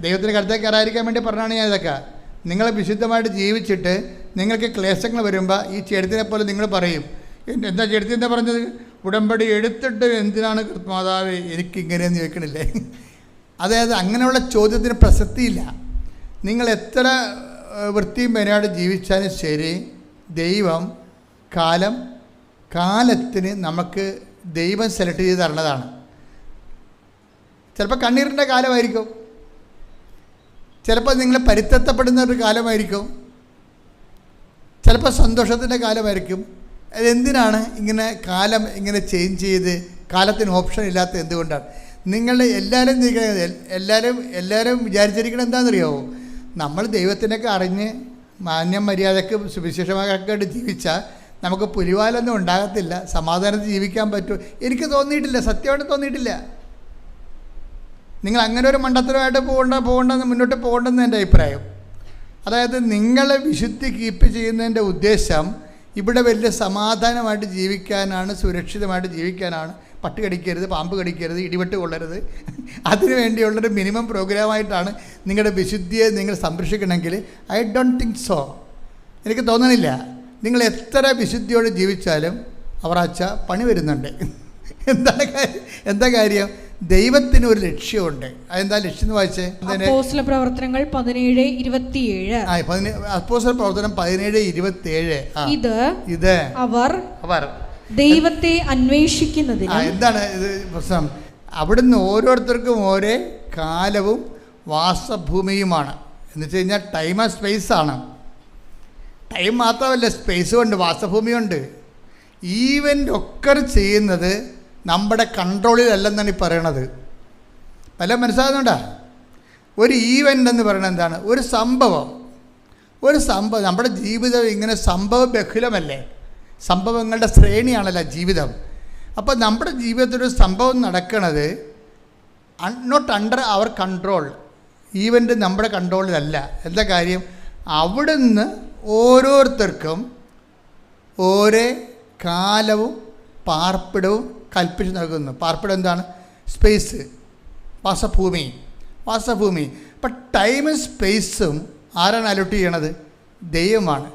ദൈവത്തിന് കരുത്തേക്ക് കയറാതിരിക്കാൻ വേണ്ടി പറഞ്ഞാണ് ഞാൻ ഇതൊക്കെ. നിങ്ങൾ വിശുദ്ധമായിട്ട് ജീവിച്ചിട്ട് നിങ്ങൾക്ക് ക്ലേശങ്ങൾ വരുമ്പോൾ ഈ ചെടുത്തിനെ പോലെ നിങ്ങൾ പറയും, എന്താ ചെടുത്തി എന്താ പറഞ്ഞത്? ഉടമ്പടി എടുത്തിട്ട് എന്തിനാണ് മാതാവേ എനിക്കിങ്ങനെയെന്ന് ചോദിക്കണില്ലേ? അതായത് അങ്ങനെയുള്ള ചോദ്യത്തിന് പ്രസക്തിയില്ല. നിങ്ങൾ എത്ര വൃത്തിയും മെനയായിട്ട് ജീവിച്ചാലും ശരി, ദൈവം കാലത്തിന് നമുക്ക് ദൈവം സെലക്ട് ചെയ്ത് തരണതാണ്. ചിലപ്പോൾ കണ്ണീരിൻ്റെ കാലമായിരിക്കും, ചിലപ്പോൾ നിങ്ങൾ പരിത്തപ്പെടുന്ന ഒരു കാലമായിരിക്കും, ചിലപ്പോൾ സന്തോഷത്തിൻ്റെ കാലമായിരിക്കും. അതെന്തിനാണ് ഇങ്ങനെ കാലം ഇങ്ങനെ ചേഞ്ച് ചെയ്ത് കാലത്തിന് ഓപ്ഷൻ ഇല്ലാത്ത എന്തുകൊണ്ടാണ്? നിങ്ങൾ എല്ലാവരും വിചാരിച്ചിരിക്കണം എന്താണെന്നറിയാമോ? നമ്മൾ ദൈവത്തിനൊക്കെ അറിഞ്ഞ് മാന്യം മര്യാദക്ക് സുവിശേഷമായിട്ട് ജീവിച്ചാൽ നമുക്ക് പുലിവാലൊന്നും ഉണ്ടാകത്തില്ല, സമാധാനത്തിൽ ജീവിക്കാൻ പറ്റും. എനിക്ക് തോന്നിയിട്ടില്ല, സത്യമായിട്ട് തോന്നിയിട്ടില്ല. നിങ്ങൾ അങ്ങനെ ഒരു മണ്ടത്തരമായിട്ട് പോകണ്ടെന്ന് മുന്നോട്ട് പോകണ്ടെന്ന് എൻ്റെ അഭിപ്രായം. അതായത് നിങ്ങളെ വിശുദ്ധി കീപ്പ് ചെയ്യുന്നതിൻ്റെ ഉദ്ദേശം ഇവിടെ വലിയ സമാധാനമായിട്ട് ജീവിക്കാനാണ്, സുരക്ഷിതമായിട്ട് ജീവിക്കാനാണ്. പട്ടി കടിക്കരുത്, പാമ്പ് കടിക്കരുത്, ഇടിവെട്ട് കൊള്ളരുത്. അതിനു വേണ്ടിയുള്ളൊരു മിനിമം പ്രോഗ്രാമായിട്ടാണ് നിങ്ങളുടെ വിശുദ്ധിയെ നിങ്ങൾ സംരക്ഷിക്കണമെങ്കിൽ ഐ ഡോണ്ട് തിങ്ക് സോ. എനിക്ക് തോന്നണില്ല. നിങ്ങൾ എത്ര വിശുദ്ധിയോട് ജീവിച്ചാലും അവറാച്ച പണി വരുന്നുണ്ട്. എന്താ കാര്യം? ദൈവത്തിന് ഒരു ലക്ഷ്യമുണ്ട്. അതെന്താ ലക്ഷ്യം എന്ന് വായിച്ചേ? അപ്പോസ്തല പ്രവർത്തനങ്ങൾ 17:27. അപ്പോസ്തല പ്രവർത്തനം 17:27. ഇത് അവർ ദൈവത്തെ അന്വേഷിക്കുന്നതിന്. എന്താണ് ഇത് പ്രശ്നം? അവിടുന്ന് ഓരോരുത്തർക്കും ഓരോ കാലവും വാസഭൂമിയുമാണ്. എന്ന് വെച്ച് കഴിഞ്ഞാൽ ടൈം ആൻഡ് സ്പേസാണ്. ടൈം മാത്രമല്ല, സ്പേസും ഉണ്ട്, വാസഭൂമിയുണ്ട്. ഈവൻ്റ് ഒക്കെ ചെയ്യുന്നത് നമ്മുടെ കൺട്രോളിലല്ലെന്നാണ് ഈ പറയണത്. പല മനസ്സിലാകുന്നുണ്ടോ? ഒരു ഈവൻ്റ് എന്ന് പറയുന്നത് എന്താണ്? ഒരു സംഭവം. നമ്മുടെ ജീവിതം ഇങ്ങനെ സംഭവ ബഹുലമല്ലേ? സംഭവങ്ങളുടെ ശ്രേണിയാണല്ലോ ജീവിതം. അപ്പോൾ നമ്മുടെ ജീവിതത്തിലൊരു സംഭവം നടക്കുന്നത് not under our control. Event നമ്മുടെ കൺട്രോളിലല്ല. എന്താ കാര്യം? അവിടുന്ന് ഓരോരുത്തർക്കും ഓരോ കാലവും പാർപ്പിടവും കൽപ്പിച്ച് നൽകുന്നു. പാർപ്പിടം എന്താണ്? സ്പേസ്. വാസഭൂമി. അപ്പം ടൈമും സ്പേസും ആരാണ് അലോട്ട് ചെയ്യണത്? ദൈവമാണ്.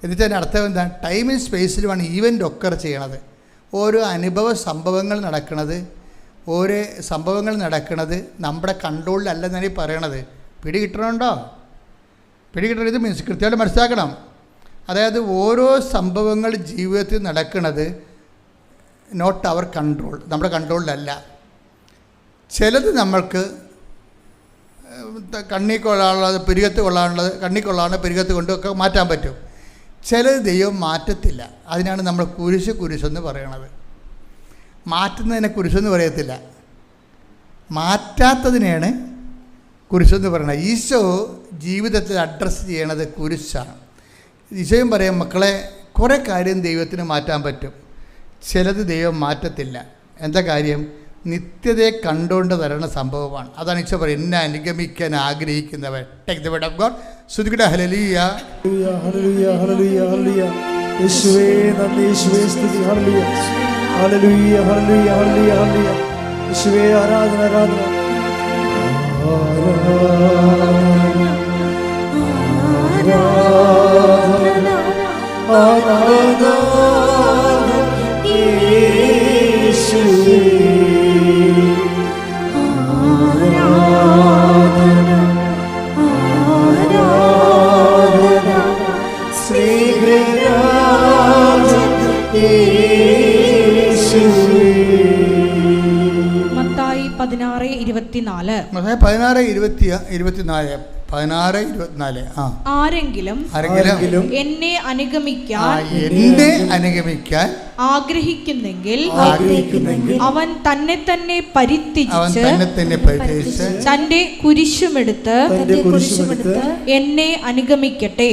എന്നുവെച്ചാൽ അതിൻ്റെ അർത്ഥം എന്താണ്? ടൈമും സ്പേസിലുമാണ് ഈവൻ്റ് ഒക്കർ ചെയ്യണത്. ഓരോ സംഭവങ്ങൾ നടക്കുന്നത് നമ്മുടെ കൺട്രോളിലല്ലെന്നാണ് ഈ പറയണത്. പിടികിട്ടണുണ്ടോ? ഇത് മീൻസ് കൃത്യമായിട്ട് മനസ്സിലാക്കണം. അതായത് ഓരോ സംഭവങ്ങൾ ജീവിതത്തിൽ നടക്കുന്നത് നോട്ട് അവർ കൺട്രോൾ, നമ്മുടെ കൺട്രോളിലല്ല. ചിലത് നമ്മൾക്ക് കണ്ണി കൊള്ളാനുള്ളത്, പിരികത്ത് കൊള്ളാനുള്ളത്, കണ്ണി കൊള്ളാനുള്ള പിരികത്ത് കൊണ്ടൊക്കെ മാറ്റാൻ പറ്റും. ചിലത് ദൈവം മാറ്റത്തില്ല. അതിനാണ് നമ്മൾ കുരിശെന്ന് പറയണത്. മാറ്റുന്നതിനെ കുരിശെന്ന് പറയത്തില്ല, മാറ്റാത്തതിനെയാണ് കുരിശെന്ന് പറയണത്. ഈശോ ജീവിതത്തിൽ അഡ്രസ്സ് ചെയ്യണത് കുരിശാണ്. ഈശോയും പറയും, മക്കളെ, കുറേ കാര്യം ദൈവത്തിന് മാറ്റാൻ പറ്റും, ചിലത് ദൈവം മാറ്റത്തില്ല. എന്താ കാര്യം? നിത്യതയെ കണ്ടുകൊണ്ട് തരുന്ന സംഭവമാണ്. അതാണ് ഈശോ പറയും, എന്നെ അനുഗമിക്കാൻ ആഗ്രഹിക്കുന്നവൻ. Take the word of God. സ്തുതിക്കട്ടെ. Hallelujah, hallelujah, hallelujah, hallelujah. യേശുവേ നന്ദി, യേശുവേ സ്തുതി. Hallelujah, hallelujah, hallelujah, hallelujah, hallelujah. യേശുവേ ആരാധന, ആരാധന, ആരാധന, ആരാധന യേശുവേ. മത്തായി 16:24. ആരെങ്കിലും എന്നെ അനുഗമിക്കാൻ ആഗ്രഹിക്കുന്നെങ്കിൽ അവൻ തന്നെ തന്നെ പരിത്യജിച്ച് തന്റെ കുരിശുമെടുത്ത് എന്നെ അനുഗമിക്കട്ടെ.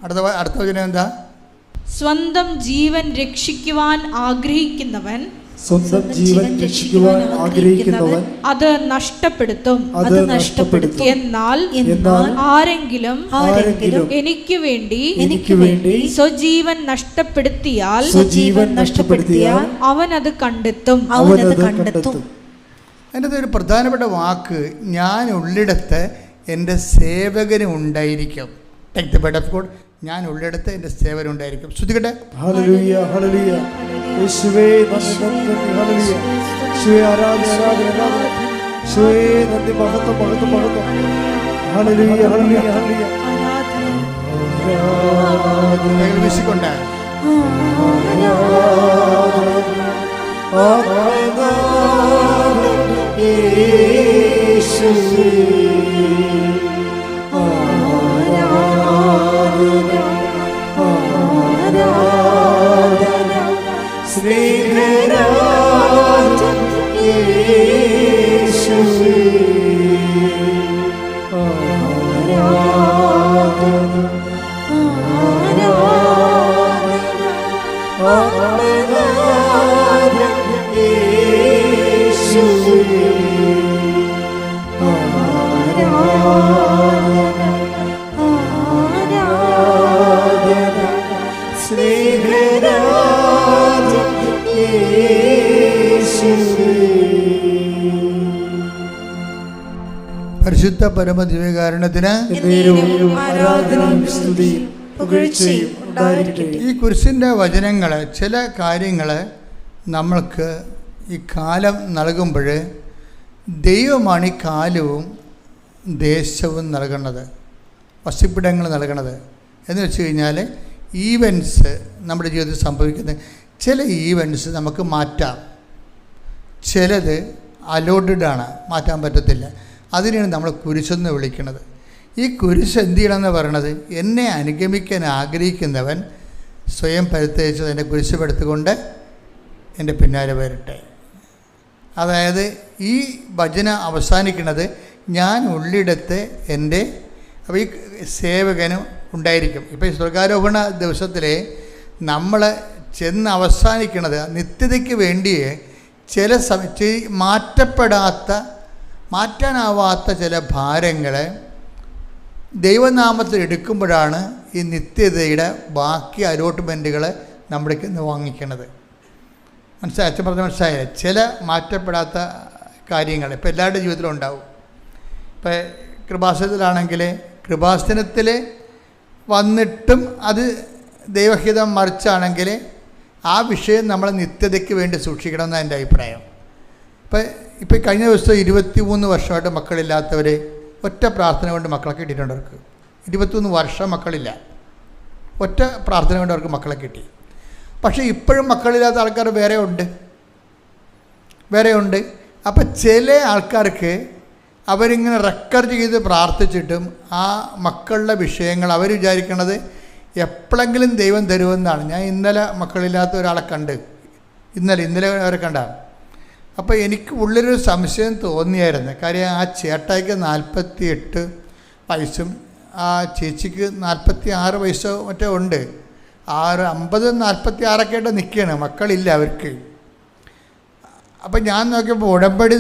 അടുത്ത വചനം എന്താ? സ്വന്തം ജീവൻ രക്ഷിക്കുവാൻ ആഗ്രഹിക്കുന്നവൻ അത് നഷ്ടപ്പെടുത്തും. എന്നാൽ ആരെങ്കിലും എനിക്ക് വേണ്ടി സ്വജീവൻ നഷ്ടപ്പെടുത്തിയാൽ അവൻ അത് കണ്ടെത്തും. അതിൻ്റെ ഒരു പ്രധാനപ്പെട്ട വാക്ക്, ഞാൻ ഉള്ളിടത്ത് എൻ്റെ സേവകന് ഉണ്ടായിരിക്കും. Take the word of God. ഞാൻ ഉള്ളിടത്ത് എൻ്റെ സേവകൻ ഉണ്ടായിരിക്കും. ശ്രുതികട്ടെ. Hallelujah, hallelujah. യേശുവേ നന്ദി, നന്ദി, ഹല്ലേലൂയ. യേശുവേ ആരാധന, ആരാധന, ആരാധന. യേശുവേ നന്ദി, മഹത്വം, മഹത്വം, മഹത്വം. Hallelujah, hallelujah, hallelujah. കൈകൾ വീശിക്കൊണ്ട് പരിശുദ്ധ പരമദിവ്യകാരുണ്യത്തിന് ഈ കുരിശിൻ്റെ വചനങ്ങൾ, ചില കാര്യങ്ങൾ നമ്മൾക്ക് ഈ കാലം നൽകുമ്പോൾ ദൈവമാണ് ഈ കാലവും ദേശവും നൽകുന്നത്, വസിപ്പിടങ്ങൾ നൽകുന്നത്. എന്ന് വെച്ച് കഴിഞ്ഞാൽ ഈവൻസ് നമ്മുടെ ജീവിതത്തിൽ സംഭവിക്കുന്നത്, ചില ഈവൻസ് നമുക്ക് മാറ്റാം, ചിലത് അലോട്ടഡാണ്, മാറ്റാൻ പറ്റത്തില്ല. അതിനെയാണ് നമ്മൾ കുരിശെന്ന് വിളിക്കുന്നത്. ഈ കുരിശ് എന്ത് ചെയ്യണമെന്ന് പറയണത്, എന്നെ അനുഗമിക്കാൻ ആഗ്രഹിക്കുന്നവൻ സ്വയം പരിത്യജിച്ച് എൻ്റെ കുരിശുപെടുത്തുകൊണ്ട് എൻ്റെ പിന്നാലെ വരട്ടെ. അതായത് ഈ ഭജന അവസാനിക്കുന്നത് ഞാൻ ഉള്ളിടത്ത് എൻ്റെ അപ്പോൾ ഈ സേവകനും ഉണ്ടായിരിക്കും. ഇപ്പോൾ ഈ സ്വർഗാരോഹണ ദിവസത്തിൽ നമ്മൾ ചെന്ന് അവസാനിക്കുന്നത് നിത്യതയ്ക്ക് വേണ്ടിയേ ചില മാറ്റാനാവാത്ത ചില ഭാരങ്ങൾ ദൈവനാമത്തിൽ എടുക്കുമ്പോഴാണ് ഈ നിത്യതയുടെ ബാക്കി അലോട്ട്മെൻറ്റുകൾ നമ്മുടേക്ക് ഇന്ന് വാങ്ങിക്കണത്. അച്ഛൻ പറഞ്ഞ മനസ്സിലായില്ല. ചില മാറ്റപ്പെടാത്ത കാര്യങ്ങൾ ഇപ്പോൾ എല്ലാവരുടെ ജീവിതത്തിലും ഉണ്ടാവും. ഇപ്പോൾ കൃപാസനത്തിലാണെങ്കിൽ കൃപാസനത്തിൽ വന്നിട്ടും അത് ദൈവഹിതം മറിച്ചാണെങ്കിൽ ആ വിഷയം നമ്മൾ നിത്യതയ്ക്ക് വേണ്ടി സൂക്ഷിക്കണം എന്നാണ് എൻ്റെ അഭിപ്രായം. ഇപ്പോൾ കഴിഞ്ഞ ദിവസം 23 വർഷമായിട്ട് മക്കളില്ലാത്തവർ ഒറ്റ പ്രാർത്ഥന കൊണ്ട് മക്കളെ കിട്ടിയിട്ടുണ്ട്. അവർക്ക് 23 വർഷം മക്കളില്ല, ഒറ്റ പ്രാർത്ഥന കൊണ്ട് അവർക്ക് മക്കളെ കിട്ടി. പക്ഷേ ഇപ്പോഴും മക്കളില്ലാത്ത ആൾക്കാർ വേറെ ഉണ്ട്. അപ്പം ചില ആൾക്കാർക്ക് അവരിങ്ങനെ റെക്കോർഡ് ചെയ്ത് പ്രാർത്ഥിച്ചിട്ടും ആ മക്കളുടെ വിഷയങ്ങൾ അവർ വിചാരിക്കണത് എപ്പോഴെങ്കിലും ദൈവം തരുമെന്നാണ്. ഞാൻ ഇന്നലെ മക്കളില്ലാത്ത ഒരാളെ കണ്ട്, ഇന്നലെ അവരെ കണ്ടാണ്. അപ്പോൾ എനിക്ക് ഉള്ളിലൊരു സംശയം തോന്നിയായിരുന്നു. കാര്യം ആ ചേട്ടായിക്ക് 48 വയസ്സും ആ ചേച്ചിക്ക് 46 വയസ്സോ മറ്റോ ഉണ്ട്. 50 46 ആയിട്ട് നിൽക്കുകയാണ്, മക്കളില്ല അവർക്ക്. അപ്പം ഞാൻ നോക്കിയപ്പോൾ ഉടമ്പടി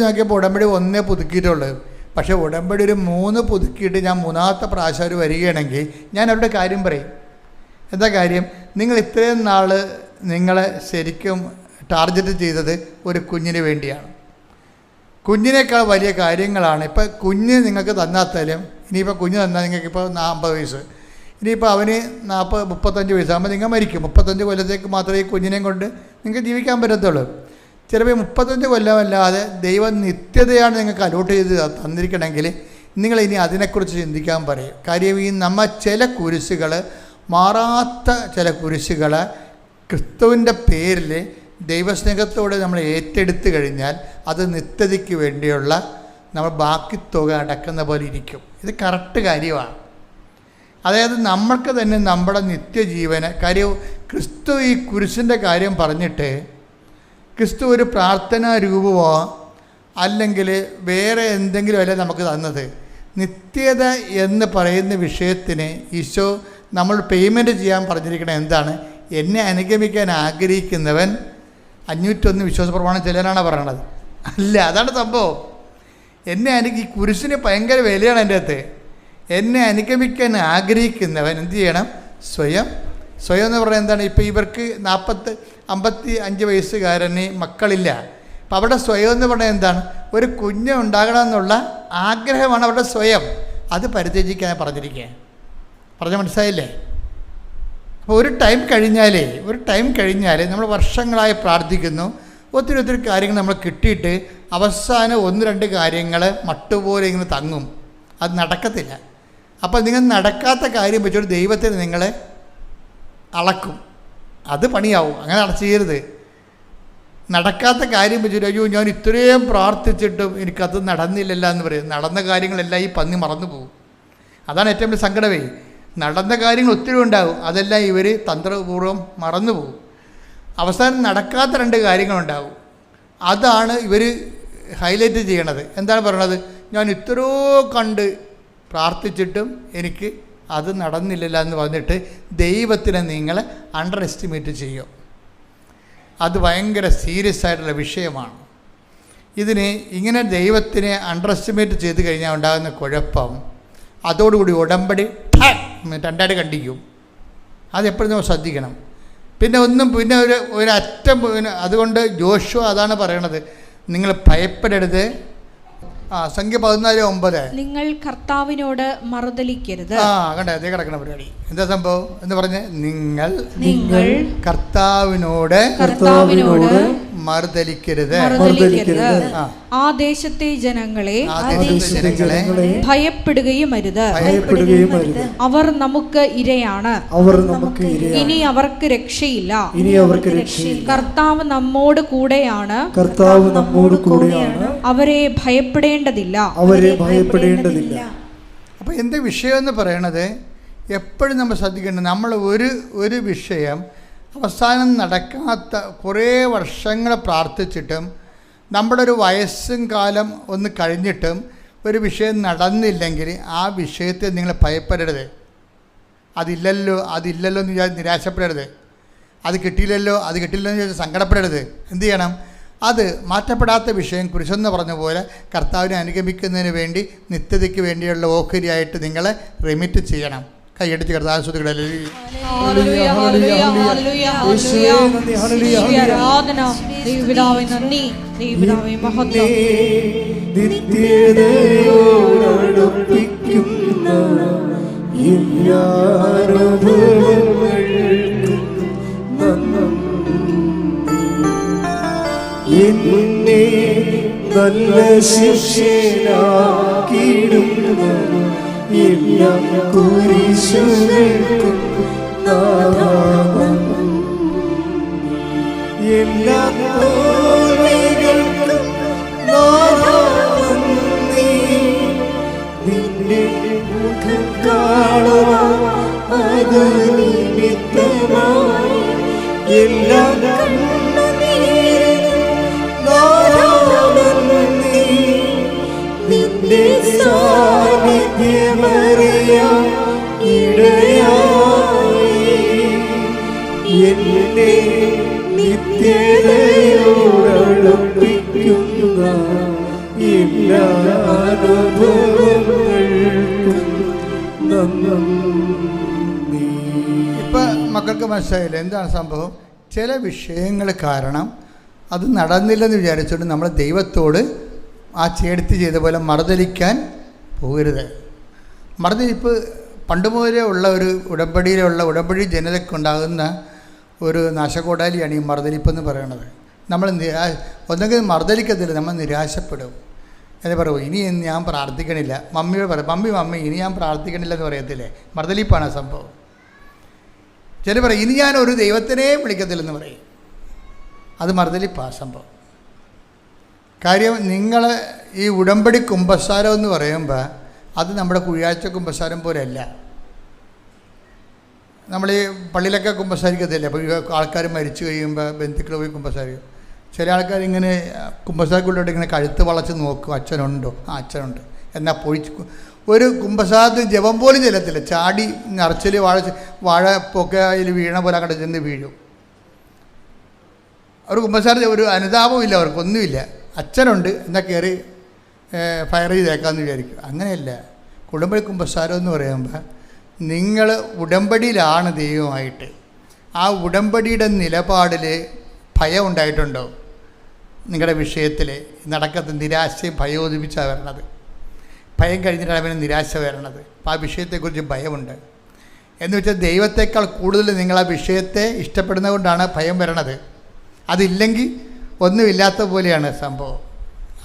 1 പുതുക്കിയിട്ടുള്ളത്. പക്ഷേ ഉടമ്പടി ഒരു 3 പുതുക്കിയിട്ട് ഞാൻ 3ാമത്തെ പ്രാവശ്യം അവർ വരികയാണെങ്കിൽ ഞാൻ അവരുടെ കാര്യം പറയും. എന്താ കാര്യം? നിങ്ങൾ ഇത്രയും നാൾ നിങ്ങളെ ശരിക്കും ടാർഗറ്റ് ചെയ്തത് ഒരു കുഞ്ഞിന് വേണ്ടിയാണ്. കുഞ്ഞിനേക്കാൾ വലിയ കാര്യങ്ങളാണ്. ഇപ്പം കുഞ്ഞ് നിങ്ങൾക്ക് തന്നാത്താലും ഇനിയിപ്പോൾ കുഞ്ഞ് തന്നാൽ നിങ്ങൾക്കിപ്പോൾ 40 വയസ്സ്, ഇനിയിപ്പോൾ അവന് 35 വയസ്സാകുമ്പോൾ നിങ്ങൾ മരിക്കും. 35 കൊല്ലത്തേക്ക് മാത്രമേ ഈ കുഞ്ഞിനെയും കൊണ്ട് നിങ്ങൾക്ക് ജീവിക്കാൻ പറ്റത്തുള്ളൂ. ചിലപ്പോൾ 35 കൊല്ലമല്ലാതെ ദൈവം നിത്യതയാണ് നിങ്ങൾക്ക് അലോട്ട് ചെയ്ത് തന്നിരിക്കണമെങ്കിൽ നിങ്ങളിനി അതിനെക്കുറിച്ച് ചിന്തിക്കാൻ പറയും. കാര്യം ഈ ചില കുരിശുകൾ, മാറാത്ത ചില കുരിശുകൾ ക്രിസ്തുവിൻ്റെ പേരിൽ ദൈവസ്നേഹത്തോടെ നമ്മൾ ഏറ്റെടുത്ത് കഴിഞ്ഞാൽ അത് നിത്യതയ്ക്ക് വേണ്ടിയുള്ള നമ്മൾ ബാക്കി തുക അടക്കുന്ന പോലെ ഇരിക്കും. ഇത് കറക്റ്റ് കാര്യമാണ്. അതായത് നമ്മൾക്ക് തന്നെ നമ്മുടെ നിത്യജീവന് കാര്യം ക്രിസ്തു ഈ കുരിശിൻ്റെ കാര്യം പറഞ്ഞിട്ട് ക്രിസ്തു ഒരു പ്രാർത്ഥനാ രൂപമോ അല്ലെങ്കിൽ വേറെ എന്തെങ്കിലും അല്ല നമുക്ക് തന്നത്. നിത്യത എന്ന് പറയുന്ന വിഷയത്തിന് ഈശോ നമ്മൾ പേയ്മെൻറ്റ് ചെയ്യാൻ പറഞ്ഞിരിക്കുന്നത് എന്താണ്? എന്നെ അനുഗമിക്കാൻ ആഗ്രഹിക്കുന്നവൻ 501 വിശ്വാസ പ്രമാണം ചെല്ലാനാണ് പറയണത്. അല്ല, അതാണ് സംഭവം. ഈ കുരിശിന് ഭയങ്കര വിലയാണ് എൻ്റെ അകത്ത്. എന്നെ അനുഗമിക്കാൻ ആഗ്രഹിക്കുന്നവൻ എന്ത് ചെയ്യണം? സ്വയം എന്ന് പറയുന്നത് എന്താണ്? ഇപ്പോൾ ഇവർക്ക് 55 വയസ്സുകാരന് മക്കളില്ല. അപ്പം അവിടെ സ്വയം എന്ന് പറയുന്നത് എന്താണ്? ഒരു കുഞ്ഞ് ഉണ്ടാകണമെന്നുള്ള ആഗ്രഹമാണ് അവരുടെ സ്വയം. അത് പരിത്യജിക്കാൻ പറഞ്ഞ മനസ്സിലായില്ലേ? അപ്പോൾ ഒരു ടൈം കഴിഞ്ഞാൽ നമ്മൾ വർഷങ്ങളായി പ്രാർത്ഥിക്കുന്നു, ഒത്തിരി കാര്യങ്ങൾ നമ്മൾ കിട്ടിയിട്ട് അവസാനം 1-2 കാര്യങ്ങൾ മട്ടുപോലെ ഇങ്ങനെ തങ്ങും. അത് നടക്കത്തില്ല. അപ്പോൾ നിങ്ങൾ നടക്കാത്ത കാര്യം വെച്ചോട്ട് ദൈവത്തിന് നിങ്ങളെ അളക്കും. അത് പണിയാവും. അങ്ങനെ ചെയ്യരുത്. നടക്കാത്ത കാര്യം വെച്ചിട്ട് അയ്യോ ഞാൻ ഇത്രയും പ്രാർത്ഥിച്ചിട്ടും എനിക്കത് നടന്നില്ലല്ലോ എന്ന് പറയും. നടന്ന കാര്യങ്ങളെല്ലാം ഈ പന്നി മറന്നു പോകും. അതാണ് ഏറ്റവും വലിയ സങ്കടമേ. നടന്ന കാര്യങ്ങൾ ഒത്തിരി ഉണ്ടാകും, അതെല്ലാം ഇവർ തന്ത്രപൂർവ്വം മറന്നു പോകും. അവസാനം നടക്കാത്ത 2 കാര്യങ്ങളുണ്ടാകും. അതാണ് ഇവർ ഹൈലൈറ്റ് ചെയ്യണത്. എന്താണ് പറയണത്? ഞാൻ ഇത്രയോ കണ്ട് പ്രാർത്ഥിച്ചിട്ടും എനിക്ക് അത് നടന്നില്ലല്ലോ എന്ന് പറഞ്ഞിട്ട് ദൈവത്തിനെ നിങ്ങൾ അണ്ടർ എസ്റ്റിമേറ്റ് ചെയ്യും. അത് ഭയങ്കര സീരിയസ് ആയിട്ടുള്ള വിഷയമാണ്. ഇങ്ങനെ ദൈവത്തിനെ അണ്ടർ എസ്റ്റിമേറ്റ് ചെയ്ത് കഴിഞ്ഞാൽ ഉണ്ടാകുന്ന കുഴപ്പം, അതോടുകൂടി ഉടമ്പടി 2 കണ്ടിക്കും. അതെപ്പോഴും നമ്മൾ ശ്രദ്ധിക്കണം. പിന്നെ ഒരറ്റം അതുകൊണ്ട് ജോഷുവ അതാണ് പറയണത്, നിങ്ങൾ ഭയപ്പെടരുത്. സംഖ്യ 14:9 നിങ്ങൾ കർത്താവിനോട് മറുതലിക്കരുത്. കണ്ടേ അതേ കിടക്കണ പരിപാടി. എന്താ സംഭവം എന്ന് പറഞ്ഞ് നിങ്ങൾ കർത്താവിനോട് മറുതലിക്കരുത്. ആ ദേശത്തെ ജനങ്ങളെ ഭയപ്പെടുകയും അരുത്. അവർ നമുക്ക് ഇരയാണ്, ഇനി അവർക്ക് രക്ഷയില്ല. കർത്താവ് നമ്മോട് കൂടെയാണ്, അവരെ ഭയപ്പെടേണ്ടതില്ല. അപ്പോൾ എന്ത് വിഷയം എന്ന് പറയണത് എപ്പോഴും നമ്മൾ ശ്രദ്ധിക്കേണ്ടത്, നമ്മൾ ഒരു വിഷയം അവസാനം നടക്കാത്ത കുറേ വർഷങ്ങൾ പ്രാർത്ഥിച്ചിട്ടും നമ്മുടെ ഒരു വയസ്സും കാലം ഒന്ന് കഴിഞ്ഞിട്ടും ഒരു വിഷയം നടന്നില്ലെങ്കിൽ ആ വിഷയത്തെ നിങ്ങൾ ഭയപ്പെടരുത്. അതില്ലല്ലോ എന്ന് വിചാരിച്ച് നിരാശപ്പെടരുത്. അത് കിട്ടിയില്ലല്ലോ എന്ന് വിചാരിച്ച് സങ്കടപ്പെടരുത്. എന്ത് ചെയ്യണം? അത് മാറ്റപ്പെടാത്ത വിഷയം കുരിശെന്ന് പറഞ്ഞ പോലെ കർത്താവിനെ അനുഗമിക്കുന്നതിന് വേണ്ടി നിത്യതയ്ക്ക് വേണ്ടിയുള്ള ഓഹരിയായിട്ട് നിങ്ങൾ റെമിറ്റ് ചെയ്യണം. കൈയടിച്ച് കർത്താവ് സ്തുതിക്കട്ടെ. ദൈവപിതാവേ നന്ദി, ദൈവപിതാവേ മഹത്വം. നിത്യതയോടടുപ്പിക്കുന്ന എല്ലാ അനുഭവങ്ങൾക്കും നന്ദി. എന്നെ നല്ല ശിഷ്യനാക്കിയിടുന്ന എല്ലാ കുരിശുകൾക്കും നാദം. എല്ലാ തോൽവികൾക്കും നാദം. നിന്റെ മുഖം കാണുവാൻ അത് നിമിത്തമായി എല്ലാ നിന്റെ സാന്നിധ്യമറിയാൻ ഇടയായി. എന്നെ നിത്യതയോടടുപ്പിക്കുന്ന എല്ലാ അനുഭവങ്ങൾക്കും നന്ദി. ഇപ്പം മക്കൾക്ക് മനസ്സിലായില്ല എന്താണ് സംഭവം? ചില വിഷയങ്ങൾ കാരണം അത് നടന്നില്ലെന്ന് വിചാരിച്ചുകൊണ്ട് നമ്മൾ ദൈവത്തോട് ആ ചേർത്തി ചെയ്ത പോലെ മറുതലിക്കാൻ പോകരുത്. മറുതലിപ്പ് പണ്ട് മുതലേ ഉള്ള ഒരു ഉടമ്പടി ജനതയ്ക്കുണ്ടാകുന്ന ഒരു നാശകോടാലിയാണ് ഈ മറുതലിപ്പ് എന്ന് പറയുന്നത്. നമ്മൾ ഒന്നെങ്കിൽ മറുതലിക്കത്തില്ല, നമ്മൾ നിരാശപ്പെടും. എന്ന് പറയൂ, ഇനി ഞാൻ പ്രാർത്ഥിക്കണില്ല. മമ്മിയോട് പറയും, മമ്മി ഇനി ഞാൻ പ്രാർത്ഥിക്കണില്ല എന്ന് പറയത്തില്ലേ? മറുതലിപ്പാണ് ആ സംഭവം. ചില പറയും ഇനി ഞാൻ ഒരു ദൈവത്തിനെയും വിളിക്കത്തില്ലെന്ന് പറയും. അത് മറുതലിപ്പാണ് സംഭവം. കാര്യം നിങ്ങൾ ഈ ഉടമ്പടി കുമ്പസാരം എന്ന് പറയുമ്പോൾ അത് നമ്മുടെ കുഴിയാഴ്ച കുമ്പസാരം പോലെയല്ല. നമ്മൾ ഈ പള്ളിയിലൊക്കെ കുമ്പസാരിക്കത്തില്ല. അപ്പോൾ ആൾക്കാർ മരിച്ചു കഴിയുമ്പോൾ ബന്ധുക്കൾ പോയി കുമ്പസാരിക്കും. ചില ആൾക്കാർ ഇങ്ങനെ കുമ്പസാരക്കുള്ളിലോട്ട് ഇങ്ങനെ കഴുത്ത് വളച്ച് നോക്കും, അച്ഛനുണ്ടോ? ആ അച്ഛനുണ്ട്. എന്നാൽ പൊഴിച്ച് ഒരു കുമ്പസാരത്തിന് ജപം പോലും ചെല്ലത്തില്ല. ചാടി നിറച്ചിൽ വാഴ പൊക്കയിൽ വീണ പോലെ അങ്ങോട്ട് ചെന്ന് വീഴും. ഒരു കുമ്പസാരത്തിൽ ഒരു അനുതാപവും ഇല്ല, അവർക്കൊന്നുമില്ല. അച്ഛനുണ്ട് എന്നാൽ കയറി ഫയർ ചെയ്തേക്കാമെന്ന് വിചാരിക്കും. അങ്ങനെയല്ല. ഉടമ്പടി കുമ്പസാരം എന്ന് പറയുമ്പോൾ നിങ്ങൾ ഉടമ്പടിയിലാണ് ദൈവമായിട്ട്. ആ ഉടമ്പടിയുടെ നിലപാടിൽ ഭയം ഉണ്ടായിട്ടുണ്ടോ? നിങ്ങളുടെ വിഷയത്തിൽ നടക്കാത്ത നിരാശയും ഭയം ഒതുപ്പിച്ചാണ് വരണത്. ഭയം കഴിഞ്ഞിട്ടാണ് പിന്നെ നിരാശ വരണത്. അപ്പോൾ ആ വിഷയത്തെക്കുറിച്ച് ഭയമുണ്ട്. എന്ന് വെച്ചാൽ ദൈവത്തെക്കാൾ കൂടുതൽ നിങ്ങൾ ആ വിഷയത്തെ ഇഷ്ടപ്പെടുന്നത് കൊണ്ടാണ് ഭയം വരണത്. അതില്ലെങ്കിൽ ഒന്നുമില്ലാത്ത പോലെയാണ് സംഭവം.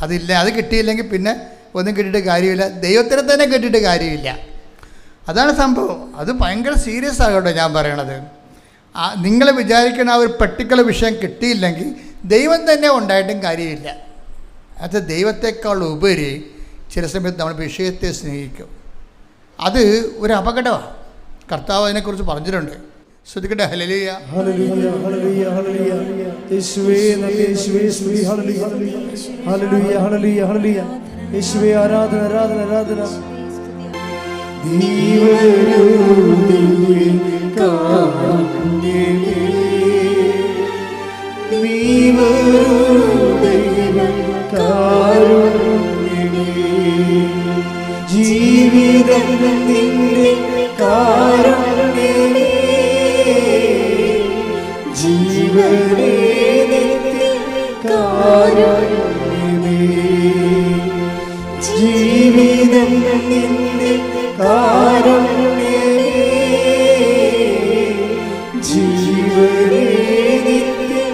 അത് കിട്ടിയില്ലെങ്കിൽ പിന്നെ ഒന്നും കിട്ടിയിട്ട് കാര്യമില്ല. ദൈവത്തിനെ തന്നെ കിട്ടിയിട്ട് കാര്യമില്ല. അതാണ് സംഭവം. അത് ഭയങ്കര സീരിയസ് ആകട്ടെ ഞാൻ പറയണത്. നിങ്ങൾ വിചാരിക്കുന്ന ആ ഒരു പർട്ടിക്കുലർ വിഷയം കിട്ടിയില്ലെങ്കിൽ ദൈവം തന്നെ ഉണ്ടായിട്ടും കാര്യമില്ല. അത് ദൈവത്തെക്കാൾ ഉപരി ചില സമയത്ത് നമ്മൾ വിഷയത്തെ സ്നേഹിക്കും. അത് ഒരു അപകടമാണ്. കർത്താവ് അതിനെക്കുറിച്ച് പറഞ്ഞിട്ടുണ്ട്. ശ്രദ്ധിക്കട്ടെ. Hallelujah, hallelujah, hallelujah, hallelujah. യേശുവേ നന്ദി, യേശുവേ സ്തുതി. Hallelujah, hallelujah, hallelujah, hallelujah. യേശുവേ ആരാധന, ആരാധന, ആരാധന. ജീവിതം നിന്റെ കാരുണ്യമേ, ജീവനേ നിന്റെ കാരുണ്യമേ, ജീവിതം നിന്റെ കാരുണ്യമേ, ജീവനേ നിന്റെ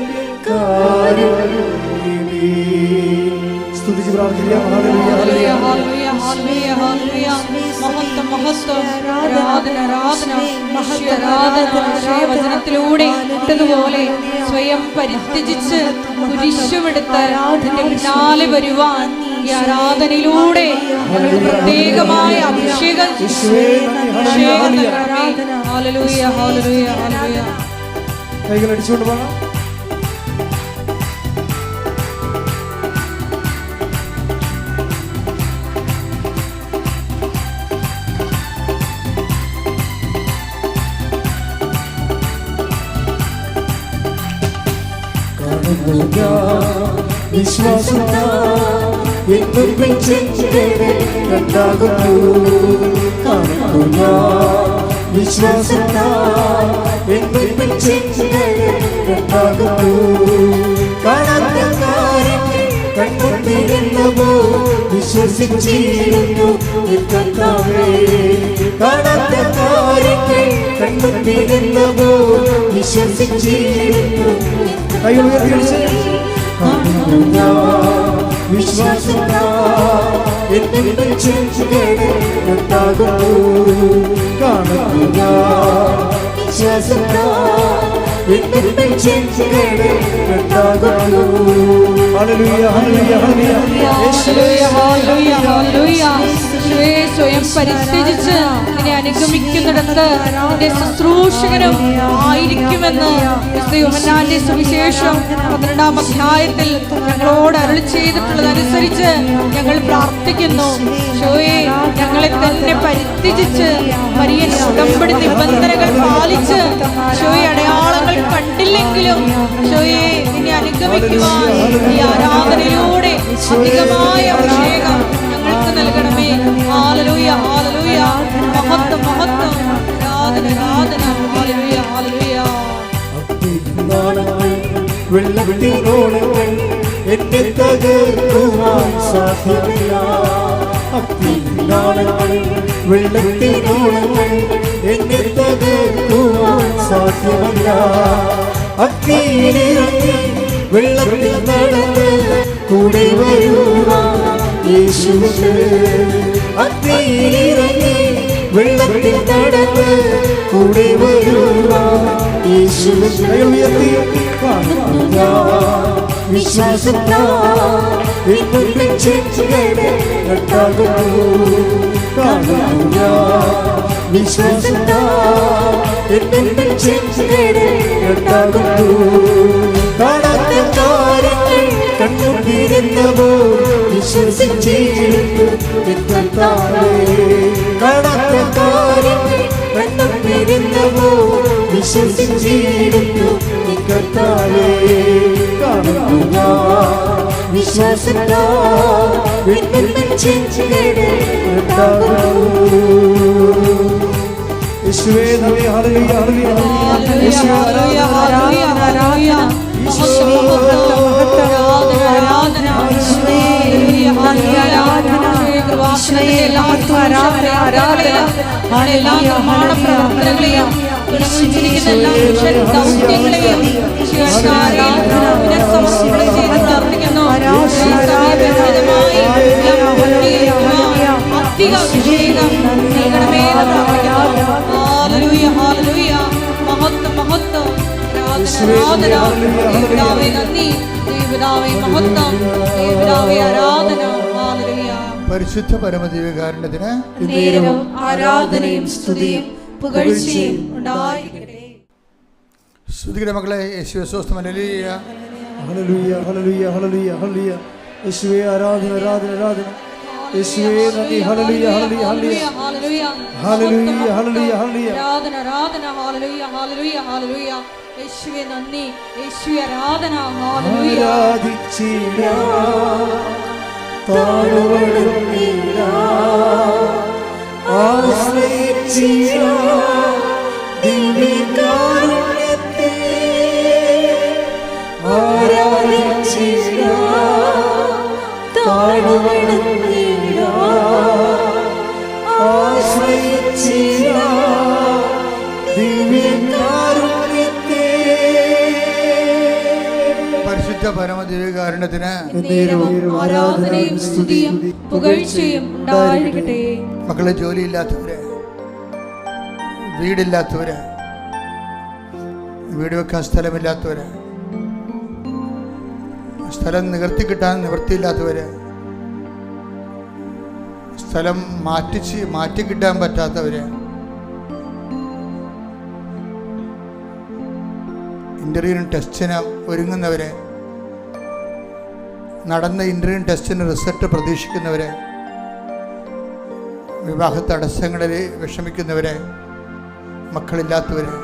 കാരുണ്യമേ. സ്തുതിച്ച് പ്രാർത്ഥിക്കാം. Hallelujah, hallelujah, hallelujah, hallelujah. മഹത്വം, മഹത്വം, ആരാധന, ആരാധന, വചനത്തിലൂടെ ഇട്ടതുപോലെ സ്വയം പരിത്യജിച്ച് കുരിശുമെടുത്ത് അതിന്റെ പിന്നാലെ വരുവാൻ ഈ ആരാധനയിലൂടെ ഞങ്ങൾക്ക് പ്രത്യേകമായ അഭിഷേകം. Hallelujah, hallelujah, hallelujah. കൈകൾ അടിച്ചുകൊണ്ട് പോകാം. വിശ്വാസത്താ എന്നും കണ്ടാകുന്നു, കാണുന്ന വിശ്വാസത്താ എന്നും കണ്ടാകുന്നു, കാണാൻ മുൻപിലിരുന്നപ്പോ വിശ്വസിച്ചിരുന്നു എൻ കർത്താവേ. കാണാത്ത കാര്യങ്ങൾ കൺമുൻപിലിരുന്നപ്പോ വിശ്വസിച്ചിരുന്നു. കൈകൾ ഉയർത്തി കാണുന്നു ഞാൻ വിശ്വാസം എന്നിൽ ചെഞ്ചുകേട് ഉണ്ടാകുന്നു. കാണുന്നു ഞാൻ വിശ്വാസം എന്നിൽ ചെഞ്ചുകേട് ഉണ്ടാകുന്നു. Hallelujah hallelujah hallelujah. Hallelujah hallelujah hallelujah. യേശുവേ, സ്വയം പരിത്യജിച്ച് നിന്നെ അനുഗമിക്കുന്നിടത്ത് നിന്റെ ശുശ്രൂഷകനും ആയിരിക്കുമെന്ന് യോഹന്നാന്റെ സുവിശേഷം 12-ാം അധ്യായത്തിൽ ഞങ്ങളോട് അരുളി ചെയ്തിട്ടുള്ളതനുസരിച്ച് ഞങ്ങൾ പ്രാർത്ഥിക്കുന്നു. യേശുവേ, ഞങ്ങളെ തന്നെ പരിത്യജിച്ച് മരിയൻ ഉടമ്പടി നിബന്ധനകൾ പാലിച്ച് യേശുവേ, അടയാളങ്ങൾ കണ്ടില്ലെങ്കിലും യേശുവേ, നിന്നെ അനുഗമിക്കുവാൻ ഈ ആരാധനയിലൂടെ അധികമായ അഭിഷേകം ഞങ്ങൾക്ക് നൽകണമേ. Hallelujah hallelujah. മഹത്വം മഹത്വം. ആരാധന ആരാധന. Hallelujah hallelujah. വെള്ളത്തിനോളങ്ങൾ എന്നെ തകർക്കുവാൻ സാധ്യമല്ല. വെള്ളത്തിനോളങ്ങൾ എന്നെ തകർക്കുവാൻ സാധ്യമല്ല. അഗ്നിയിലിറങ്ങി വെള്ളത്തിൽ നടന്ന് കൂടെ വരുവാൻ യേശുവിന്. അഗ്നിയിലിറങ്ങി വെള്ളത്തിൽ നടന്ന് കൂടെ വരുവാൻ യേശുവിനെ ഉയർത്തി കാണുന്നു ഞാൻ വിശ്വാസത്താൽ എന്നിൽ ചെഞ്ചുകേട് ഉണ്ടാകുന്നു. കാണുന്നു ഞാൻ വിശ്വാസത്താൽ എന്നിൽ ചെഞ്ചുകേട് ഉണ്ടാകുന്നു. കാണാത്ത കാര്യങ്ങൾ കണ്ടുപിടിക്കുന്നവോ വിശ്വസിച്ചിരുന്നു എൻ കർത്താവേ. കാണാത്ത കാര്യങ്ങൾ കണ്ടുപിടിക്കുന്നവോ വിശ്വസിച്ചിരുന്നു എൻ കർത്താവേ. കാണുന്നു ഞാൻ വിശ്വാസത്താൽ എന്നിൽ ചെഞ്ചുകേട് ഉണ്ടാകുന്നു. യേശുവേ നന്ദി. Hallelujah hallelujah. യേശുവേ ഹല്ലേലൂയ ഹല്ലേലൂയ ഹല്ലേലൂയ. മഹത്വം മഹത്വം. ആരാധന യേശുവേ. Hallelujah hallelujah. കൃപാസനത്തിന്റെ എല്ലാ ആരാധനകളെയും എല്ലാ നിർമ്മാണ പ്രവർത്തനങ്ങളെയും തുടങ്ങിയിരിക്കുന്ന എല്ലാ മിഷൻ ദൗത്യങ്ങളെയും സമർപ്പണം ചെയ്ത് പ്രാർത്ഥിക്കുന്നു. അധിക അഭിഷേകം നൽകണമേ എന്ന് പ്രാർത്ഥിക്കുന്നു. Hallelujah hallelujah. മഹത്വം മഹത്വം. ആരാധന ദേവപിതാവേ നന്ദി. ദേവപിതാവേ മഹത്വം. ദേവപിതാവേ ആരാധന. ഹല്ലേലൂയ. പരിശുദ്ധ പരമദിവ്യകാരുണ്യത്തിന് നേരവും ആരാധനയും സ്തുതിയും പുകഴ്ചയും ഉണ്ടായിരിക്കട്ടെ. സ്തുതിയുടെ മക്കളെ യേശുവേ സ്വസ്തം. Hallelujah hallelujah hallelujah hallelujah hallelujah. യേശുവേ ആരാധന ആരാധന ആരാധന. യേശുവേ നന്ദി. Hallelujah hallelujah hallelujah hallelujah hallelujah hallelujah hallelujah. ആരാധന ആരാധന. Hallelujah hallelujah hallelujah. യേശുവേ നന്ദി. യേശുവേ ആരാധന. ഹല്ലേലൂയ. ആരാധിച്ചിടാം താഴ്വരയിടാം ആശ്രയിച്ചിടാം ദിവ്യകാരുണ്യത്തെ. ആരാധിച്ചിടാം താഴ്വരയിടാം ആശ്രയിച്ചിടാം ദിവ്യകാരുണ്യത്തെ. പരിശുദ്ധ പരമദിവ്യകാരുണ്യത്തിന് ആരാധനയും സ്തുതിയും പുകഴ്ചയും ഉണ്ടായിരിക്കട്ടെ. മക്കളെ, ജോലിയില്ലാത്തവര്, വീടില്ലാത്തവര്, വീട് വെക്കാൻ സ്ഥലമില്ലാത്തവര്, സ്ഥലം നികർത്തി കിട്ടാൻ നിവൃത്തിയില്ലാത്തവര്, സ്ഥലം മാറ്റി കിട്ടാൻ പറ്റാത്തവര്, ഇൻ്റർവ്യൂവിന് ടെസ്റ്റിന് ഒരുങ്ങുന്നവര്, നടന്ന ഇൻ്റർവ്യൂ ടെസ്റ്റിന് റിസൾട്ട് പ്രതീക്ഷിക്കുന്നവര്, വിവാഹ തടസ്സങ്ങളിൽ വിഷമിക്കുന്നവര്, മക്കളില്ലാത്തവര്,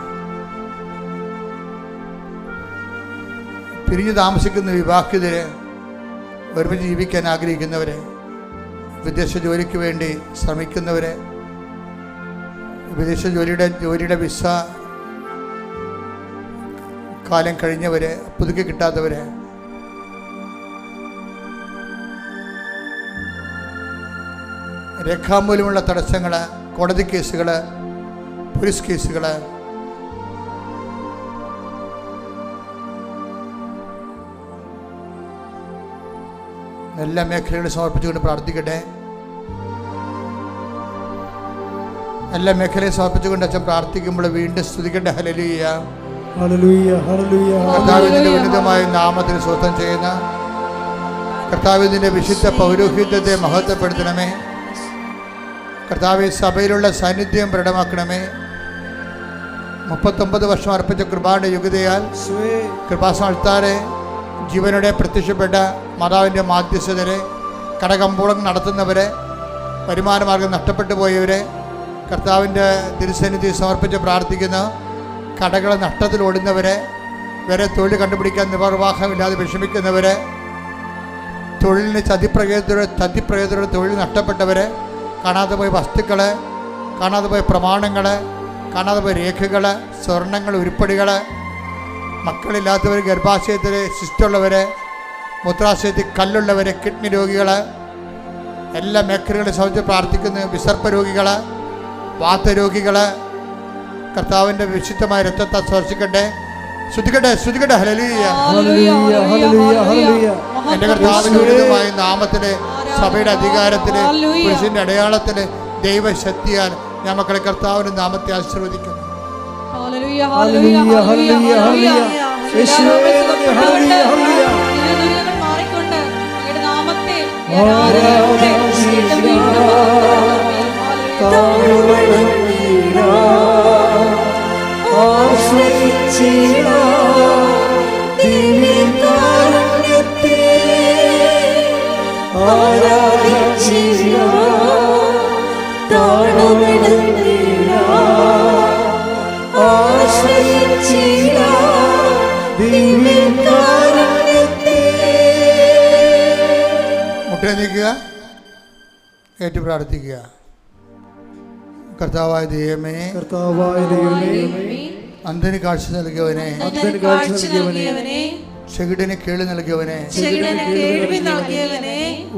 പിരിഞ്ഞു താമസിക്കുന്ന വിവാഹിതര്, ഒരുമിച്ച് ജീവിക്കാൻ ആഗ്രഹിക്കുന്നവര്, വിദേശ ജോലിക്ക് വേണ്ടി ശ്രമിക്കുന്നവര്, വിദേശ ജോലിയുടെ വിസ കാലം കഴിഞ്ഞവര്, പുതുക്കി കിട്ടാത്തവര്, രേഖാമൂലമുള്ള തടസ്സങ്ങൾ, കോടതി കേസുകൾ, പോലീസ് കേസുകൾ, എല്ലാ മേഖലകളും സമർപ്പിച്ചുകൊണ്ട് പ്രാർത്ഥിക്കട്ടെ. എല്ലാ മേഖലയും സമർപ്പിച്ചുകൊണ്ട് അച്ഛൻ പ്രാർത്ഥിക്കുമ്പോൾ വീണ്ടും സ്തുതിക്കട്ടെ. Hallelujah, hallelujah, hallelujah. കർത്താവിന്റെ ഉന്നതമായ നാമത്തിൽ സ്വസ്ഥം ചെയ്യുന്ന കർത്താവിന്റെ വിശുദ്ധ പൗരോഹിത്യത്തെ മഹത്വപ്പെടുത്തണമേ. കർത്താവ് സഭയിലുള്ള സാന്നിധ്യം പ്രകടമാക്കണമേ. 39 വർഷം അർപ്പിച്ച കൃപാന്റെ യുഗതയാൽ കൃപാസനത്താരെ ജീവനോടെ പ്രത്യക്ഷപ്പെട്ട മാതാവിൻ്റെ മാധ്യസ്ഥതരെ, കടകമ്പോളം നടത്തുന്നവരെ, വരുമാനമാർഗം നഷ്ടപ്പെട്ടു പോയവരെ കർത്താവിൻ്റെ തിരുസന്നിധി സമർപ്പിച്ച് പ്രാർത്ഥിക്കുന്ന, കടകൾ നഷ്ടത്തിൽ ഓടുന്നവരെ, വേറെ തൊഴിൽ കണ്ടുപിടിക്കാൻ നിർവാഹമില്ലാതെ വിഷമിക്കുന്നവരെ, തൊഴിലിന് ചതിപ്രകേതരുടെ തൊഴിൽ നഷ്ടപ്പെട്ടവരെ, കാണാതെ പോയ വസ്തുക്കൾ, കാണാതെ പോയ പ്രമാണങ്ങൾ, കാണാതെ പോയ രേഖകൾ, സ്വർണ്ണങ്ങൾ, ഉരുപ്പടികൾ, മക്കളില്ലാത്തവർ, ഗർഭാശയത്തിൽ സിസ്റ്റുള്ളവർ, മൂത്രാശയത്തിൽ കല്ലുള്ളവർ, കിഡ്നി രോഗികൾ, എല്ലാ മേഖലകളെ സംബന്ധിച്ച് പ്രാർത്ഥിക്കുന്ന വിസർപ്പ രോഗികൾ, വാതരോഗികൾ, കർത്താവിൻ്റെ വിശുദ്ധമായ രക്തത്തെ സ്പർശിക്കട്ടെ. ശ്രുതിക്കട്ടെ, ശ്രുതിക്കട്ടെ. Hallelujah, hallelujah, hallelujah, hallelujah. എൻ്റെ കർത്താവിൻ്റെ ഉന്നതമായ നാമത്തിലെ, സഭയുടെ അധികാരത്തില്, പുരുഷന്റെ അടയാളത്തില്, ദൈവശക്തിയാൽ ഞാൻ മക്കളെ കർത്താവിന്റെ നാമത്തെ ആശീർവദിക്കുന്നു. Hallelujah, hallelujah, hallelujah, hallelujah. യേശുവേ നന്ദി, ഹല്ലേലൂയ, ഹല്ലേലൂയ. ദുരിതങ്ങൾ മാറിക്കൊണ്ട് അങ്ങയുടെ നാമത്തെ ആരാധനയോടെ വീണ്ടും വീണ്ടും മുട്ട നീക്കുക, ഏറ്റു പ്രാർത്ഥിക്കുക. കർത്താവായ ദൈവമേ, കർത്താവായ ദൈവമേ, അന്ധന് കാഴ്ച നൽകിയവനെ, അന്ധന് കാഴ്ച നൽകിയവനെ, ചെകിടന് കേൾവി നൽകിയവനെ, ചെകിടന് കേൾവി നൽകിയവനെ,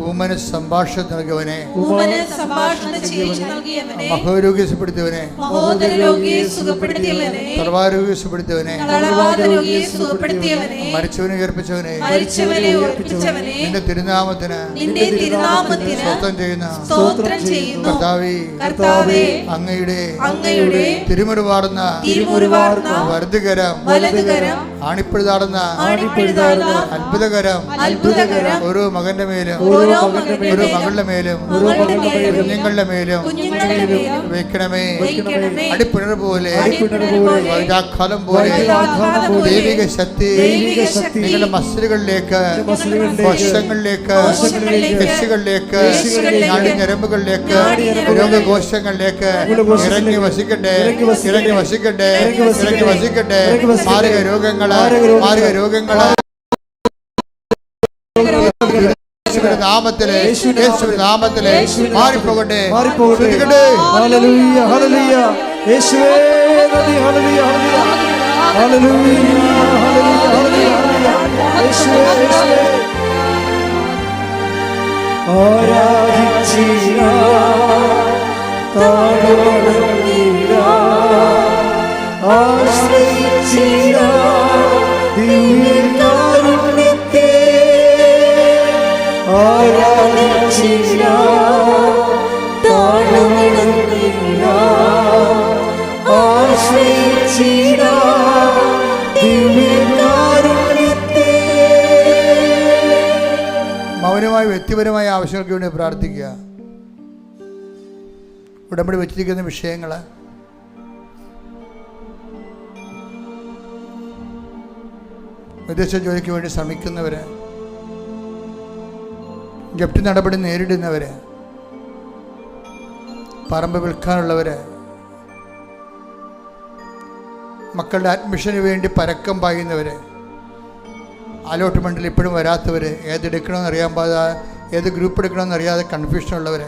ഊമന് സംഭാഷണം നൽകിയവനെ, ഊമന് സംഭാഷണ ശേഷി നൽകിയവനെ, മഹോരോഗിയെ സുഖപ്പെടുത്തിയവനെ, മഹോദര രോഗിയെ സുഖപ്പെടുത്തിയവനെ, സർവാരോഗ്യ സുഖപ്പെടുത്തിയവനെ, തളർവാദ രോഗിയെ സുഖപ്പെടുത്തിയവനെ, മരിച്ചവനെ ഉയർപ്പിച്ചവനെ, മരിച്ചവനെ ഉയർപ്പിച്ചവനെ, നിന്റെ തിരുനാമത്തിന് നിന്റെ തിരുനാമത്തിന് സ്തോത്രം ചെയ്യുന്ന സ്തോത്രം ചെയ്യുന്നു. കർത്താവേ, അങ്ങയുടെ തിരുമുറിവാർന്ന വലതുകരം ആണിപ്പഴുതാടുന്ന അത്ഭുതകരം ഓരോ മകന്റെ മേലും ഓരോ മകളുടെ മേലും കുഞ്ഞുങ്ങളുടെ മേലും വെക്കണമേ. അടിപ്പിണർ പോലെ വൈദാഖാലം പോലെ ദൈവിക ശക്തി നിങ്ങളുടെ മസിലുകളിലേക്ക്, വശങ്ങളിലേക്ക്, രക്ഷികളിലേക്ക്, നാടിഞരമ്പുകളിലേക്ക്, രോഗകോശങ്ങളിലേക്ക് ഇറങ്ങി വസിക്കട്ടെ, ഇറങ്ങി വസിക്കട്ടെ, ഇറങ്ങി വസിക്കട്ടെ. മാരക രോഗങ്ങള്, മാരക രോഗങ്ങള് നാമത്തിലെ, യേശുവിന്റെ നാമത്തിലെ മാറിപ്പോകട്ടെ, മാറിപ്പോകട്ടെ. Hallelujah, hallelujah. യേശുവേ നന്ദി, hallelujah, hallelujah, hallelujah, hallelujah, hallelujah. യേശുവേ, യേശുവേ ആരാധിച്ചിര താഴവണങ്ങിര ആശ്രയിച്ചിര ദിവ്യകാരുണ്യത്തെ ആരാധിച്ചിര താഴവണങ്ങിര ആശ്രയിച്ചിര ദിവ്യകാരുണ്യത്തെ. മൗനമായ വ്യക്തിപരമായ ആവശ്യങ്ങൾക്ക് വേണ്ടി പ്രാർത്ഥിക്കുക. ഉടമ്പടി വെച്ചിരിക്കുന്ന വിഷയങ്ങൾ, വിദേശ ജോലിക്ക് വേണ്ടി ശ്രമിക്കുന്നവര്, ജപ്തി നടപടി നേരിടുന്നവര്, പറമ്പ് വിൽക്കാനുള്ളവര്, മക്കളുടെ അഡ്മിഷന് വേണ്ടി പരക്കം പായുന്നവര്, അലോട്ട്മെൻറ്റിൽ ഇപ്പോഴും വരാത്തവർ, ഏതെടുക്കണമെന്ന് അറിയാൻ പാടാതെ, ഏത് ഗ്രൂപ്പ് എടുക്കണമെന്ന് അറിയാതെ കൺഫ്യൂഷനുള്ളവർ,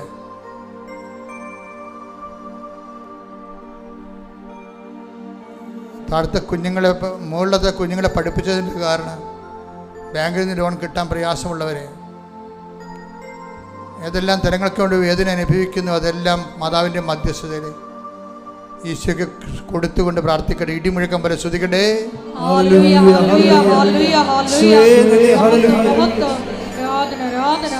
താഴത്തെ കുഞ്ഞുങ്ങളെ, മുകളിലത്തെ കുഞ്ഞുങ്ങളെ പഠിപ്പിച്ചതിൻ്റെ കാരണം ബാങ്കിൽ നിന്ന് ലോൺ കിട്ടാൻ പ്രയാസമുള്ളവർ, ഏതെല്ലാം തരങ്ങൾക്ക് കൊണ്ട് വേദന അനുഭവിക്കുന്നു അതെല്ലാം മാതാവിൻ്റെ മധ്യസ്ഥതയിൽ ഈശോയ്ക്ക് കൊടുത്തുകൊണ്ട് പ്രാർത്ഥിക്കട്ടെ. ഇടിമുഴക്കം പോലെ ശ്രുതിക്കട്ടെ. ഹല്ലേലൂയ ഹല്ലേലൂയ ഹല്ലേലൂയ ഹല്ലേലൂയ മഹത്വം ആരാധന ആരാധന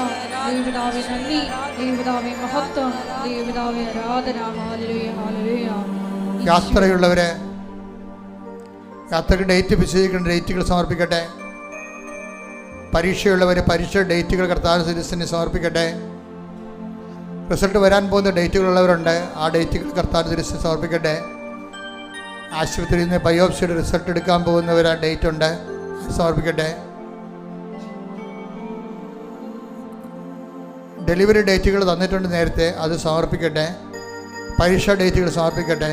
ദൈവപിതാവേ നന്ദി ദൈവപിതാവേ മഹത്വം ദൈവപിതാവേ ആരാധന ഹല്ലേലൂയ ഹല്ലേലൂയ. യാത്രയുള്ളവരെ യാത്രയ്ക്ക് ഡേറ്റ് നിശ്ചയിക്കേണ്ട ഡേറ്റുകൾ സമർപ്പിക്കട്ടെ. പരീക്ഷയുള്ളവർ പരീക്ഷ ഡേറ്റുകൾ കർത്താവിന്റെ തിരുസന്നിധിയിൽ സമർപ്പിക്കട്ടെ. റിസൾട്ട് വരാൻ പോകുന്ന ഡേറ്റുകളുള്ളവരുണ്ട്, ആ ഡേറ്റുകൾ കർത്താവിന്റെ തിരുസന്നിധിയിൽ സമർപ്പിക്കട്ടെ. ആശുപത്രിയിൽ നിന്ന് ബയോപ്സിയുടെ റിസൾട്ട് എടുക്കാൻ പോകുന്നവർ ആ ഡേറ്റ് ഉണ്ട്, അത് സമർപ്പിക്കട്ടെ. ഡെലിവറി ഡേറ്റുകൾ തന്നിട്ടുണ്ട് നേരത്തെ, അത് സമർപ്പിക്കട്ടെ. പരീക്ഷാ ഡേറ്റുകൾ സമർപ്പിക്കട്ടെ.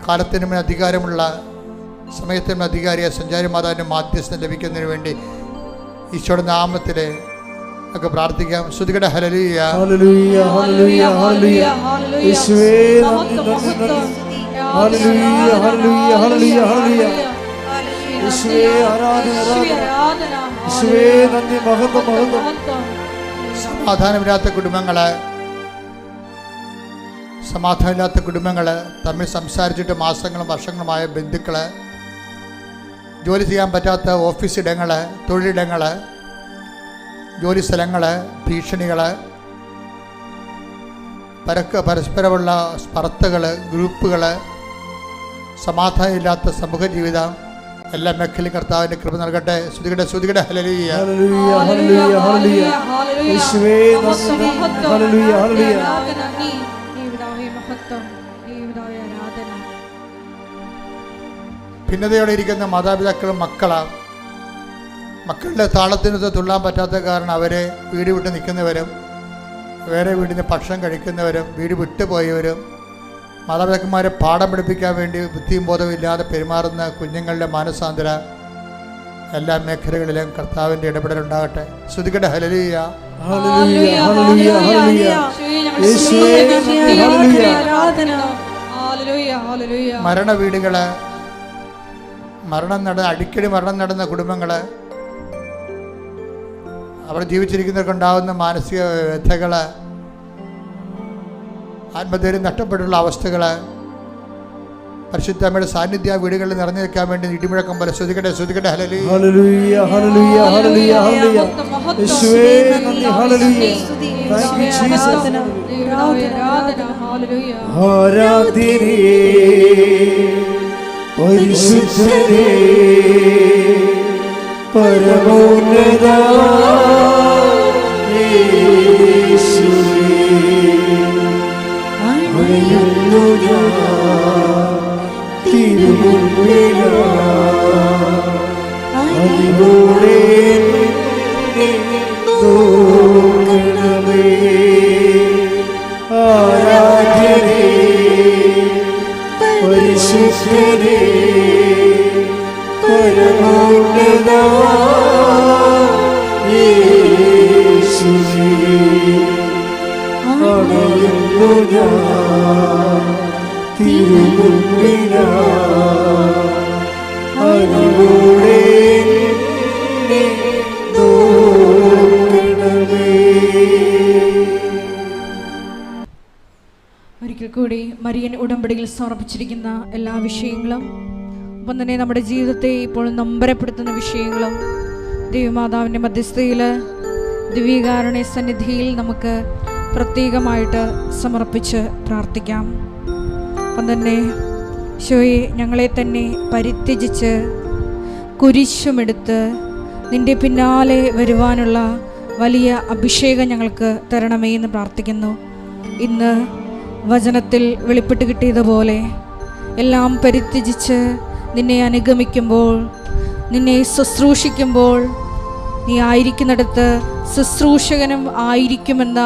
കാലത്തിനും അധികാരമുള്ള സമയത്തിനും അധികാരിയെ സഞ്ചാരി മാതാവിൻ്റെ മാധ്യസ്ഥം ലഭിക്കുന്നതിന് വേണ്ടി ഈശോയുടെ നാമത്തിൽ ഒക്കെ പ്രാർത്ഥിക്കാം. ശ്രുതികട ഹല്ലേലൂയ ഹല്ലേലൂയ ഹല്ലേലൂയ ഹല്ലേലൂയ യേശുവേ നന്ദി നന്ദി നന്ദി ഹല്ലേലൂയ ഹല്ലേലൂയ ഹല്ലേലൂയ ഹല്ലേലൂയ യേശുവേ ആരാധന ആരാധന യേശുവേ നന്ദി മഹത്വം മഹത്വം. സമാധാനമില്ലാത്ത കുടുംബങ്ങൾ തമ്മിൽ സംസാരിച്ചിട്ട് മാസങ്ങളും വർഷങ്ങളുമായ ബന്ധുക്കൾ, ജോലി ചെയ്യാൻ പറ്റാത്ത ഓഫീസിടങ്ങൾ, തൊഴിലിടങ്ങൾ, ജോലി സ്ഥലങ്ങൾ, ഭീഷണികൾ, പരസ്പരമുള്ള സ്പർദ്ധകൾ, ഗ്രൂപ്പുകൾ, സമാധാനമില്ലാത്ത സമൂഹ ജീവിതം, എല്ലാ മേഖലയും കർത്താവിൻ്റെ കൃപ നൽകട്ടെ. ശ്രുതികട ഹല്ലേലൂയ ഹല്ലേലൂയ ഹല്ലേലൂയ ഹല്ലേലൂയ യേശുവേ നന്ദി ഹല്ലേലൂയ ഹല്ലേലൂയ. ഭിന്നതയോടെ ഇരിക്കുന്ന മാതാപിതാക്കളും മക്കളുടെ താളത്തിനൊത്ത് തുള്ളാൻ പറ്റാത്ത കാരണം അവരെ വീട് വിട്ട് നിൽക്കുന്നവരും, വേറെ വീടിന് ഭക്ഷണം കഴിക്കുന്നവരും, വീട് വിട്ടുപോയവരും, മാതാപിതാക്കന്മാരെ പാഠം പഠിപ്പിക്കാൻ വേണ്ടി ബുദ്ധിയും ബോധവും ഇല്ലാതെ പെരുമാറുന്ന കുഞ്ഞുങ്ങളുടെ മാനസാന്തര എല്ലാ മേഖലകളിലും കർത്താവിൻ്റെ ഇടപെടലുണ്ടാകട്ടെ. ശ്രുതികട ഹല്ലേലൂയ ഹല്ലേലൂയ ഹല്ലേലൂയ ഹല്ലേലൂയ യേശുവേ ഹല്ലേലൂയ ആരാധന ഹല്ലേലൂയ ഹല്ലേലൂയ. മരണ വീടുകൾ, അടിക്കടി മരണം നടന്ന കുടുംബങ്ങൾ, അവർ ജീവിച്ചിരിക്കുന്നവർക്കുണ്ടാകുന്ന മാനസിക വ്യഥകൾ, ആത്മധൈര്യം നഷ്ടപ്പെട്ടുള്ള അവസ്ഥകൾ, പരിശുദ്ധ അമ്മയുടെ സാന്നിധ്യ വീടുകളിൽ നിറഞ്ഞു നിൽക്കാൻ വേണ്ടി ഇടിമുഴക്കം പോലെ ശ്രുതികട്ടെ hallelujah hallelujah hallelujah hallelujah hallelujah യേശുവേ നന്ദി ഹല്ലേലൂയ. Thank you Jesus. ആരാധ്യനേ പരിശുദ്ധനേ പരമോന്നത യേശുവേ അണയുന്നു ഞാൻ അതിലൂടെ നോക്കണമേ. ആരാധ്യനേ പരിശുദ്ധനേ പരമോന്നത യേശുവേ അണയുന്നു ഞാൻ തിരുമുമ്പിലാ അതിലൂടെ നോക്കണമേ. ഒരിക്കൽ കൂടി മരിയൻ ഉടമ്പടിയിൽ സമർപ്പിച്ചിരിക്കുന്ന എല്ലാ വിഷയങ്ങളും, ഒപ്പം തന്നെ നമ്മുടെ ജീവിതത്തെ ഇപ്പോൾ നൊമ്പരപ്പെടുത്തുന്ന വിഷയങ്ങളും ദൈവമാതാവിൻ്റെ മധ്യസ്ഥയിൽ ദിവ്യകാരുണ്യ സന്നിധിയിൽ നമുക്ക് പ്രത്യേകമായിട്ട് സമർപ്പിച്ച് പ്രാർത്ഥിക്കാം. അപ്പം തന്നെ ഈശോയെ, ഞങ്ങളെ തന്നെ പരിത്യജിച്ച് കുരിശുമെടുത്ത് നിൻ്റെ പിന്നാലെ വരുവാനുള്ള വലിയ അഭിഷേകം ഞങ്ങൾക്ക് തരണമേ എന്ന് പ്രാർത്ഥിക്കുന്നു. ഇന്ന് വചനത്തിൽ വെളിപ്പെട്ട് കിട്ടിയതുപോലെ എല്ലാം പരിത്യജിച്ച് നിന്നെ അനുഗമിക്കുമ്പോൾ, നിന്നെ ശുശ്രൂഷിക്കുമ്പോൾ, നീ ആയിരിക്കുന്നിടത്ത് ശുശ്രൂഷകനും ആയിരിക്കുമെന്ന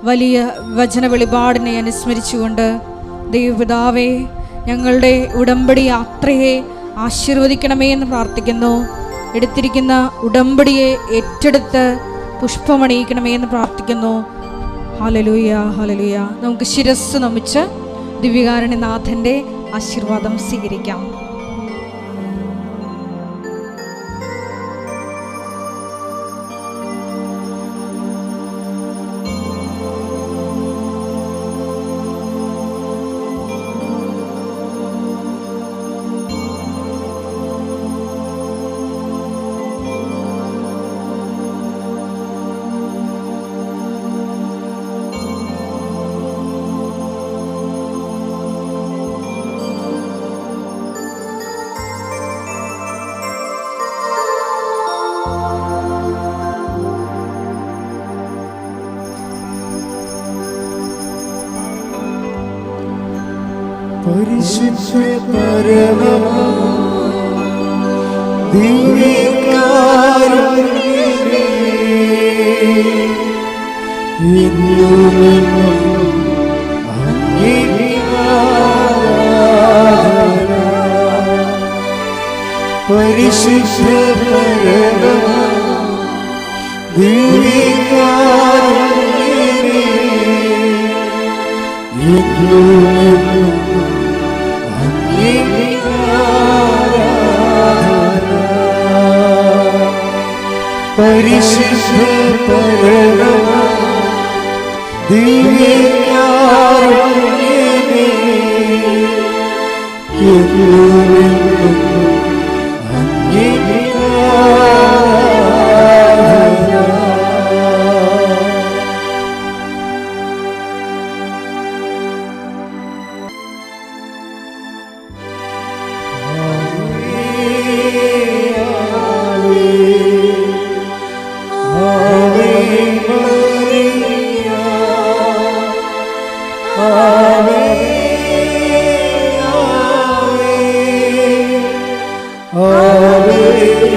വലിയ വചന വെളിപാടിനെ അനുസ്മരിച്ചുകൊണ്ട് ദൈവപിതാവേ, ഞങ്ങളുടെ ഉടമ്പടി യാത്രയെ ആശീർവദിക്കണമേ എന്ന് പ്രാർത്ഥിക്കുന്നു. എടുത്തിരിക്കുന്ന ഉടമ്പടിയെ ഏറ്റെടുത്ത് പുഷ്പമണിയിക്കണമേ എന്ന് പ്രാർത്ഥിക്കുന്നു. Hallelujah hallelujah. നമുക്ക് ശിരസ്സ് നമിച്ച് ദിവ്യകാരുണ്യനാഥൻ്റെ ആശീർവാദം സ്വീകരിക്കാം. പരിശുദ്ധ പരമ ദിവ്യകാരുണ്യമേ, എന്നുമെന്നും അങ്ങേക്ക് ആരാധന. പരിശുദ്ധ പരമ ദിവ്യകാരുണ്യമേ, എന്നുമെന്നും അങ്ങേക്ക് ആരാധന. പരിശുദ്ധ പരമ ദിവ്യകാരുണ്യമേ, എന്നുമെന്നും അങ്ങേക്ക് ആരാധന. Ave